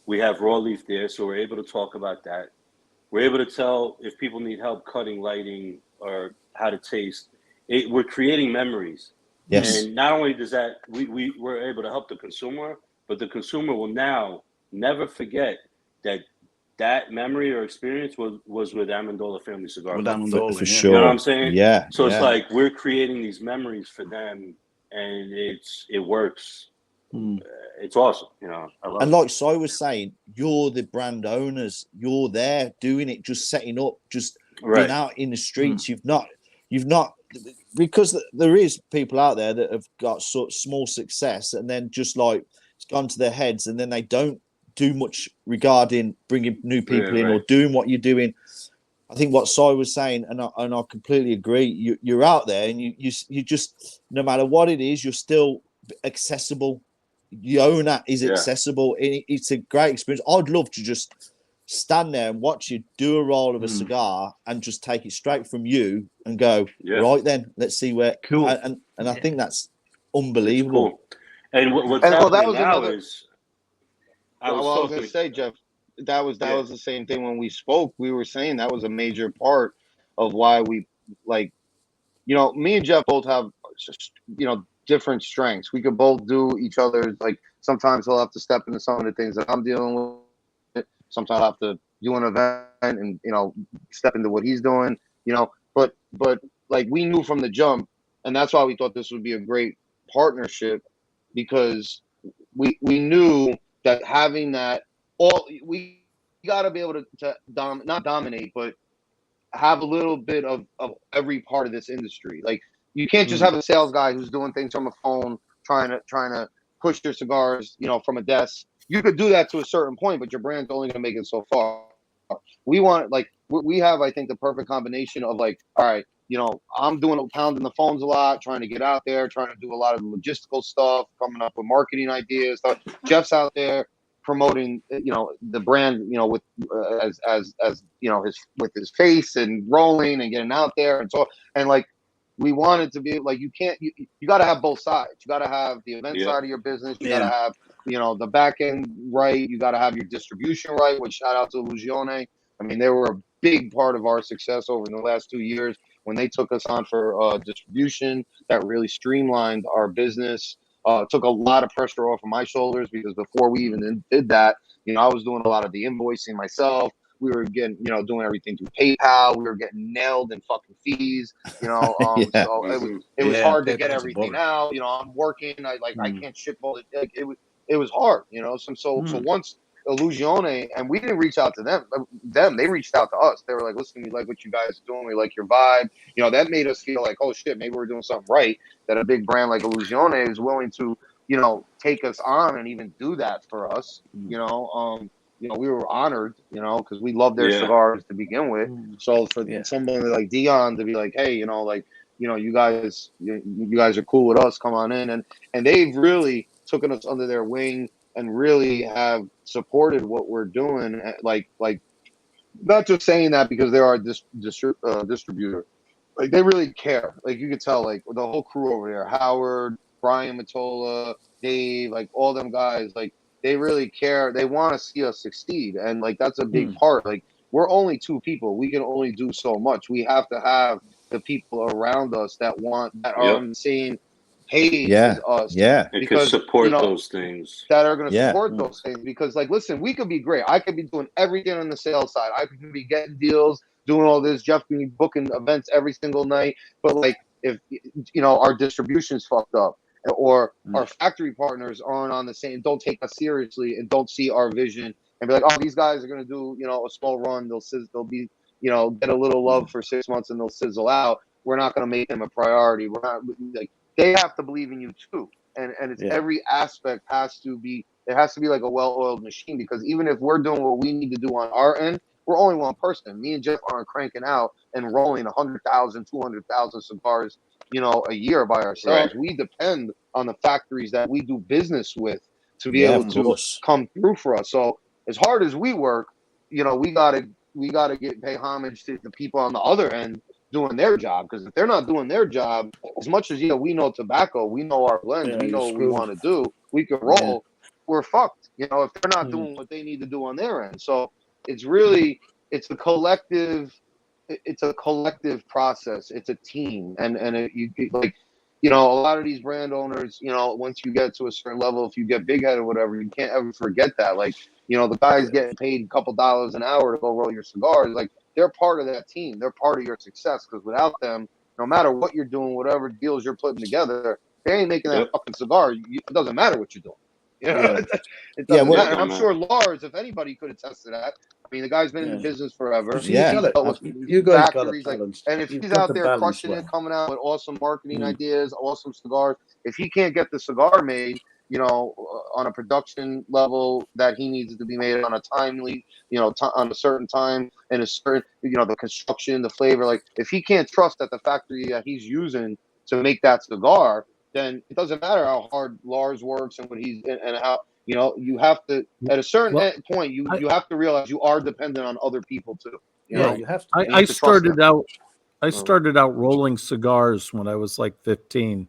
B: We have raw leaf there, so we're able to talk about that. We're able to tell if people need help cutting, lighting, or how to taste. We're creating memories.
C: Yes.
B: And not only does that, we're able to help the consumer, but the consumer will now never forget that memory or experience was with Amendola Family Cigar.
C: For sure.
B: You know what I'm saying?
C: Yeah.
B: So it's like we're creating these memories for them, and it works it's awesome. You know, I love
C: and
B: it.
C: like Si was saying, you're the brand owners. You're there doing it, just setting up, just being out in the streets. You've not, because there is people out there that have got sort of small success and then just like it's gone to their heads, and then they don't do much regarding bringing new people in or doing what you're doing. I think what Si was saying, and I completely agree. You're out there, and you just, no matter what it is, you're still accessible. The owner is accessible. It's a great experience. I'd love to just stand there and watch you do a roll of a cigar and just take it straight from you and go, right then, let's see where.
F: Cool.
C: And I think that's unbelievable.
B: Cool. And what's happening now is,
D: I was going to say, Jeff, that was the same thing when we spoke. We were saying that was a major part of why we, like, you know, me and Jeff both have, you know, different strengths. We could both do each other's, like, sometimes he'll have to step into some of the things that I'm dealing with. Sometimes I'll have to do an event and, you know, step into what he's doing, you know, but like we knew from the jump, and that's why we thought this would be a great partnership, because we knew that having that, we got to be able to not dominate, but have a little bit of every part of this industry. Like, you can't just have a sales guy who's doing things from a phone, trying to push your cigars, you know, from a desk. You could do that to a certain point, but your brand's only going to make it so far. We want, like, we have, I think, the perfect combination of, like, all right, you know, I'm pounding the phones a lot, trying to get out there, trying to do a lot of logistical stuff, coming up with marketing ideas. Jeff's out there promoting, you know, the brand, you know, with as you know, with his face and rolling and getting out there, and so, and like, we wanted to be like, you got to have both sides. You got to have the event side of your business. You got to have, you know, the back end right. You got to have your distribution right. Which, shout out to Illusione. I mean, they were a big part of our success over the last 2 years when they took us on for distribution. That really streamlined our business. Took a lot of pressure off of my shoulders, because before we even did that, you know, I was doing a lot of the invoicing myself. We were getting, you know, doing everything through PayPal. We were getting nailed in fucking fees, you know. So it was hard to get everything out. You know, I'm working. I can't ship all it. Like, it was hard, you know. So once Illusione, and we didn't reach out to them. They reached out to us. They were like, listen, we like what you guys are doing. We like your vibe. You know, that made us feel like, oh shit, maybe we're doing something right. That a big brand like Illusione is willing to, you know, take us on and even do that for us. You know, we were honored, you know, because we love their cigars to begin with. So for somebody like Dion to be like, hey, you know, like, you know, you guys are cool with us, come on in, and they've really taken us under their wing and really have supported what we're doing. Like not just saying that because they're our distributor. Like, they really care. Like, you could tell, like, the whole crew over there, Howard, Brian Matola, Dave, like, all them guys, like, they really care. They want to see us succeed. And, like, that's a big part. Like, we're only 2 people. We can only do so much. We have to have the people around us that are on the same page as us.
B: Yeah. Because, support, you know, those things.
D: That are going to support those things. Because, like, listen, we could be great. I could be doing everything on the sales side. I could be getting deals, doing all this. Jeff can be booking events every single night. But, like, if, you know, our distribution's fucked up, or our factory partners aren't on the same, don't take us seriously and don't see our vision and be like, oh, these guys are going to do, you know, a small run. They'll be, you know, get a little love for 6 months and they'll sizzle out. We're not going to make them a priority. We're not, like, they have to believe in you too. And it's every aspect has to be like a well-oiled machine, because even if we're doing what we need to do on our end, we're only one person. Me and Jeff aren't cranking out and rolling 100,000, 200,000 cigars, you know, a year by ourselves. Right. We depend on the factories that we do business with to be able to come through for us. So as hard as we work, you know, we gotta pay homage to the people on the other end doing their job, because if they're not doing their job, as much as, you know, we know tobacco, we know our blends, we know what we want to do, we can roll, we're fucked, you know, if they're not doing what they need to do on their end. So it's a collective process. It's a team, and like, you know, a lot of these brand owners, you know, once you get to a certain level, if you get big headed or whatever, you can't ever forget that. Like, you know, the guys getting paid a couple dollars an hour to go roll your cigars, like, they're part of that team. They're part of your success, because without them, no matter what you're doing, whatever deals you're putting together, they ain't making that fucking cigar. It doesn't matter what you're doing. You know,
C: Yeah.
D: it doesn't
C: well,
D: matter. And I'm sure Lars, if anybody could attest to that. I mean, the guy's been in the business forever.
C: Yeah.
E: You guys got it balanced.
D: And if he's out there crushing it, coming out with awesome marketing ideas, awesome cigars, if he can't get the cigar made, you know, on a production level that he needs it to be made on a timely, you know, on a certain time and a certain, you know, the construction, the flavor, like if he can't trust that the factory that he's using to make that cigar, then it doesn't matter how hard Lars works and what he's and how, you know, you have to at a certain point you have to realize you are dependent on other people too. You know,
E: you have to.
A: I started out rolling cigars when I was like 15,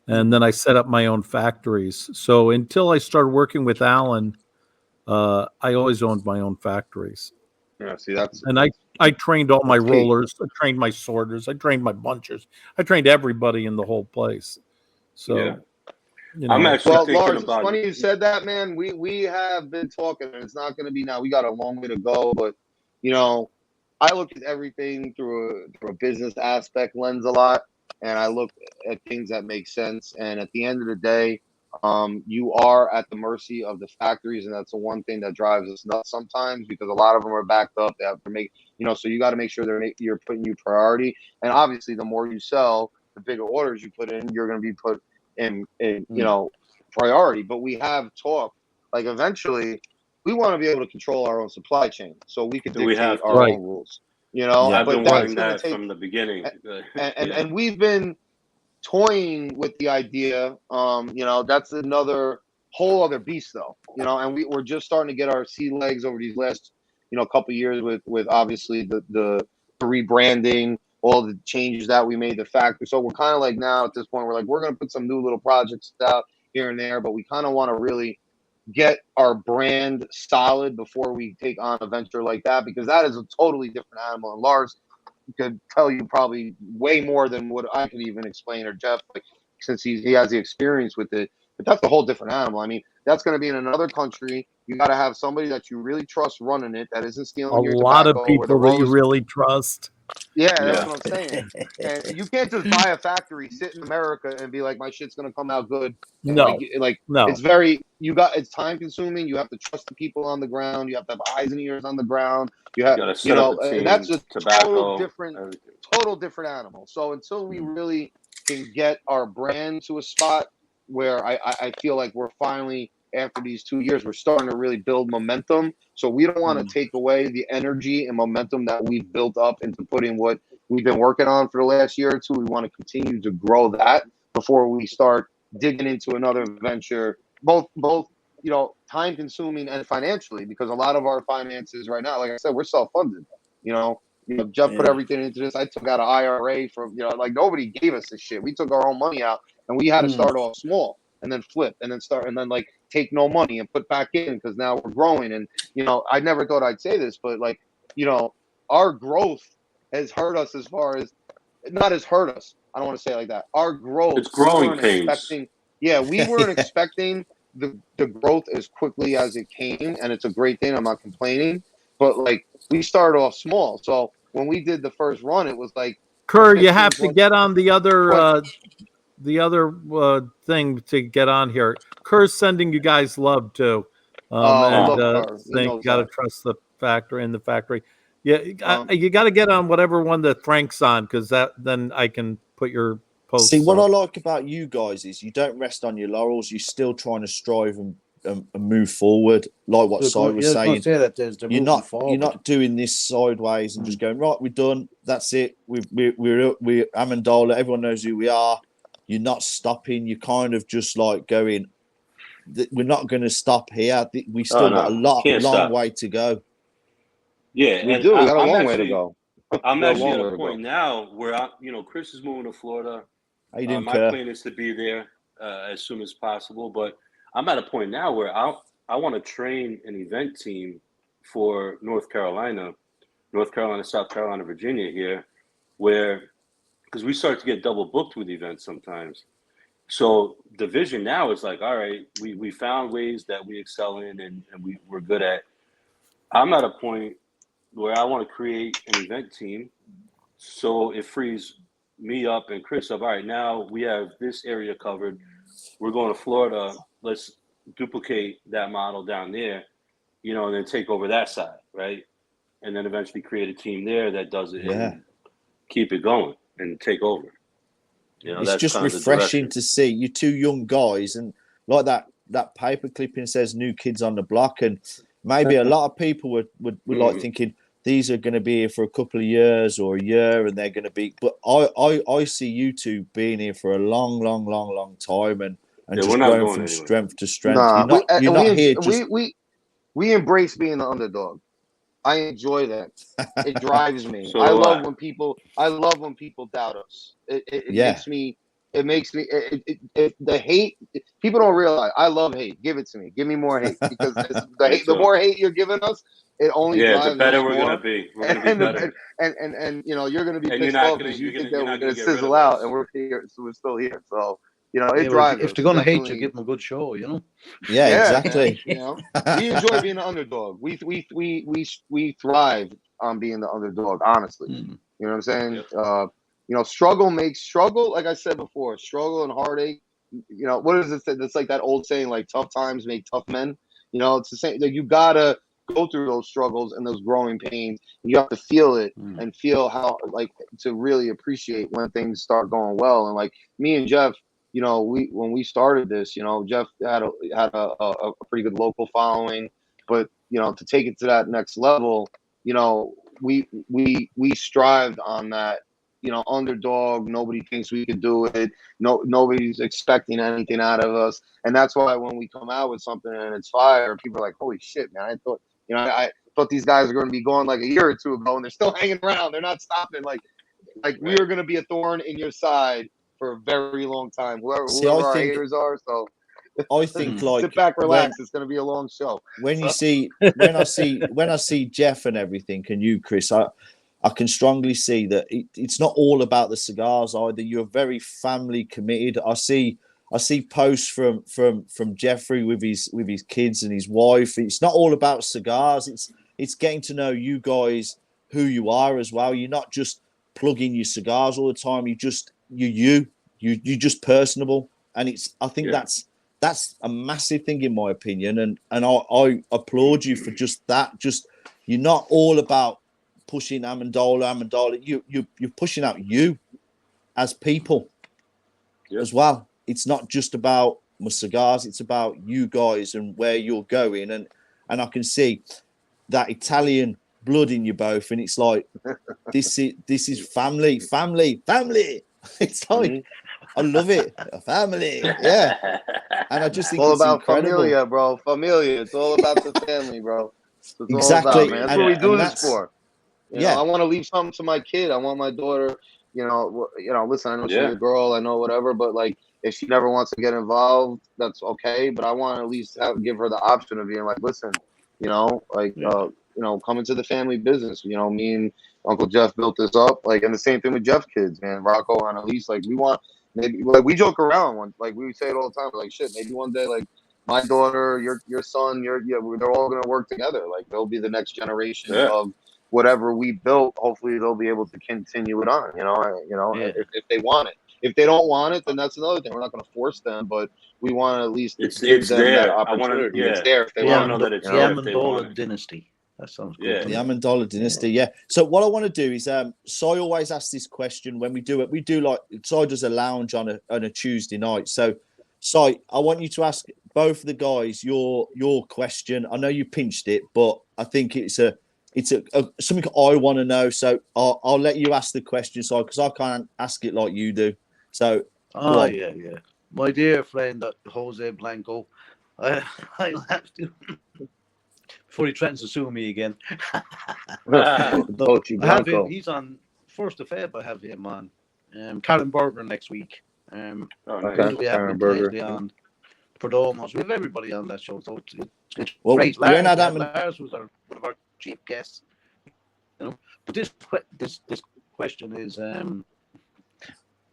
A: and then I set up my own factories. So until I started working with Alan, I always owned my own factories.
D: Yeah, see
A: and I trained all my rollers, I trained my sorters, I trained my bunchers, I trained everybody in the whole place. So you know,
B: I'm actually thinking
D: Lars,
B: about
D: it's funny you said that, man. We have been talking, and it's not going to be now. We got a long way to go, but you know, I look at everything through a business aspect lens a lot, and I look at things that make sense. And at the end of the day, you are at the mercy of the factories, and that's the one thing that drives us nuts sometimes because a lot of them are backed up. They have to make, you know, so you got to make sure you're putting you priority. And obviously, the more you sell, the bigger orders you put in, you're going to be put in you know, priority. But we have talked, like eventually we want to be able to control our own supply chain so we can dictate our own rules, you know.
B: I've
D: but
B: been wanting that from the beginning,
D: and we've been toying with the idea. You know, that's another whole other beast though, you know. And we're just starting to get our sea legs over these last, you know, couple of years with obviously the rebranding, all the changes that we made the factory. So we're kind of like now at this point, we're like, we're going to put some new little projects out here and there, but we kind of want to really get our brand solid before we take on a venture like that, because that is a totally different animal. And Lars could tell you probably way more than what I could even explain, or Jeff, like, since he has the experience with it. But that's a whole different animal. I mean, that's going to be in another country. You got to have somebody that you really trust running it, that isn't stealing your tobacco.
A: A lot of people that you really trust.
D: Yeah, that's what I'm saying. And you can't just buy a factory, sit in America, and be like, my shit's gonna come out good. And
A: no,
D: it's very, it's time consuming. You have to trust the people on the ground. You have to have eyes and ears on the ground. You have, you know, and that's a total different animal. So until we really can get our brand to a spot where I feel like we're finally, after these 2 years, we're starting to really build momentum. So we don't want to take away the energy and momentum that we've built up into putting what we've been working on for the last year or two. We want to continue to grow that before we start digging into another venture, both you know, time consuming and financially, because a lot of our finances right now, like I said, we're self-funded. You know, Jeff put everything into this. I took out an IRA from, you know, like nobody gave us this shit. We took our own money out, and we had to start off small and then flip and then start and then like take no money and put back in, because now we're growing. And, you know, I never thought I'd say this, but like, you know, our growth has hurt us as far as, not as hurt us, I don't want to say it like that. Our growth,
B: it's growing pains.
D: We weren't expecting the growth as quickly as it came, and it's a great thing. I'm not complaining, but like we started off small. So when we did the first run, it was like,
A: Kerr, you have to get on the other thing to get on here. Kerr's sending you guys love too. You got to trust the factory in the factory. Yeah, you got to get on whatever one that Frank's on, because then I can put your posts.
C: See, what I like about you guys is you don't rest on your laurels. You're still trying to strive and move forward, like what Si was saying. You're not doing this sideways and just going, right, we're done. That's it. We're Amendola. Everyone knows who we are. You're not stopping. You're kind of just like going, we're not going to stop here. We still got a long way to go.
B: Yeah,
D: we do. We got a long way to go.
B: I'm actually at a point now where Chris is moving to Florida.
C: How you doing,
B: my plan is to be there as soon as possible, but I'm at a point now where I want to train an event team for North Carolina, South Carolina, Virginia here, because we start to get double booked with events sometimes. So the vision now is like, all right, we found ways that we excel in and we're good at. I'm at a point where I want to create an event team, so it frees me up and Chris up. All right, now we have this area covered. We're going to Florida. Let's duplicate that model down there, you know, and then take over that side, right? And then eventually create a team there that does it and keep it going and take over. You know,
C: it's
B: that's
C: just
B: kind of
C: refreshing to see you two young guys, and like that paper clipping says new kids on the block, and maybe a lot of people would like thinking these are going to be here for a couple of years or a year, and they're going to be. But I see you two being here for a long time, and just growing from strength to strength.
D: Nah,
C: you're not here.
D: We embrace being the underdog. I enjoy that. It drives me.
B: So
D: I love when people doubt us. It makes me the hate. People don't realize I love hate. Give it to me. Give me more hate, because the more hate you're giving us, it only drives
B: the better
D: us
B: we're
D: more.
B: gonna be. We're gonna be better.
D: And you know, you're gonna be pissed off because you think that we're gonna sizzle out, and we're here, so we're still here. So you know, it drives us.
E: If they're gonna hate you, give them a good show. You know.
C: Yeah, exactly.
D: Man, you know, we enjoy being the underdog. We thrive on being the underdog. Honestly, you know what I'm saying. Yep. You know, struggle. Like I said before, struggle and heartache. You know, what is it? It's like that old saying, like tough times make tough men. You know, it's the same. Like, you gotta go through those struggles and those growing pains. You have to feel it and feel how, like, to really appreciate when things start going well. And like me and Jeff, you know, when we started this, you know, Jeff had a pretty good local following, but you know, to take it to that next level, you know, we strived on that. You know, underdog. Nobody thinks we could do it. Nobody's expecting anything out of us, and that's why when we come out with something and it's fire, people are like, "Holy shit, man! I thought these guys were going to be going like a year or two ago, and they're still hanging around. They're not stopping. Like we are going to be a thorn in your side for a very long time. Whoever our haters are, so."
C: I think like
D: sit back, relax. It's going to be a long show.
C: When I see Jeff and everything, and you, Chris, I can strongly see that it's not all about the cigars either. You're very family committed. I see posts from Jeffrey with his kids and his wife. It's not all about cigars. It's getting to know you guys, who you are as well. You're not just plugging your cigars all the time. You're just personable, and I think that's a massive thing in my opinion, and I applaud you for just that. Just, you're not all about pushing Amendola. You're pushing out you as people as well. It's not just about my cigars. It's about you guys and where you're going, and I can see that Italian blood in you both, and it's like this is family. It's like I love it, family, yeah. And I just think
D: it's all
C: it's
D: about
C: incredible.
D: Familia, bro. Familia. It's all about the family, bro. It's
C: exactly,
D: all about, man. That's what we do this for. You know, I want to leave something to my kid. I want my daughter. You know. Listen, I know she's a girl. I know whatever, but like, if she never wants to get involved, that's okay. But I want to at least give her the option of being like, listen, you know, like, come into the family business. You know, me and Uncle Jeff built this up. Like, and the same thing with Jeff's kids, man. Rocco and Elise. Like, we want. Maybe, like, we joke around like we say it all the time. Like, shit, maybe one day, like, my daughter, your son, they're all gonna work together. Like, they'll be the next generation of whatever we built. Hopefully, they'll be able to continue it on. If they want it. If they don't want it, then that's another thing. We're not gonna force them, but we want to at least give them
B: there.
D: that opportunity. It's there if they want
B: to.
E: The Amendola dynasty. That sounds good.
C: Yeah. The Amendola dynasty, yeah. So what I want to do is, so I always ask this question when we do it. We do like Si does a lounge on a Tuesday night. So, Si, I want you to ask both of the guys your question. I know you pinched it, but I think it's something I want to know. So I'll let you ask the question, Si, because I can't ask it like you do. So,
E: yeah. My dear friend, Jose Blanco, I'll have to. Before he threatens to sue me again. I have him, he's on 1st of Feb. I have him on Karen Berger next week. We have Leslie on Perdomos. We have everybody on that show. So it's great. Lars was one of our chief guests. You know, but this question is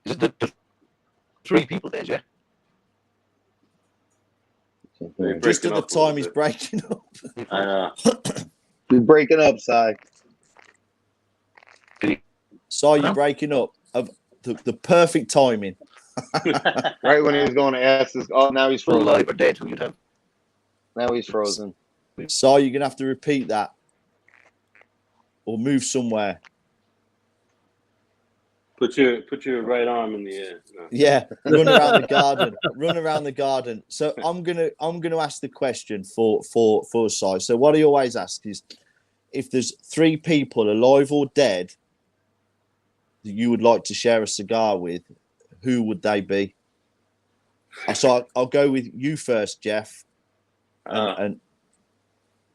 E: it the 3 people there, yeah?
C: Just at the time he's breaking up.
B: I know.
D: He's breaking up, Si.
C: Si, you're breaking up. Of the perfect timing.
D: Right when he was going to ask this. Oh, now he's
E: full live or dead. Who you'd have?
D: Now he's frozen.
C: So you're gonna have to repeat that, or move somewhere.
B: Put your right arm in the air. No.
C: Yeah, run around the garden. Run around the garden. So I'm gonna ask the question for Si. So what I always ask is, if there's 3 people, alive or dead, that you would like to share a cigar with, who would they be? So I'll go with you first, Jeff. And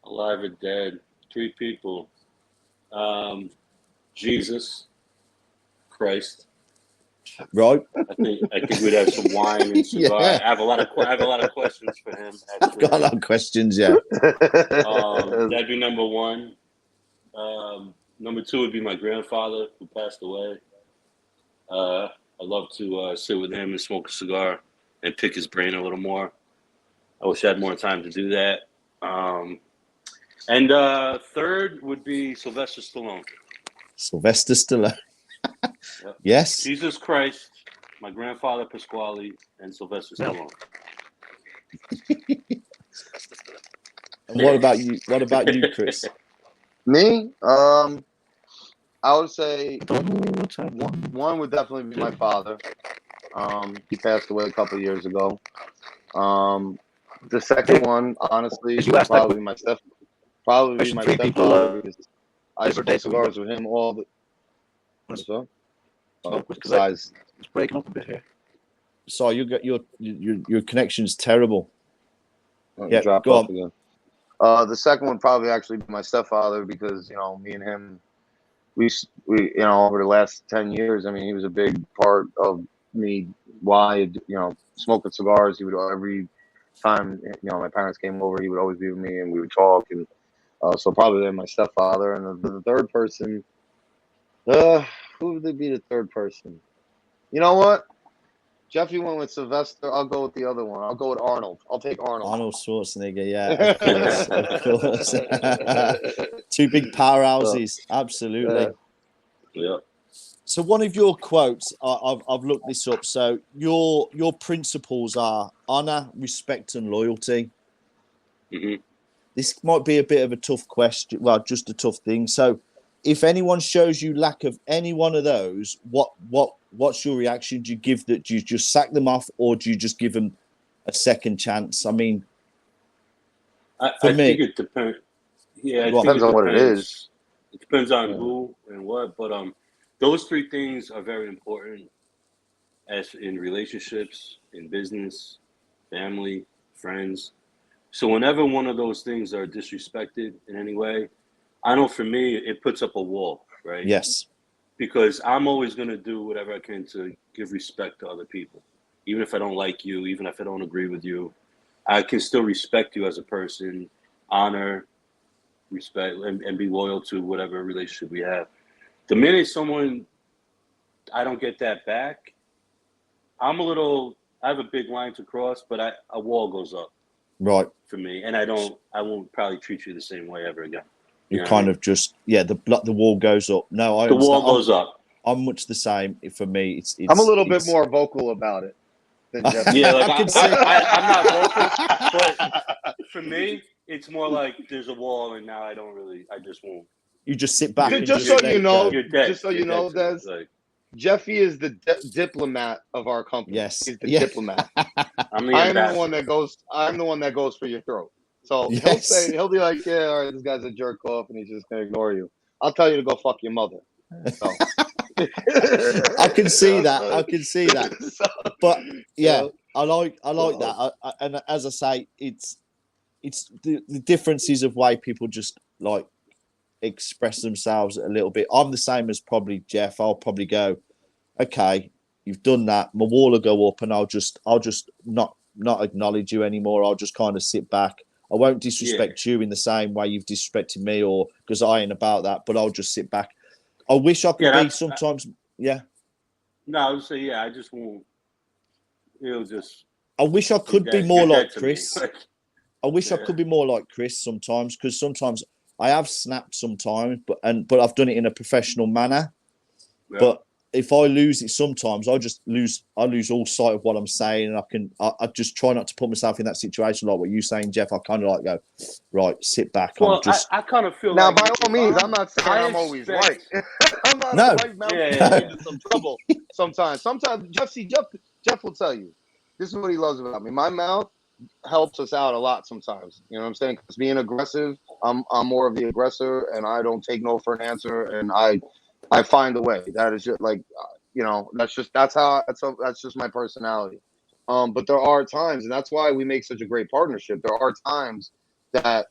B: alive or dead, 3 people. Jesus Christ.
C: Right.
B: I think we'd have some wine and cigar.
C: Yeah.
B: I have a lot of questions for him.
C: I've got a lot of questions. Yeah.
B: That'd be number 1. Number 2 would be my grandfather who passed away. I'd love to sit with him and smoke a cigar and pick his brain a little more. I wish I had more time to do that. And 3rd would be Sylvester Stallone.
C: Sylvester Stallone.
B: Yep.
C: Yes.
B: Jesus Christ, my grandfather Pasquale, and Sylvester Stallone.
C: And what about you? What about you, Chris?
D: Me? I would say one would definitely be my father. He passed away a couple of years ago. The second one, honestly, would probably be my stepfather. Because I used to smoke cigars with him all the. What's up? Besides,
E: it's breaking up a bit here.
C: So you got your connection's terrible.
D: Yeah, go on. Again. The second one probably actually be my stepfather, because me and him, we over the last 10 years. I mean, he was a big part of me. Why smoking cigars? He would, every time my parents came over, he would always be with me, and we would talk. And so probably then my stepfather. And the third person, who would be the third person? You know what? Jeffy went with Sylvester. I'll go with the other one. I'll go with Arnold. I'll take Arnold.
C: Arnold Schwarzenegger, yeah, of course. 2 big powerhouses, absolutely.
B: Yeah.
C: So one of your quotes, I've looked this up. So your principles are honor, respect, and loyalty.
B: Mm-hmm.
C: This might be a bit of a tough question. Well, just a tough thing. So if anyone shows you lack of any one of those, what's your reaction? Do you give that? Do you just sack them off, or do you just give them a second chance? I mean,
B: I think it depends. Yeah, it
D: depends on what it is.
B: It depends on who and what, but those 3 things are very important, as in relationships, in business, family, friends. So whenever one of those things are disrespected in any way, I know for me, it puts up a wall, right?
C: Yes.
B: Because I'm always going to do whatever I can to give respect to other people. Even if I don't like you, even if I don't agree with you, I can still respect you as a person, honor, respect, and be loyal to whatever relationship we have. The minute I don't get that back, I have a big line to cross, but a wall goes up.
C: Right.
B: For me. And I won't probably treat you the same way ever again.
C: You kind of just, the wall goes up. No,
B: the wall goes up.
C: I'm much the same. For me, it's
D: I'm a little bit more vocal about it than Jeff.
B: Yeah, like I'm not vocal, but for me, it's more like there's a wall, and now I just won't.
C: You just sit back.
D: Just so you know,
B: Des,
D: like, Jeffy is the diplomat of our company.
C: Yes,
D: he's the diplomat. I'm the one that goes. I'm the one that goes for your throat. So he'll be like, yeah, all right, this guy's a jerk off, and he's just gonna ignore you. I'll tell you to go fuck your mother. So.
C: I can see that. But yeah, I like that. And as I say, it's the differences of way people just like express themselves a little bit. I'm the same as probably Jeff. I'll probably go, okay, you've done that. My wall will go up, and I'll just not acknowledge you anymore. I'll just kind of sit back. I won't disrespect you in the same way you've disrespected me, or because I ain't about that. But I'll just sit back. I wish I could be sometimes. No,
B: I would say I just won't. It'll just.
C: I wish I could be more like Chris. I wish I could be more like Chris sometimes, because sometimes I have snapped sometimes, but I've done it in a professional manner. Yeah. But if I lose it sometimes, I lose all sight of what I'm saying, and I just try not to put myself in that situation like what you're saying, Jeff. I kind of like go, right, sit back.
B: Well, I kind of feel
D: now,
B: like
D: by all means, I'm not saying I'm always right. I'm not
C: no,
D: right now. Get into some trouble sometimes. Sometimes Jeff will tell you. This is what he loves about me. My mouth helps us out a lot sometimes. You know what I'm saying? Because being aggressive, I'm more of the aggressor, and I don't take no for an answer, and I find a way. That is just like, that's just my personality. But there are times, and that's why we make such a great partnership. There are times that,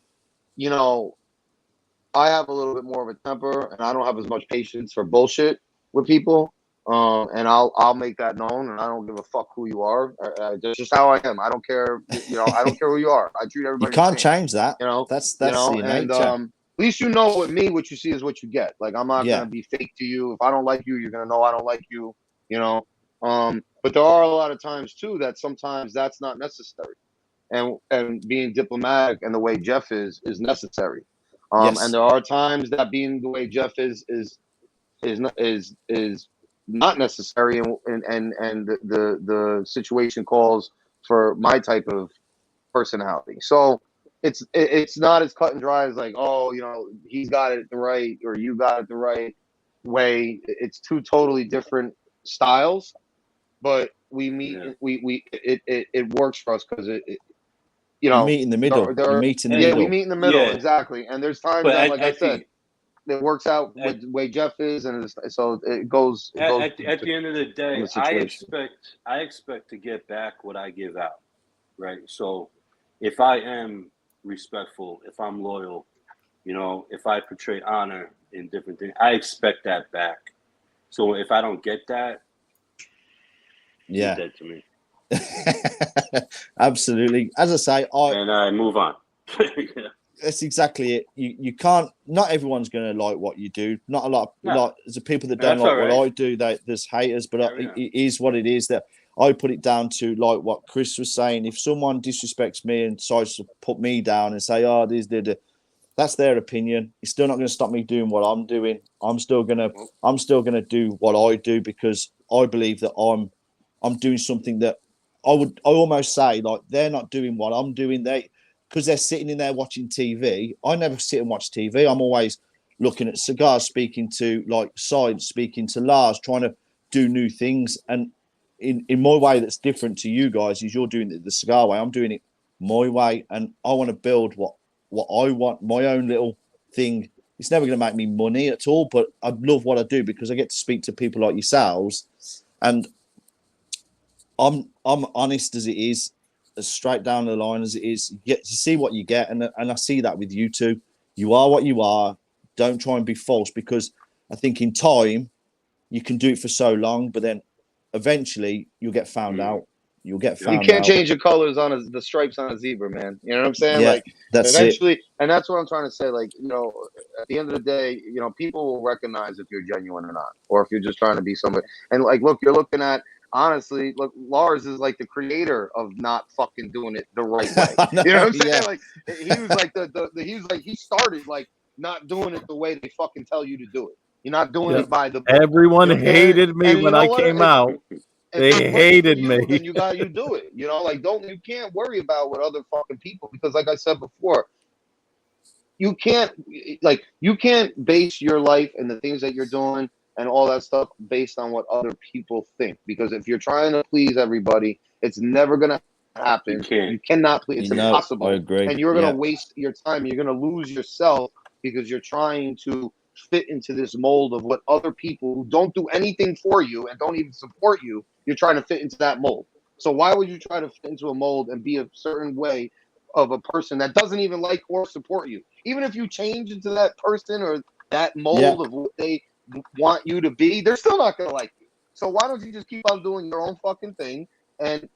D: I have a little bit more of a temper, and I don't have as much patience for bullshit with people. And I'll make that known, and I don't give a fuck who you are. That's just how I am. I don't care. I don't care who you are. I treat everybody.
C: You can't change that. That's your
D: and
C: nature.
D: At least you know with me, what you see is what you get. Like, I'm not gonna be fake to you. If I don't like you, you're gonna know I don't like you. But there are a lot of times too that sometimes that's not necessary, and being diplomatic and the way Jeff is necessary. And there are times that being the way Jeff is not necessary, and the situation calls for my type of personality. So it's not as cut and dry as like, oh, he's got it the right or you got it the right way. It's two totally different styles, but we meet. It works for us because
C: you meet in the middle. You meet in the middle.
D: We meet in the middle, exactly. And there's times that, like I said, it works out with the way Jeff is, and so it goes.
B: At the end of the day, I expect to get back what I give out, right? So if I am respectful, if I'm loyal, if I portray honor in different things, I expect that back. So if I don't get that, you're dead to me.
C: Absolutely. As I say,
B: I move on.
C: That's exactly it. You can't. Not everyone's going to like what you do. Not a lot. There's people that don't like what I do. There's haters, but it is what it is. That I put it down to, like what Chris was saying. If someone disrespects me and tries to put me down and say, "Oh, that's their opinion," it's still not going to stop me doing what I'm doing. I'm still gonna do what I do because I believe that I'm doing something that I almost say, like, they're not doing what I'm doing. Because they're sitting in there watching TV. I never sit and watch TV. I'm always looking at cigars, speaking to Side, speaking to Lars, trying to do new things. And in my way, that's different to you guys. Is you're doing it the cigar way. I'm doing it my way, and I want to build what I want, my own little thing. It's never going to make me money at all, but I love what I do because I get to speak to people like yourselves, and I'm honest as it is, as straight down the line as it is. You see what you get, and I see that with you two. You are what you are. Don't try and be false, because I think in time you can do it for so long, but then eventually you'll get found out. You'll get found out.
D: You can't change the colors on the stripes on a zebra, man. You know what I'm saying?
C: Yeah,
D: like,
C: that's
D: eventually,
C: it.
D: And that's what I'm trying to say. Like, at the end of the day, people will recognize if you're genuine or not, or if you're just trying to be somebody. And like, look, you're looking at, honestly, look, Lars is like the creator of not fucking doing it the right way. You know what I'm saying? Yeah. Like, he was like he started like not doing it the way they fucking tell you to do it. You're not doing it by the book.
A: Everyone hated me when I came out. They hated me.
D: Then you do it. You can't worry about what other fucking people, because like I said before, you can't base your life and the things that you're doing and all that stuff based on what other people think. Because if you're trying to please everybody, it's never gonna happen. You cannot please. It's impossible.
C: I agree.
D: And you're gonna waste your time. You're gonna lose yourself because you're trying to fit into this mold of what other people who don't do anything for you and don't even support you, you're trying to fit into that mold. So why would you try to fit into a mold and be a certain way of a person that doesn't even like or support you? Even if you change into that person or that mold of what they want you to be, they're still not going to like you. So why don't you just keep on doing your own fucking thing and,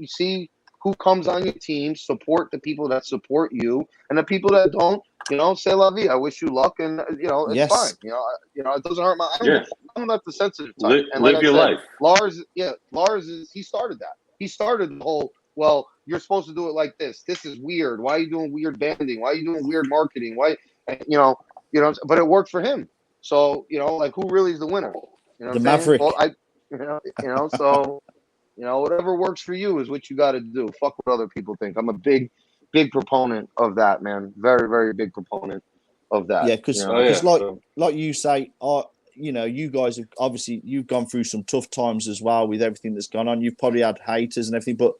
D: see who comes on your team, support the people that support you, and the people that don't, say la vie. I wish you luck, and it's fine. It doesn't hurt my. I'm not the sensitive type.
B: Live your life.
D: Lars he started that. He started the whole. Well, you're supposed to do it like this. This is weird. Why are you doing weird banding? Why are you doing weird marketing? Why, but it worked for him. So like, who really is the winner? You know
C: the Maverick.
D: Well, so whatever works for you is what you got to do. Fuck what other people think. I'm a big proponent of that, man. Very, very big proponent of that.
C: Yeah, because like you say, you guys have obviously you've gone through some tough times as well with everything that's gone on. You've probably had haters and everything, but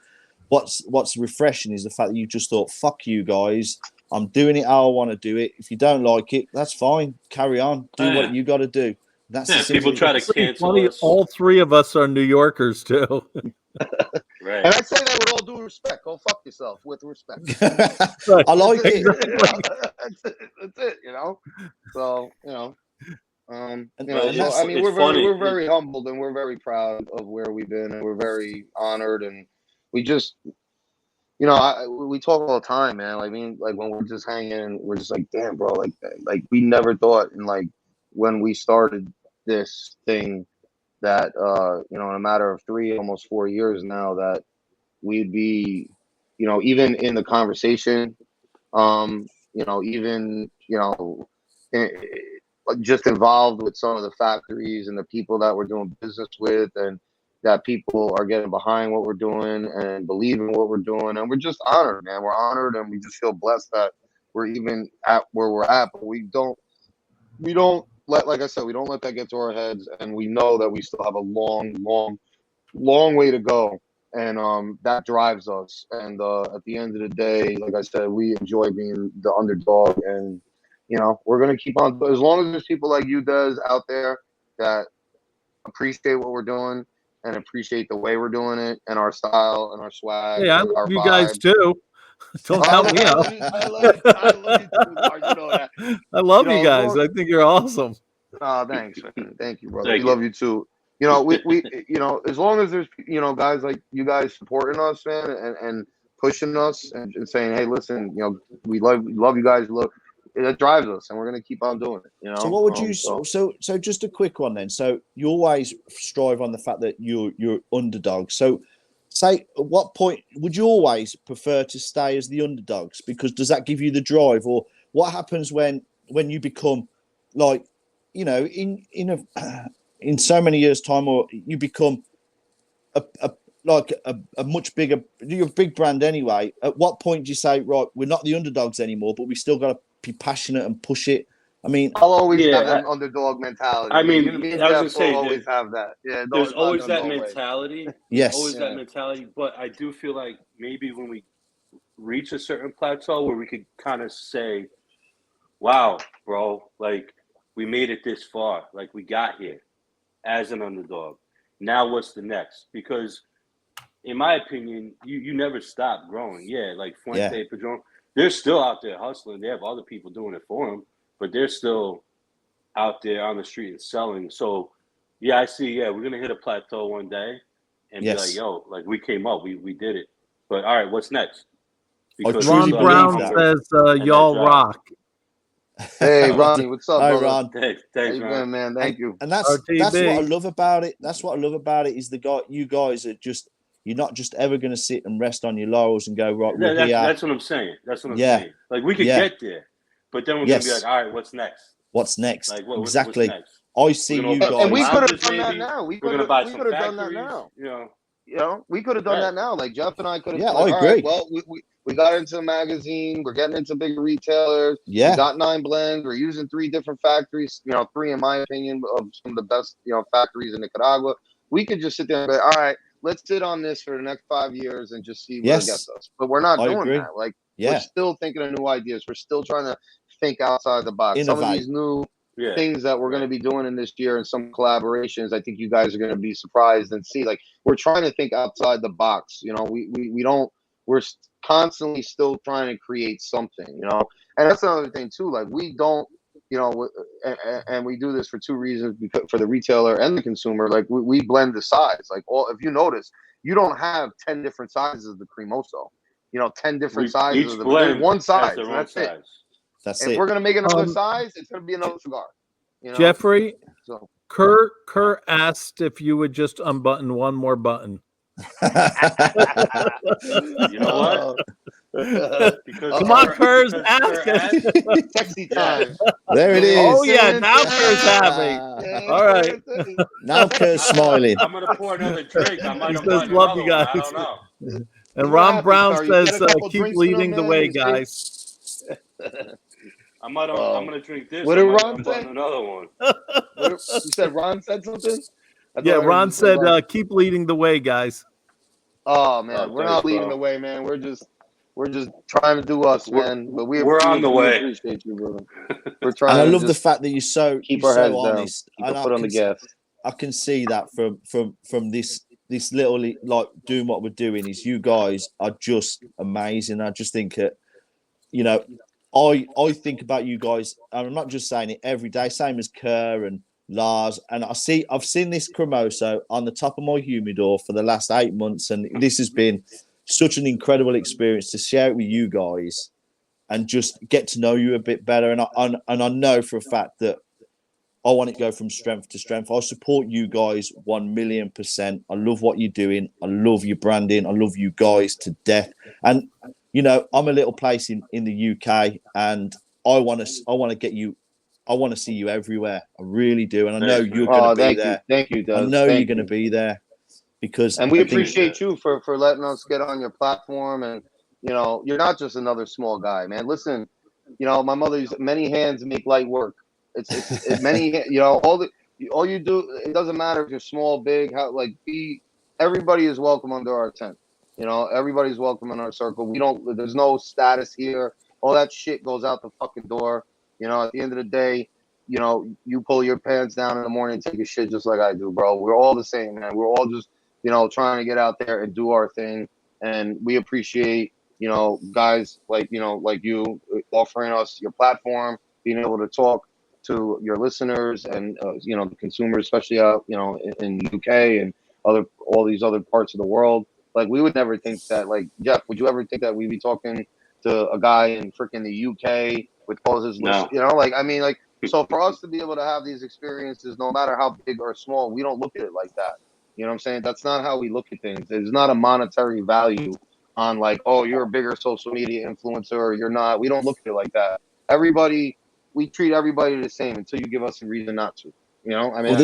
C: what's refreshing is the fact that you just thought, fuck you guys. I'm doing it how I want to do it. If you don't like it, that's fine. Carry on. Do what you got to do. That's
B: people try to cancel us.
A: All three of us are New Yorkers too.
B: Right.
D: And I say that with all due respect. Go fuck yourself with respect.
C: I like it.
D: That's it. So we're very humbled and we're very proud of where we've been, and we're very honored, and we just. we talk all the time, man. Like when we're just hanging, we're just like, damn, bro. Like we never thought, when we started this thing, that in a matter of 3, almost 4 years now, that we'd be, even in the conversation, just involved with some of the factories and the people that we're doing business with, and that people are getting behind what we're doing and believing what we're doing. And we're just honored, man. We're honored, and we just feel blessed that we're even at where we're at. But we don't like I said, we don't let that get to our heads. And we know that we still have a long way to go. And that drives us. And at the end of the day, like I said, we enjoy being the underdog. And, we're going to keep on. As long as there's people like you, Des, out there that appreciate what we're doing and appreciate the way we're doing it and our style and our swag.
A: Hey, I
D: and
A: love
D: our
A: you
D: vibe.
A: Guys too. Don't help me out.
D: I love you too, Mark. You know that.
A: I love you guys. I think you're awesome.
D: Oh, thanks, man. Thank you, brother. We love you too. We as long as there's guys like you guys supporting us, man, and pushing us and saying, hey, listen, we love you guys. Look, that drives us, and we're gonna keep on doing it.
C: So what would you? So just a quick one then. So you always strive on the fact that you're underdog. So say, at what point would you always prefer to stay as the underdogs? Because does that give you the drive, or what happens when you become like, in so many years' time, or you become a much bigger, you're a big brand anyway. At what point do you say, right, we're not the underdogs anymore, but we still got to be passionate and push it? I mean,
D: I'll always have an underdog mentality.
B: I was gonna say,
D: always have that. Yeah,
B: there's always that mentality.
C: Yes,
B: always that mentality. But I do feel like maybe when we reach a certain plateau where we could kind of say, "Wow, bro, like we made it this far. Like we got here as an underdog. Now what's the next?" Because in my opinion, you never stop growing. Yeah, like Fuente, Padron, they're still out there hustling. They have other people doing it for them, but they're still out there on the street and selling. So, yeah, I see. Yeah, we're gonna hit a plateau one day and be like, "Yo, like we came up, we did it." But all right, what's next?
A: Because Ron Brown says, "Y'all rock."
D: Hey, Ronnie, what's up, brother?
C: Ron.
B: Thanks,
D: Ron. Man. Thank you.
C: And that's what I love about it. That's what I love about it is you guys are just. You're not just ever going to sit and rest on your laurels and go, right,
B: that's what I'm saying. That's what I'm saying. Like, we could get there, but then we're going to be like, all right, what's next?
C: What's next?
B: Like,
C: exactly.
B: What's next?
C: I see you guys.
D: And we could have done that now. We could have done that now. We could have done that now. Like, Jeff and I could have.
C: Yeah, I agree.
D: Right, well, we got into a magazine. We're getting into bigger retailers.
C: Yeah.
D: We got 9 blends. We're using 3 different factories. 3, in my opinion, of some of the best, factories in Nicaragua. We could just sit there and be, all right, let's sit on this for the next 5 years and just see where it gets us. But we're not doing that. Like, we're still thinking of new ideas. We're still trying to think outside the box.
C: Innovate.
D: Some of these new things that we're going to be doing in this year and some collaborations, I think you guys are going to be surprised and see. Like, we're trying to think outside the box. We're constantly still trying to create something, and that's another thing too. Like, we don't, and we do this for 2 reasons, because for the retailer and the consumer. Like, we blend the size. Like, if you notice, you don't have 10 different sizes of the cremoso. 10 different sizes of the blend. One size. And that's it.
C: That's
D: if we're gonna make another size, it's gonna be another cigar.
A: Jeffrey, Kurt asked if you would just unbutton one more button.
B: You know what?
A: Come on, Kurz, ask it.
D: Sexy time.
C: There it is.
A: Oh yeah, now Kurz happy. All right.
C: Now Kurz smiling.
B: I'm gonna pour another drink. I might
A: He
B: have
A: says,
B: bought
A: "Love
B: another
A: you guys."
B: one. I don't know.
A: And
D: What
A: Ron
D: happened,
A: Brown
D: Star? You
A: says,
D: get a couple
A: "Keep
D: drinks in
A: leading
D: them,
A: the
D: man?
A: way,
D: You see?
A: guys."
B: I'm gonna drink this.
D: What did
B: I might
D: Ron
B: have
D: say?
B: bought another one.
D: You said Ron said something?
A: Yeah, Ron said, "Keep leading the way, guys."
D: Oh man, we're
B: thanks,
D: not leading
B: bro.
D: the way, man. We're just trying to do us, man. But
B: we're on the way.
D: Appreciate you, brother. We're trying.
C: And I
D: to
C: love the
D: just
C: fact that you're
D: keep our heads
C: honest.
D: down. Keep
C: And
D: our foot on the gas.
C: I can see that from this little, like, doing what we're doing is you guys are just amazing. I just think that, you know, I think about you guys, and I'm not just saying it every day, same as Kerr and Lars, and I've seen this Cremoso on the top of my humidor for the last 8 months, and this has been such an incredible experience to share it with you guys and just get to know you a bit better. And I know for a fact that I want to go from strength to strength. I support you guys 1,000,000%. I love what you're doing. I love your branding. I love you guys to death. And you know, I'm a little place in the UK, and I want to get you. I want to see you everywhere. I really do, and I know you're going to be there.
D: Thank you, Doug.
C: I know you're going to be there because,
D: and we appreciate you for letting us get on your platform. And you know, you're not just another small guy, man. Listen, you know, my mother's many hands make light work. It's many, you know, all you do. It doesn't matter if you're small, big, everybody is welcome under our tent. You know, everybody's welcome in our circle. There's no status here. All that shit goes out the fucking door. You know, at the end of the day, you know, you pull your pants down in the morning and take a shit just like I do, bro. We're all the same, man. We're all just, you know, trying to get out there and do our thing. And we appreciate, you know, guys like, you know, like you offering us your platform, being able to talk to your listeners and, you know, the consumers, especially out, you know, in UK and all these other parts of the world. Like, we would never think that, like, Jeff, would you ever think that we'd be talking to a guy in freaking the UK with all his list, you know? Like, I mean, like, so for us to be able to have these experiences, no matter how big or small, we don't look at it like that. You know what I'm saying? That's not how we look at things. There's not a monetary value on, like, oh, you're a bigger social media influencer or you're not. We don't look at it like that. We treat everybody the same until you give us a reason not to. You know, I mean,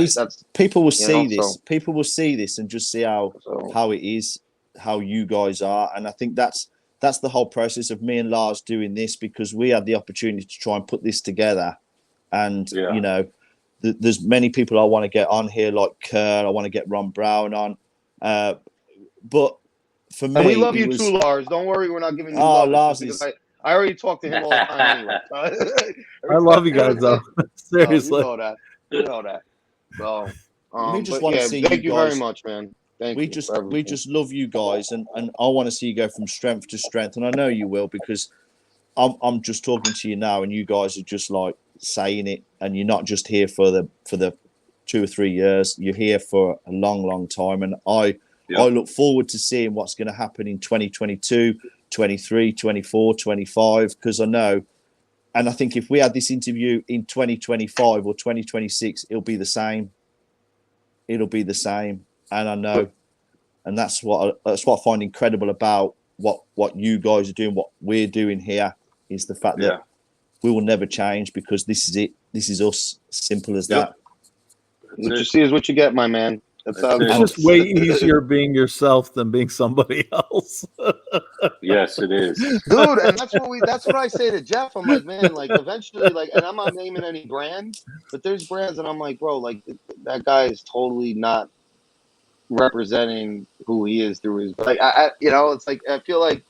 C: people will see this. People will see this and just see how it is, how you guys are, and I think that's the whole process of me and Lars doing this, because we had the opportunity to try and put this together. And you know, there's many people I want to get on here, like Kerr. I want to get Ron Brown on, but for me,
D: and we love you too, Lars. Don't worry, we're not giving you love.
C: Lars
D: because I already talked to him all the time anyway.
A: I love you guys, though. Seriously,
D: you know that. You know that. So
C: we just want to see
D: thank
C: you
D: you
C: guys.
D: very much, man.
C: We just love you guys, and I want to see you go from strength to strength, and I know you will, because I'm just talking to you now, and you guys are just like saying it, and you're not just here for the 2 or 3 years. You're here for a long time, and I look forward to seeing what's going to happen in 2022, 23, 24, 25, because I know, and I think if we had this interview in 2025 or 2026, it'll be the same. It'll be the same. And I know, and that's what I find incredible about what you guys are doing, what we're doing here, is the fact that we will never change, because this is it. This is us. Simple as that.
D: What you see is what you get, my man.
A: It's just way easier being yourself than being somebody else.
B: Yes, it is,
D: dude. And that's what I say to Jeff. I'm like, man, like, eventually, like, and I'm not naming any brands, but there's brands, and I'm like, bro, like, that guy is totally not representing who he is through his, like, I you know, it's like, I feel like,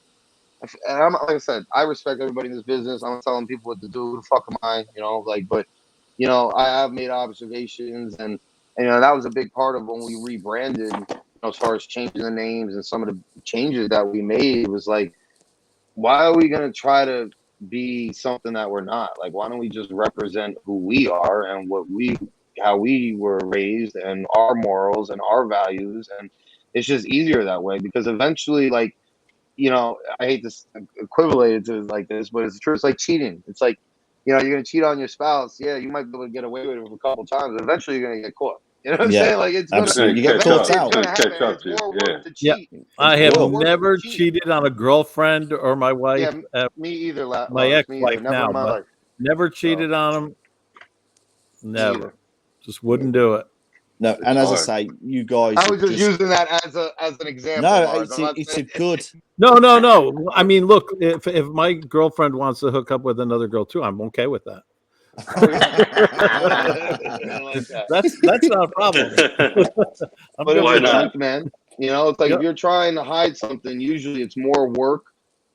D: and I'm, like I said, I respect everybody in this business. I'm not telling people what to do. Who the fuck am I? You know, like, but, you know, I have made observations, and you know, that was a big part of when we rebranded, you know, as far as changing the names and some of the changes that we made. Was like, why are we going to try to be something that we're not? Like, why don't we just represent who we are and how we were raised, and our morals and our values? And it's just easier that way, because eventually, like, you know, I hate to equivalent it to like this, but it's true. It's like cheating. It's like, you know, you're going to cheat on your spouse. Yeah, you might be able to get away with it a couple times, but eventually you're going to get caught. You know what I'm saying? Like, it's
C: absolutely. You get caught out.
D: It's more work to cheat.
A: I have never cheated on a girlfriend or my wife.
D: Yeah, me either.
A: My ex-wife
D: never
A: now,
D: in my life.
A: Never cheated on them. Never. Just wouldn't do it.
C: No, and as I say, you guys.
D: I was just using that as an example.
C: No, it's a good.
A: No. I mean, look, if my girlfriend wants to hook up with another girl too, I'm okay with that. That's not a problem.
D: But it's the truth, man. You know, it's like if you're trying to hide something, usually it's more work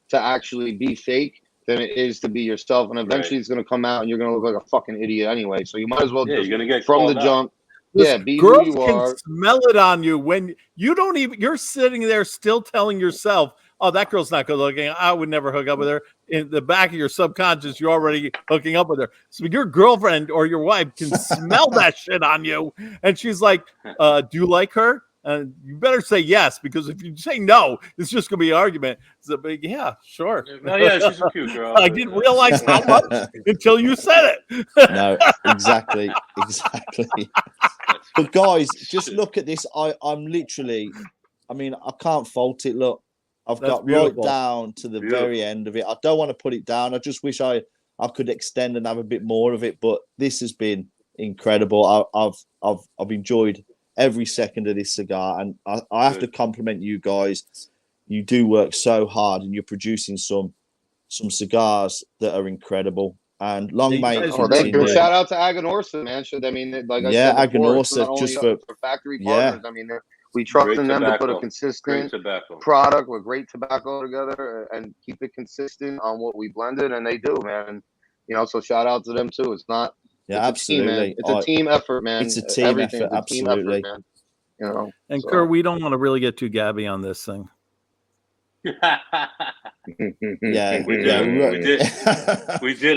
D: to actually be fake than it is to be yourself, and eventually it's going to come out, and you're going to look like a fucking idiot anyway. So you might as well just
B: you're gonna get
D: from the jump. Be
A: girls
D: who you
A: can
D: are.
A: smell it on you when you don't even. You're sitting there still telling yourself, "Oh, that girl's not good looking. I would never hook up with her." In the back of your subconscious, you're already hooking up with her. So your girlfriend or your wife can smell that shit on you, and she's like, "Do you like her?" And you better say yes, because if you say no, it's just going to be an argument. It's a big, yeah, sure.
B: Oh, yeah, she's a cute girl.
A: I didn't realize how much until you said it.
C: No, exactly. But guys, just look at this. I'm literally, I mean, I can't fault it. Look, I've got beautiful. Right down to the very end of it. I don't want to put it down. I just wish I could extend and have a bit more of it. But this has been incredible. I've enjoyed every second of this cigar, and I have to compliment you guys. You do work so hard, and you're producing some cigars that are incredible. And long may it continue.
D: Shout out to Aganorsa, man. I mean, like I said before,
C: Aganorsa, just for
D: factory partners. I mean, we trust in them to put a consistent product with great tobacco together and keep it consistent on what we blended, and they do, man. You know, so shout out to them too. It's not.
C: Yeah, absolutely.
D: It's a team effort, man.
C: It's a team effort, absolutely.
D: Man. You know,
A: and Kurt, we don't want to really get too gabby on this thing.
B: We did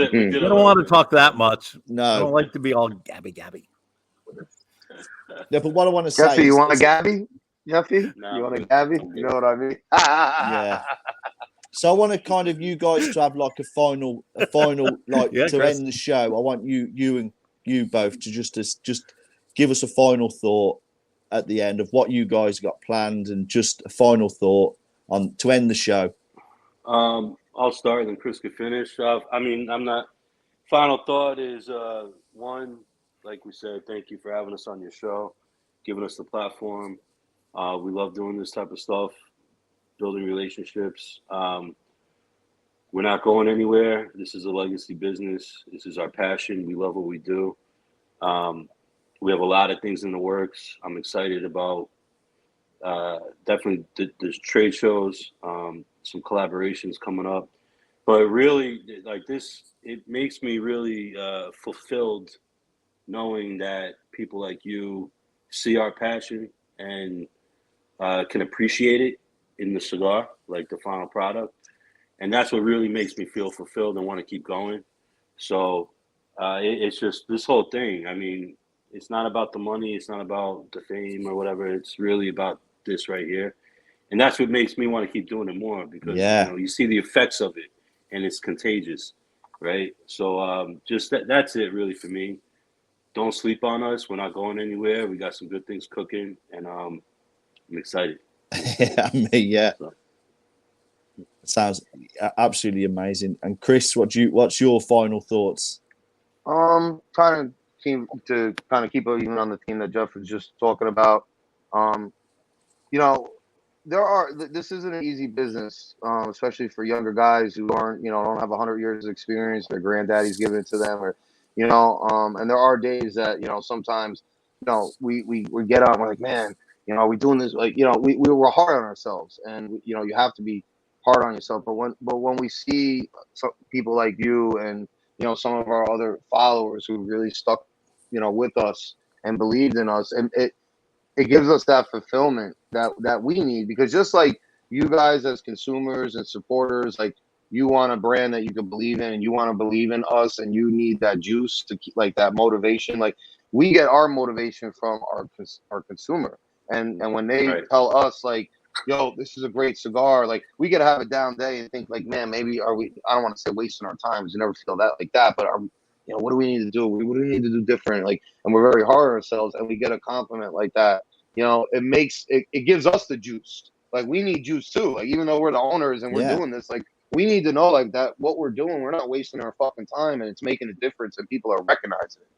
B: it.
A: I don't want to talk that much.
C: No,
A: I don't like to be all gabby.
C: Yeah, but what I want to say,
D: Jeffy, you want a gabby? Jeffy, no, you want a gabby? You know what I mean?
C: Yeah. So I want to kind of you guys to have like a final like to Chris. End the show. I want you and you both to just give us a final thought at the end of what you guys got planned, and just a final thought on to end the show.
B: I'll start, and Chris can finish. I mean, final thought is one, like we said, thank you for having us on your show, giving us the platform. We love doing this type of stuff. Building relationships. We're not going anywhere. This is a legacy business. This is our passion. We love what we do. We have a lot of things in the works. I'm excited about definitely there's trade shows, some collaborations coming up. But really, like this, it makes me really fulfilled knowing that people like you see our passion and can appreciate it in the cigar, like the final product. And that's what really makes me feel fulfilled and want to keep going. So it's just this whole thing. I mean, it's not about the money. It's not about the fame or whatever. It's really about this right here. And that's what makes me want to keep doing it more, because you know, you see the effects of it and it's contagious, right? So just that's it really for me. Don't sleep on us. We're not going anywhere. We got some good things cooking, and I'm excited.
C: Yeah. So. Sounds absolutely amazing. And Chris, what's your final thoughts?
D: Trying to keep it even on the theme that Jeff was just talking about. You know, this isn't an easy business, especially for younger guys who don't have 100 years of experience. Their granddaddy's giving it to them, or and there are days that sometimes we get on, we're like, man, are we doing this? Like, we were hard on ourselves, and you have to be hard on yourself. But when we see some people like you and some of our other followers who really stuck with us and believed in us, and it gives us that fulfillment that we need, because just like you guys as consumers and supporters, like, you want a brand that you can believe in, and you want to believe in us, and you need that juice to keep, like, that motivation. Like, we get our motivation from our consumer, and when they tell us, like, yo, this is a great cigar, like, we get to have a down day and think, like, man, maybe I don't want to say wasting our time, because you never feel that like that, but what do we need to do? What do we need to do different? Like, and we're very hard on ourselves, and we get a compliment like that. It gives us the juice. Like, we need juice too. Like, even though we're the owners and we're doing this, like, we need to know like that what we're doing, we're not wasting our fucking time, and it's making a difference, and people are recognizing it.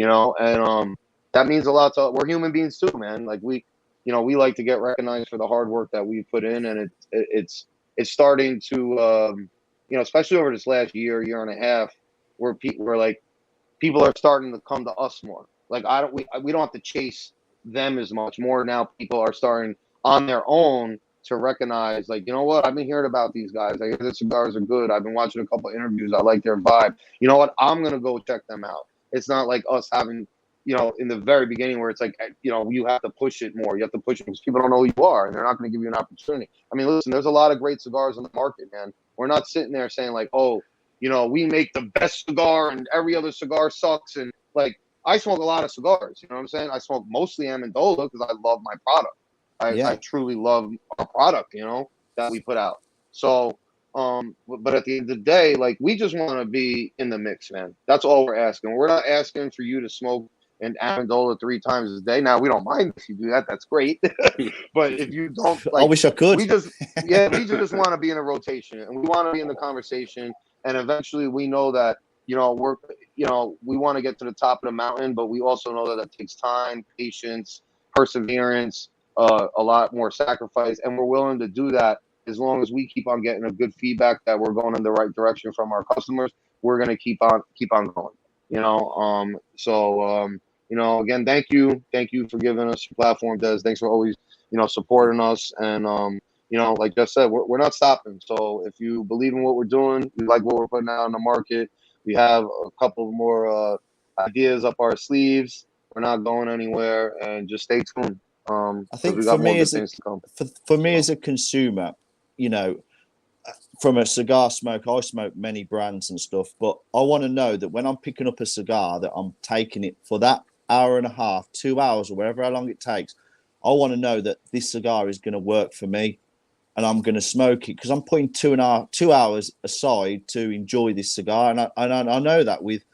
D: And that means a lot to. We're human beings too, man. Like, we like to get recognized for the hard work that we put in, and it's starting to, especially over this last year and a half, where people are starting to come to us more. Like, we don't have to chase them as much more now. People are starting on their own to recognize, like, you know what, I've been hearing about these guys. I hear the cigars are good. I've been watching a couple of interviews. I like their vibe. You know what? I'm gonna go check them out. It's not like us having, in the very beginning where it's like, you have to push it more. You have to push it because people don't know who you are, and they're not going to give you an opportunity. I mean, listen, there's a lot of great cigars on the market, man. We're not sitting there saying like, oh, we make the best cigar and every other cigar sucks. And like, I smoke a lot of cigars. You know what I'm saying? I smoke mostly Amendola because I love my product. I truly love our product, that we put out. So, but at the end of the day, like, we just want to be in the mix, man. That's all we're asking. We're not asking for you to smoke an Amendola 3 times a day. Now, we don't mind if you do that. That's great. But if you don't, like,
C: I wish I could.
D: we just want to be in a rotation, and we want to be in the conversation. And eventually, we know that we want to get to the top of the mountain, but we also know that takes time, patience, perseverance, a lot more sacrifice, and we're willing to do that as long as we keep on getting a good feedback that we're going in the right direction from our customers. We're going to keep on going. Again, thank you for giving us your platform, Des. Thanks for always supporting us, and like I said, we're not stopping. So if you believe in what we're doing, you like what we're putting out in the market, we have a couple more ideas up our sleeves. We're not going anywhere, and just stay tuned.
C: I think for me as a consumer, from a cigar smoker, I smoke many brands and stuff, but I want to know that when I'm picking up a cigar, that I'm taking it for that hour and a half, 2 hours, or how long it takes. I want to know that this cigar is going to work for me, and I'm going to smoke it because I'm putting 2 hours aside to enjoy this cigar. And I know that with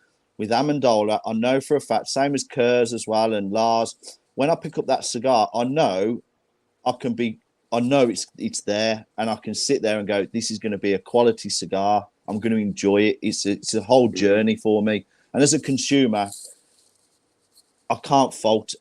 C: Amendola, I know for a fact, same as Kurz as well, and Lars. When I pick up that cigar, I know it's there, and I can sit there and go, this is going to be a quality cigar. I'm going to enjoy it. It's a whole journey for me. And as a consumer, I can't fault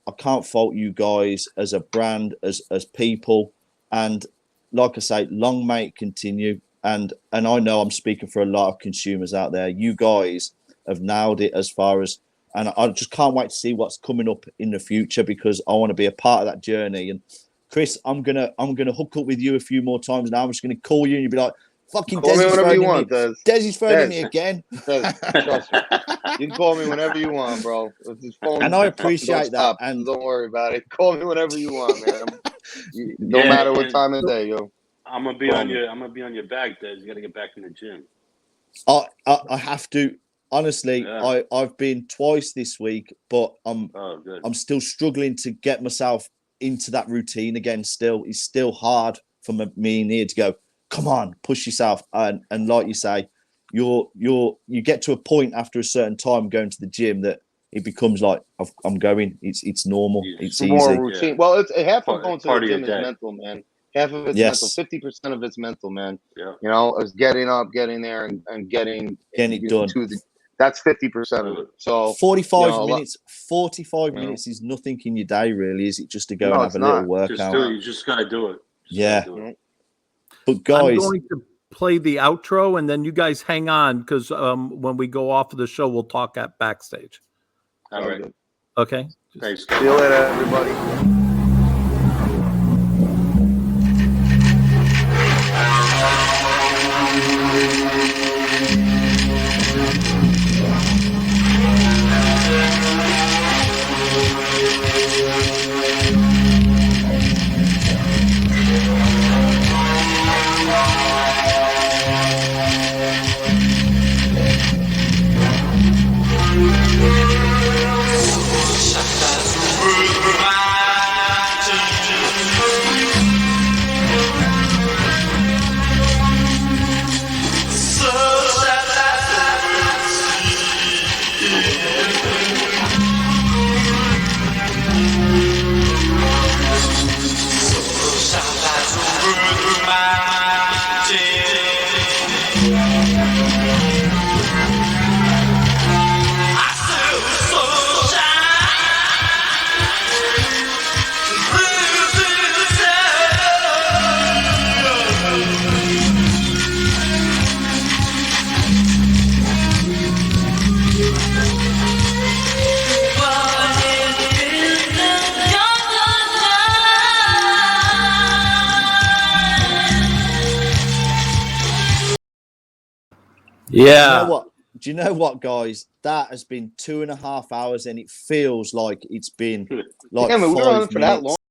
C: you guys as a brand, as people. And like I say, long may it continue. And I know I'm speaking for a lot of consumers out there. You guys have nailed it as far as. And I just can't wait to see what's coming up in the future, because I want to be a part of that journey. And Chris, I'm gonna hook up with you a few more times now. I'm just gonna call you, and you'll be like, "Fucking Des is phoning me. Des is phoning me again."
D: Trust me. You can call me whenever you want, bro.
C: And I appreciate that. And
D: don't worry about it. Call me whenever you want, man. No matter what time of day, yo.
B: I'm gonna be on your back, Des. You gotta get back in the gym.
C: I have to. Honestly, yeah. I've been twice this week, but I'm still struggling to get myself into that routine again. Still, it's still hard for me and here to go, come on, push yourself. And like you say, you get to a point after a certain time going to the gym that it becomes like, I'm going. It's normal. It's easy.
D: More routine. Yeah. Well, it's half of going to the gym is mental, man. Half of it's mental. 50% of it's mental, man. Yeah. It's getting up, getting there, and getting
C: it done.
D: That's 50% of it. So
C: 45 minutes. 45 minutes is nothing in your day, really, is it? Just to go and have a little workout.
B: You just gotta do it.
C: But guys,
A: I'm going to play the outro, and then you guys hang on, because when we go off of the show, we'll talk at backstage.
B: All right.
A: Okay.
B: Thanks.
D: See you later, everybody.
A: Yeah.
C: Do you know what, guys? That has been 2.5 hours, and it feels like it's been like 5 minutes.